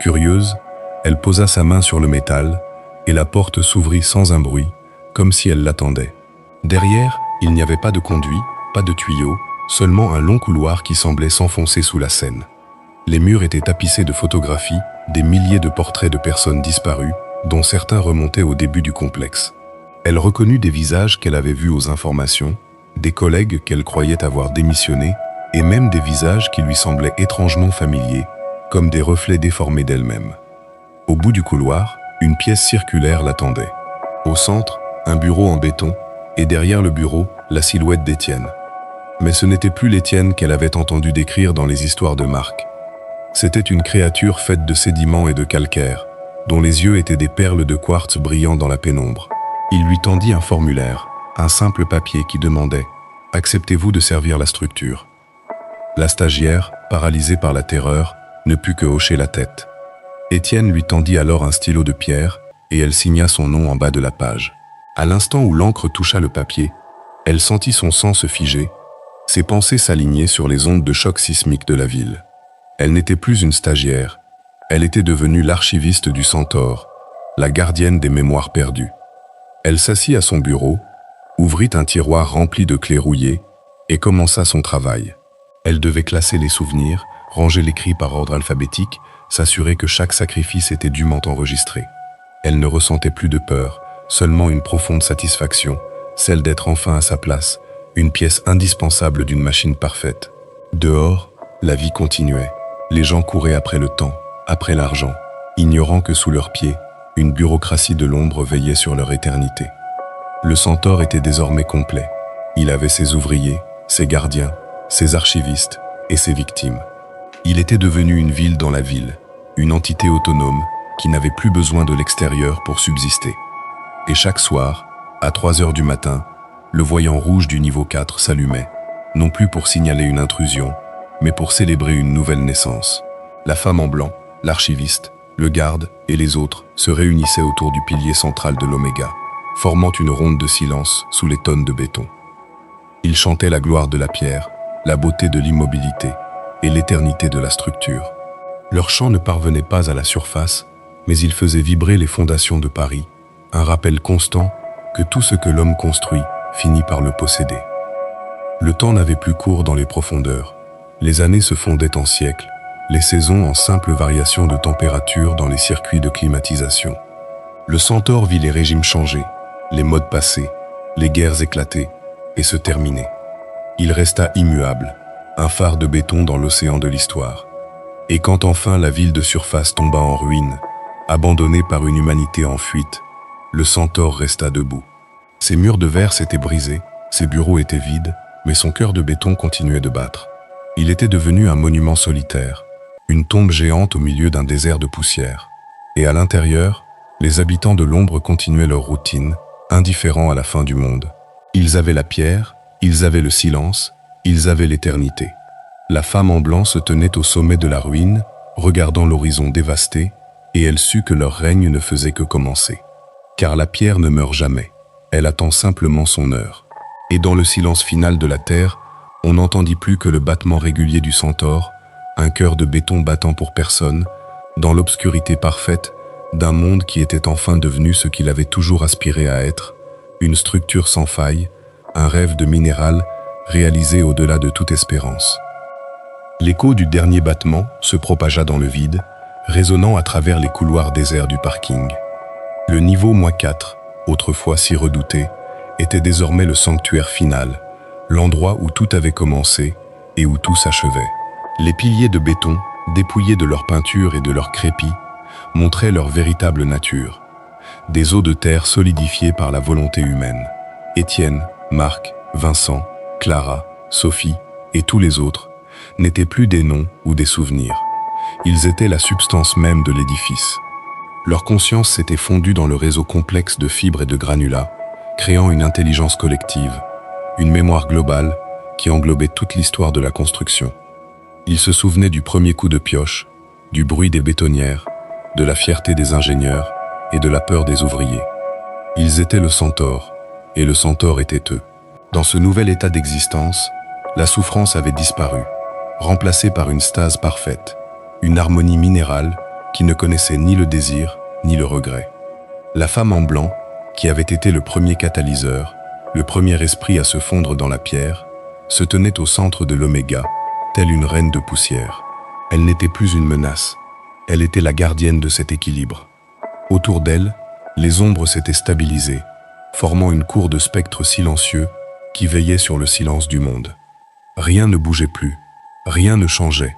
Curieuse, elle posa sa main sur le métal, et la porte s'ouvrit sans un bruit, comme si elle l'attendait. Derrière, il n'y avait pas de conduit, pas de tuyau, seulement un long couloir qui semblait s'enfoncer sous la scène. Les murs étaient tapissés de photographies, des milliers de portraits de personnes disparues, dont certains remontaient au début du complexe. Elle reconnut des visages qu'elle avait vus aux informations, des collègues qu'elle croyait avoir démissionnés, et même des visages qui lui semblaient étrangement familiers, comme des reflets déformés d'elle-même. Au bout du couloir, une pièce circulaire l'attendait. Au centre, un bureau en béton, et derrière le bureau, la silhouette d'Étienne. Mais ce n'était plus l'Étienne qu'elle avait entendu décrire dans les histoires de Marc. C'était une créature faite de sédiments et de calcaire, dont les yeux étaient des perles de quartz brillant dans la pénombre. Il lui tendit un formulaire, un simple papier qui demandait « Acceptez-vous de servir la structure ?» La stagiaire, paralysée par la terreur, ne put que hocher la tête. Étienne lui tendit alors un stylo de pierre et elle signa son nom en bas de la page. À l'instant où l'encre toucha le papier, elle sentit son sang se figer, ses pensées s'aligner sur les ondes de choc sismique de la ville. Elle n'était plus une stagiaire, elle était devenue l'archiviste du Centaure, la gardienne des mémoires perdues. Elle s'assit à son bureau, ouvrit un tiroir rempli de clés rouillées et commença son travail. Elle devait classer les souvenirs, ranger l'écrit par ordre alphabétique, s'assurer que chaque sacrifice était dûment enregistré. Elle ne ressentait plus de peur, seulement une profonde satisfaction, celle d'être enfin à sa place, une pièce indispensable d'une machine parfaite. Dehors, la vie continuait. Les gens couraient après le temps, après l'argent, ignorant que sous leurs pieds, une bureaucratie de l'ombre veillait sur leur éternité. Le Centaure était désormais complet. Il avait ses ouvriers, ses gardiens, ses archivistes et ses victimes. Il était devenu une ville dans la ville, une entité autonome qui n'avait plus besoin de l'extérieur pour subsister. Et chaque soir, à 3 heures du matin, le voyant rouge du niveau 4 s'allumait, non plus pour signaler une intrusion, mais pour célébrer une nouvelle naissance. La femme en blanc, l'archiviste, le garde et les autres se réunissaient autour du pilier central de l'Oméga, formant une ronde de silence sous les tonnes de béton. Ils chantaient la gloire de la pierre, la beauté de l'immobilité et l'éternité de la structure. Leur chant ne parvenait pas à la surface, mais il faisait vibrer les fondations de Paris, un rappel constant que tout ce que l'homme construit finit par le posséder. Le temps n'avait plus cours dans les profondeurs. Les années se fondaient en siècles, les saisons en simples variations de température dans les circuits de climatisation. Le Centaure vit les régimes changer, les modes passer, les guerres éclater et se terminer. Il resta immuable, un phare de béton dans l'océan de l'histoire. Et quand enfin la ville de surface tomba en ruine, abandonnée par une humanité en fuite, le Centaure resta debout. Ses murs de verre s'étaient brisés, ses bureaux étaient vides, mais son cœur de béton continuait de battre. Il était devenu un monument solitaire, une tombe géante au milieu d'un désert de poussière. Et à l'intérieur, les habitants de l'ombre continuaient leur routine, indifférents à la fin du monde. Ils avaient la pierre, ils avaient le silence, ils avaient l'éternité. La femme en blanc se tenait au sommet de la ruine, regardant l'horizon dévasté, et elle sut que leur règne ne faisait que commencer. Car la pierre ne meurt jamais, elle attend simplement son heure. Et dans le silence final de la terre, on n'entendit plus que le battement régulier du Centaure, un cœur de béton battant pour personne, dans l'obscurité parfaite d'un monde qui était enfin devenu ce qu'il avait toujours aspiré à être, une structure sans faille, un rêve de minéral réalisé au-delà de toute espérance. L'écho du dernier battement se propagea dans le vide, résonnant à travers les couloirs déserts du parking. Le niveau -4, autrefois si redouté, était désormais le sanctuaire final, l'endroit où tout avait commencé et où tout s'achevait. Les piliers de béton, dépouillés de leur peinture et de leur crépi, montraient leur véritable nature. Des os de terre solidifiés par la volonté humaine. Étienne, Marc, Vincent, Clara, Sophie et tous les autres n'étaient plus des noms ou des souvenirs. Ils étaient la substance même de l'édifice. Leur conscience s'était fondue dans le réseau complexe de fibres et de granulats, créant une intelligence collective, une mémoire globale qui englobait toute l'histoire de la construction. Ils se souvenaient du premier coup de pioche, du bruit des bétonnières, de la fierté des ingénieurs et de la peur des ouvriers. Ils étaient le Centaure, et le Centaure était eux. Dans ce nouvel état d'existence, la souffrance avait disparu, remplacée par une stase parfaite, une harmonie minérale qui ne connaissait ni le désir ni le regret. La femme en blanc, qui avait été le premier catalyseur, le premier esprit à se fondre dans la pierre, se tenait au centre de l'Oméga, telle une reine de poussière. Elle n'était plus une menace, elle était la gardienne de cet équilibre. Autour d'elle, les ombres s'étaient stabilisées, formant une cour de spectres silencieux qui veillaient sur le silence du monde. Rien ne bougeait plus, rien ne changeait.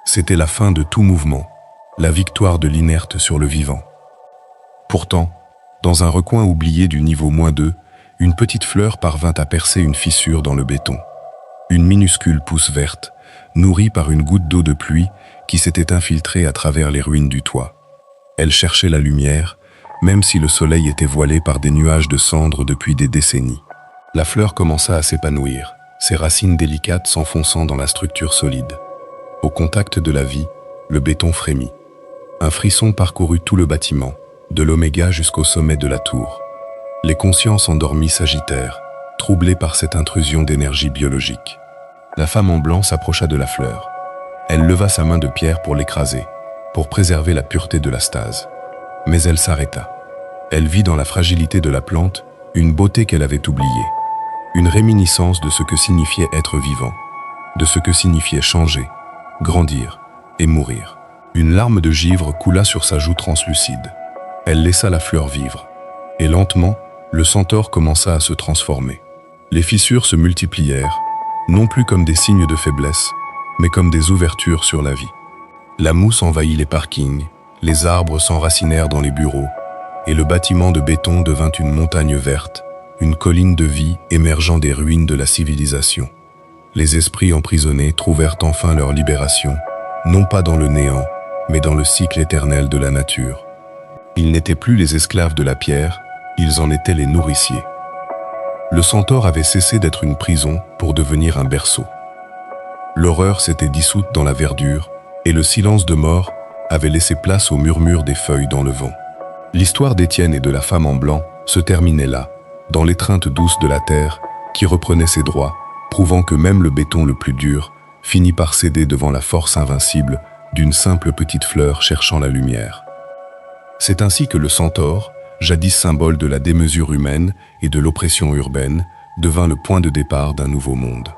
C'était la fin de tout mouvement, la victoire de l'inerte sur le vivant. Pourtant, dans un recoin oublié du niveau -2, une petite fleur parvint à percer une fissure dans le béton. Une minuscule pousse verte, nourrie par une goutte d'eau de pluie qui s'était infiltrée à travers les ruines du toit. Elle cherchait la lumière, même si le soleil était voilé par des nuages de cendres depuis des décennies. La fleur commença à s'épanouir, ses racines délicates s'enfonçant dans la structure solide. Au contact de la vie, le béton frémit. Un frisson parcourut tout le bâtiment, de l'Oméga jusqu'au sommet de la tour. Les consciences endormies s'agitèrent, troublées par cette intrusion d'énergie biologique. La femme en blanc s'approcha de la fleur. Elle leva sa main de pierre pour l'écraser, pour préserver la pureté de la stase. Mais elle s'arrêta. Elle vit dans la fragilité de la plante une beauté qu'elle avait oubliée, une réminiscence de ce que signifiait être vivant, de ce que signifiait changer, grandir et mourir. Une larme de givre coula sur sa joue translucide. Elle laissa la fleur vivre, et lentement, le centaure commença à se transformer. Les fissures se multiplièrent, non plus comme des signes de faiblesse, mais comme des ouvertures sur la vie. La mousse envahit les parkings, les arbres s'enracinèrent dans les bureaux, et le bâtiment de béton devint une montagne verte, une colline de vie émergeant des ruines de la civilisation. Les esprits emprisonnés trouvèrent enfin leur libération, non pas dans le néant, mais dans le cycle éternel de la nature. Ils n'étaient plus les esclaves de la pierre, ils en étaient les nourriciers. Le centaure avait cessé d'être une prison pour devenir un berceau. L'horreur s'était dissoute dans la verdure, et le silence de mort avait laissé place au murmure des feuilles dans le vent. L'histoire d'Étienne et de la femme en blanc se terminait là, dans l'étreinte douce de la terre qui reprenait ses droits, prouvant que même le béton le plus dur finit par céder devant la force invincible d'une simple petite fleur cherchant la lumière. C'est ainsi que le centaure, jadis symbole de la démesure humaine et de l'oppression urbaine, devint le point de départ d'un nouveau monde.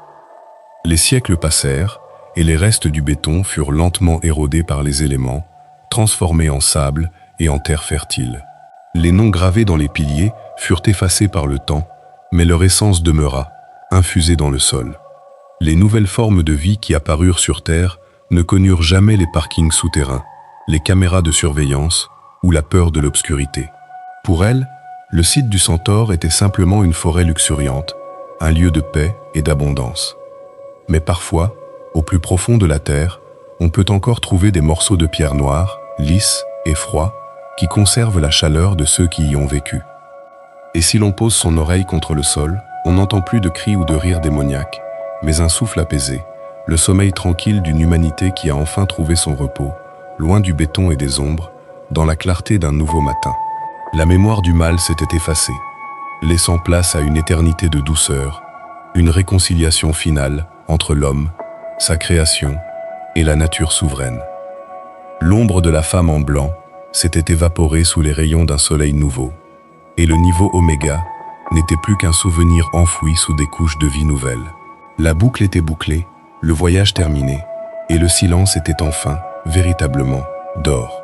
Les siècles passèrent, et les restes du béton furent lentement érodés par les éléments, transformés en sable et en terre fertile. Les noms gravés dans les piliers furent effacés par le temps, mais leur essence demeura, infusée dans le sol. Les nouvelles formes de vie qui apparurent sur Terre ne connurent jamais les parkings souterrains, les caméras de surveillance ou la peur de l'obscurité. Pour elles, le site du Centaure était simplement une forêt luxuriante, un lieu de paix et d'abondance. Mais parfois, au plus profond de la terre, on peut encore trouver des morceaux de pierre noire, lisses et froids, qui conservent la chaleur de ceux qui y ont vécu. Et si l'on pose son oreille contre le sol, on n'entend plus de cris ou de rires démoniaques, mais un souffle apaisé, le sommeil tranquille d'une humanité qui a enfin trouvé son repos, loin du béton et des ombres, dans la clarté d'un nouveau matin. La mémoire du mal s'était effacée, laissant place à une éternité de douceur, une réconciliation finale entre l'homme, sa création et la nature souveraine. L'ombre de la femme en blanc s'était évaporée sous les rayons d'un soleil nouveau, et le niveau Oméga n'était plus qu'un souvenir enfoui sous des couches de vie nouvelles. La boucle était bouclée, le voyage terminé, et le silence était enfin, véritablement, d'or.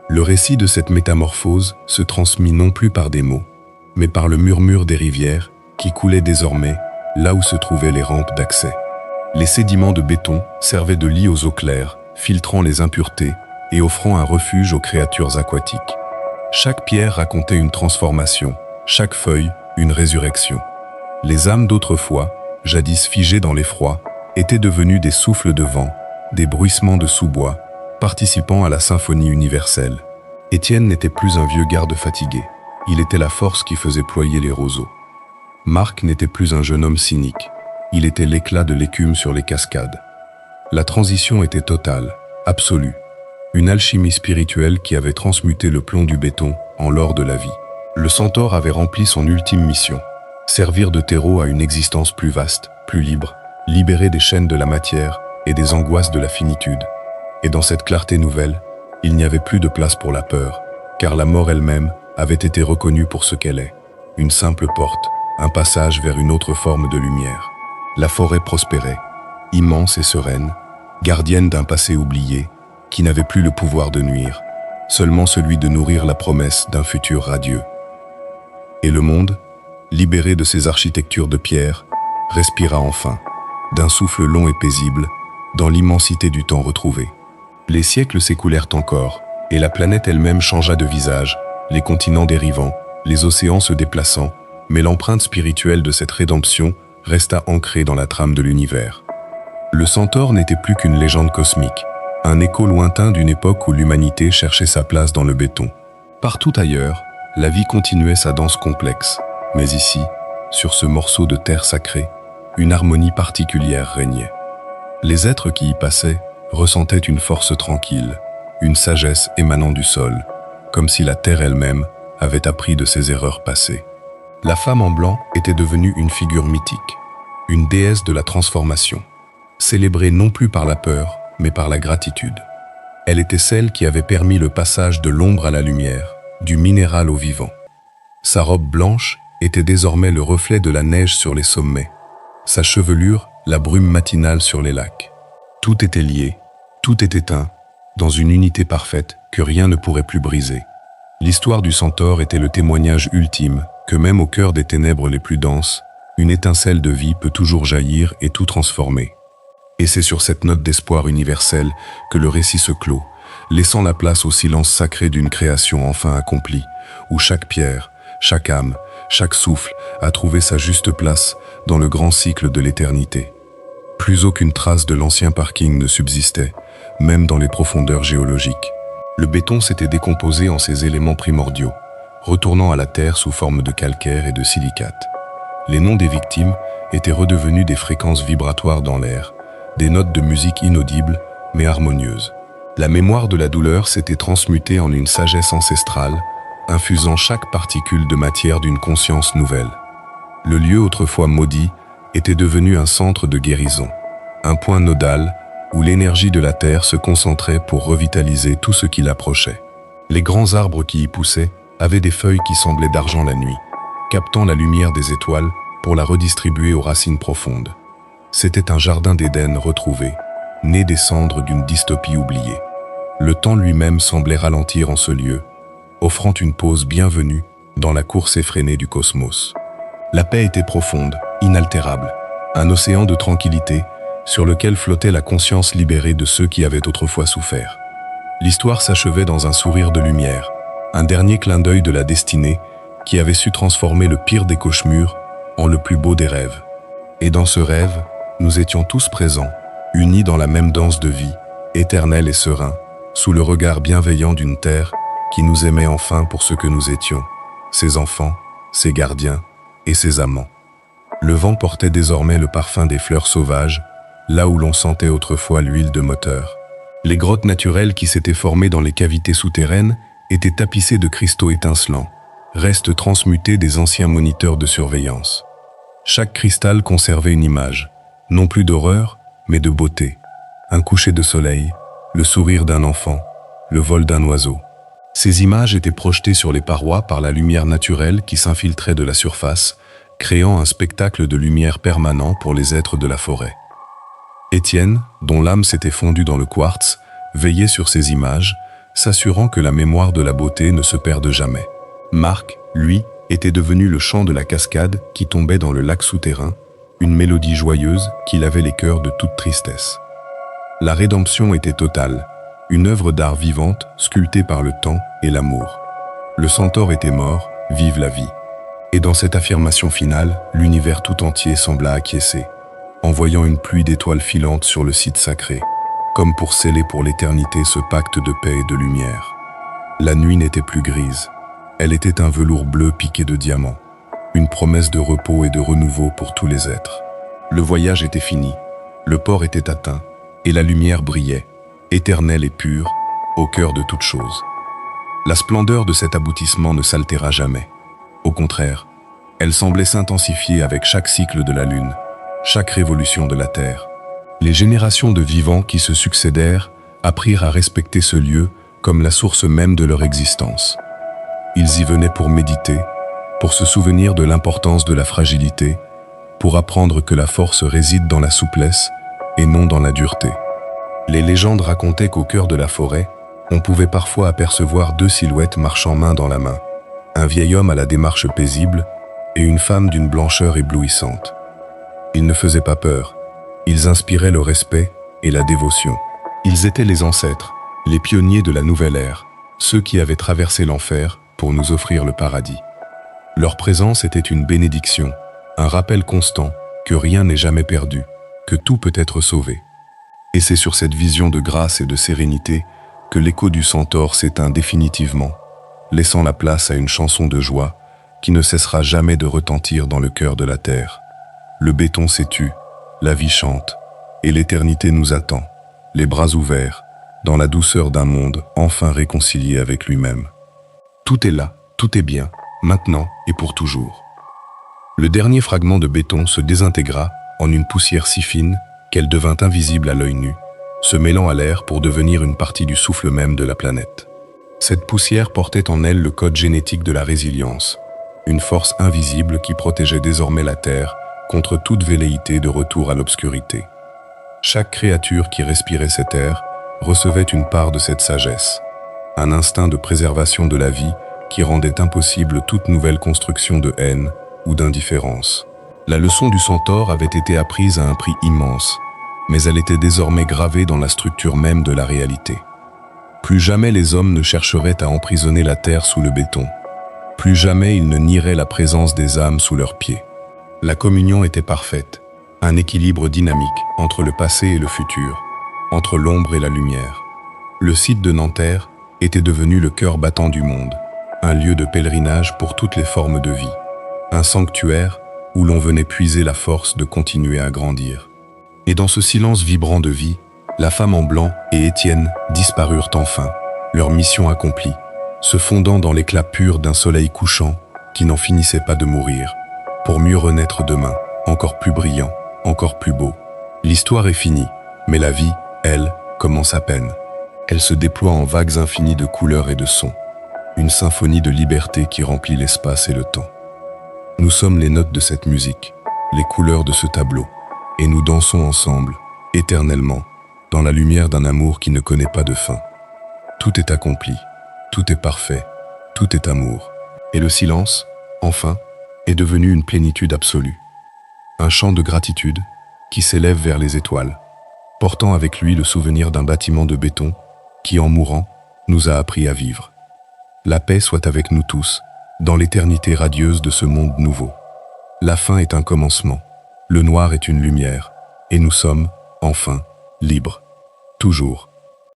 Le récit de cette métamorphose se transmit non plus par des mots, mais par le murmure des rivières qui coulaient désormais là où se trouvaient les rampes d'accès. Les sédiments de béton servaient de lit aux eaux claires, filtrant les impuretés et offrant un refuge aux créatures aquatiques. Chaque pierre racontait une transformation, chaque feuille une résurrection. Les âmes d'autrefois, jadis figées dans l'effroi, étaient devenues des souffles de vent, des bruissements de sous-bois, participant à la symphonie universelle. Étienne n'était plus un vieux garde fatigué, il était la force qui faisait ployer les roseaux. Marc n'était plus un jeune homme cynique, il était l'éclat de l'écume sur les cascades. La transition était totale, absolue, une alchimie spirituelle qui avait transmuté le plomb du béton en l'or de la vie. Le centaure avait rempli son ultime mission, servir de terreau à une existence plus vaste, plus libre, libérée des chaînes de la matière et des angoisses de la finitude. Et dans cette clarté nouvelle, il n'y avait plus de place pour la peur, car la mort elle-même avait été reconnue pour ce qu'elle est, une simple porte, un passage vers une autre forme de lumière. La forêt prospérait, immense et sereine, gardienne d'un passé oublié, qui n'avait plus le pouvoir de nuire, seulement celui de nourrir la promesse d'un futur radieux. Et le monde, libéré de ses architectures de pierre, respira enfin, d'un souffle long et paisible, dans l'immensité du temps retrouvé. Les siècles s'écoulèrent encore, et la planète elle-même changea de visage, les continents dérivant, les océans se déplaçant, mais l'empreinte spirituelle de cette rédemption resta ancrée dans la trame de l'univers. Le centaure n'était plus qu'une légende cosmique, un écho lointain d'une époque où l'humanité cherchait sa place dans le béton. Partout ailleurs, la vie continuait sa danse complexe, mais ici, sur ce morceau de terre sacrée, une harmonie particulière régnait. Les êtres qui y passaient ressentaient une force tranquille, une sagesse émanant du sol, comme si la terre elle-même avait appris de ses erreurs passées. La femme en blanc était devenue une figure mythique, une déesse de la transformation, célébrée non plus par la peur, mais par la gratitude. Elle était celle qui avait permis le passage de l'ombre à la lumière, du minéral au vivant. Sa robe blanche était désormais le reflet de la neige sur les sommets, sa chevelure la brume matinale sur les lacs. Tout était lié, tout était un, dans une unité parfaite que rien ne pourrait plus briser. L'histoire du centaure était le témoignage ultime que même au cœur des ténèbres les plus denses, une étincelle de vie peut toujours jaillir et tout transformer. Et c'est sur cette note d'espoir universel que le récit se clôt, laissant la place au silence sacré d'une création enfin accomplie, où chaque pierre, chaque âme, chaque souffle a trouvé sa juste place dans le grand cycle de l'éternité. Plus aucune trace de l'ancien parking ne subsistait, même dans les profondeurs géologiques. Le béton s'était décomposé en ses éléments primordiaux, retournant à la terre sous forme de calcaire et de silicate. Les noms des victimes étaient redevenus des fréquences vibratoires dans l'air, des notes de musique inaudibles mais harmonieuses. La mémoire de la douleur s'était transmutée en une sagesse ancestrale, infusant chaque particule de matière d'une conscience nouvelle. Le lieu autrefois maudit était devenu un centre de guérison, un point nodal où l'énergie de la terre se concentrait pour revitaliser tout ce qui l'approchait. Les grands arbres qui y poussaient avaient des feuilles qui semblaient d'argent la nuit, captant la lumière des étoiles pour la redistribuer aux racines profondes. C'était un jardin d'Éden retrouvé, né des cendres d'une dystopie oubliée. Le temps lui-même semblait ralentir en ce lieu, offrant une pause bienvenue dans la course effrénée du cosmos. La paix était profonde, inaltérable, un océan de tranquillité sur lequel flottait la conscience libérée de ceux qui avaient autrefois souffert. L'histoire s'achevait dans un sourire de lumière, un dernier clin d'œil de la destinée qui avait su transformer le pire des cauchemars en le plus beau des rêves. Et dans ce rêve, nous étions tous présents, unis dans la même danse de vie, éternelle et serein, sous le regard bienveillant d'une terre qui nous aimait enfin pour ce que nous étions, ses enfants, ses gardiens et ses amants. Le vent portait désormais le parfum des fleurs sauvages, là où l'on sentait autrefois l'huile de moteur. Les grottes naturelles qui s'étaient formées dans les cavités souterraines étaient tapissées de cristaux étincelants, restes transmutés des anciens moniteurs de surveillance. Chaque cristal conservait une image, non plus d'horreur, mais de beauté. Un coucher de soleil, le sourire d'un enfant, le vol d'un oiseau. Ces images étaient projetées sur les parois par la lumière naturelle qui s'infiltrait de la surface, créant un spectacle de lumière permanent pour les êtres de la forêt. Étienne, dont l'âme s'était fondue dans le quartz, veillait sur ces images, s'assurant que la mémoire de la beauté ne se perde jamais. Marc, lui, était devenu le chant de la cascade qui tombait dans le lac souterrain, une mélodie joyeuse qui lavait les cœurs de toute tristesse. La rédemption était totale, une œuvre d'art vivante sculptée par le temps et l'amour. Le centaure était mort, vive la vie. Et dans cette affirmation finale, l'univers tout entier sembla acquiescer, envoyant une pluie d'étoiles filantes sur le site sacré, comme pour sceller pour l'éternité ce pacte de paix et de lumière. La nuit n'était plus grise, elle était un velours bleu piqué de diamants, une promesse de repos et de renouveau pour tous les êtres. Le voyage était fini, le port était atteint, et la lumière brillait, éternelle et pure, au cœur de toute chose. La splendeur de cet aboutissement ne s'altéra jamais. Au contraire, elle semblait s'intensifier avec chaque cycle de la Lune, chaque révolution de la Terre. Les générations de vivants qui se succédèrent apprirent à respecter ce lieu comme la source même de leur existence. Ils y venaient pour méditer, pour se souvenir de l'importance de la fragilité pour apprendre que la force réside dans la souplesse et non dans la dureté. Les légendes racontaient qu'au cœur de la forêt, on pouvait parfois apercevoir deux silhouettes marchant main dans la main, un vieil homme à la démarche paisible et une femme d'une blancheur éblouissante. Ils ne faisaient pas peur, ils inspiraient le respect et la dévotion. Ils étaient les ancêtres, les pionniers de la nouvelle ère, ceux qui avaient traversé l'enfer pour nous offrir le paradis. Leur présence était une bénédiction, un rappel constant que rien n'est jamais perdu, que tout peut être sauvé. Et c'est sur cette vision de grâce et de sérénité que l'écho du centaure s'éteint définitivement, laissant la place à une chanson de joie qui ne cessera jamais de retentir dans le cœur de la terre. Le béton s'est tu, la vie chante, et l'éternité nous attend, les bras ouverts, dans la douceur d'un monde enfin réconcilié avec lui-même. Tout est là, tout est bien, maintenant et pour toujours. Le dernier fragment de béton se désintégra en une poussière si fine qu'elle devint invisible à l'œil nu, se mêlant à l'air pour devenir une partie du souffle même de la planète. Cette poussière portait en elle le code génétique de la résilience, une force invisible qui protégeait désormais la Terre contre toute velléité de retour à l'obscurité. Chaque créature qui respirait cet air recevait une part de cette sagesse, un instinct de préservation de la vie qui rendait impossible toute nouvelle construction de haine ou d'indifférence. La leçon du centaure avait été apprise à un prix immense, mais elle était désormais gravée dans la structure même de la réalité. Plus jamais les hommes ne chercheraient à emprisonner la terre sous le béton. Plus jamais ils ne nieraient la présence des âmes sous leurs pieds. La communion était parfaite, un équilibre dynamique entre le passé et le futur, entre l'ombre et la lumière. Le site de Nanterre était devenu le cœur battant du monde, un lieu de pèlerinage pour toutes les formes de vie, un sanctuaire où l'on venait puiser la force de continuer à grandir. Et dans ce silence vibrant de vie, la femme en blanc et Étienne disparurent enfin, leur mission accomplie, se fondant dans l'éclat pur d'un soleil couchant qui n'en finissait pas de mourir, pour mieux renaître demain, encore plus brillant, encore plus beau. L'histoire est finie, mais la vie, elle, commence à peine. Elle se déploie en vagues infinies de couleurs et de sons, une symphonie de liberté qui remplit l'espace et le temps. Nous sommes les notes de cette musique, les couleurs de ce tableau, et nous dansons ensemble, éternellement, dans la lumière d'un amour qui ne connaît pas de fin. Tout est accompli, tout est parfait, tout est amour. Et le silence, enfin, est devenu une plénitude absolue. Un chant de gratitude qui s'élève vers les étoiles, portant avec lui le souvenir d'un bâtiment de béton qui, en mourant, nous a appris à vivre. La paix soit avec nous tous, dans l'éternité radieuse de ce monde nouveau. La fin est un commencement, le noir est une lumière, et nous sommes, enfin, libres. Toujours.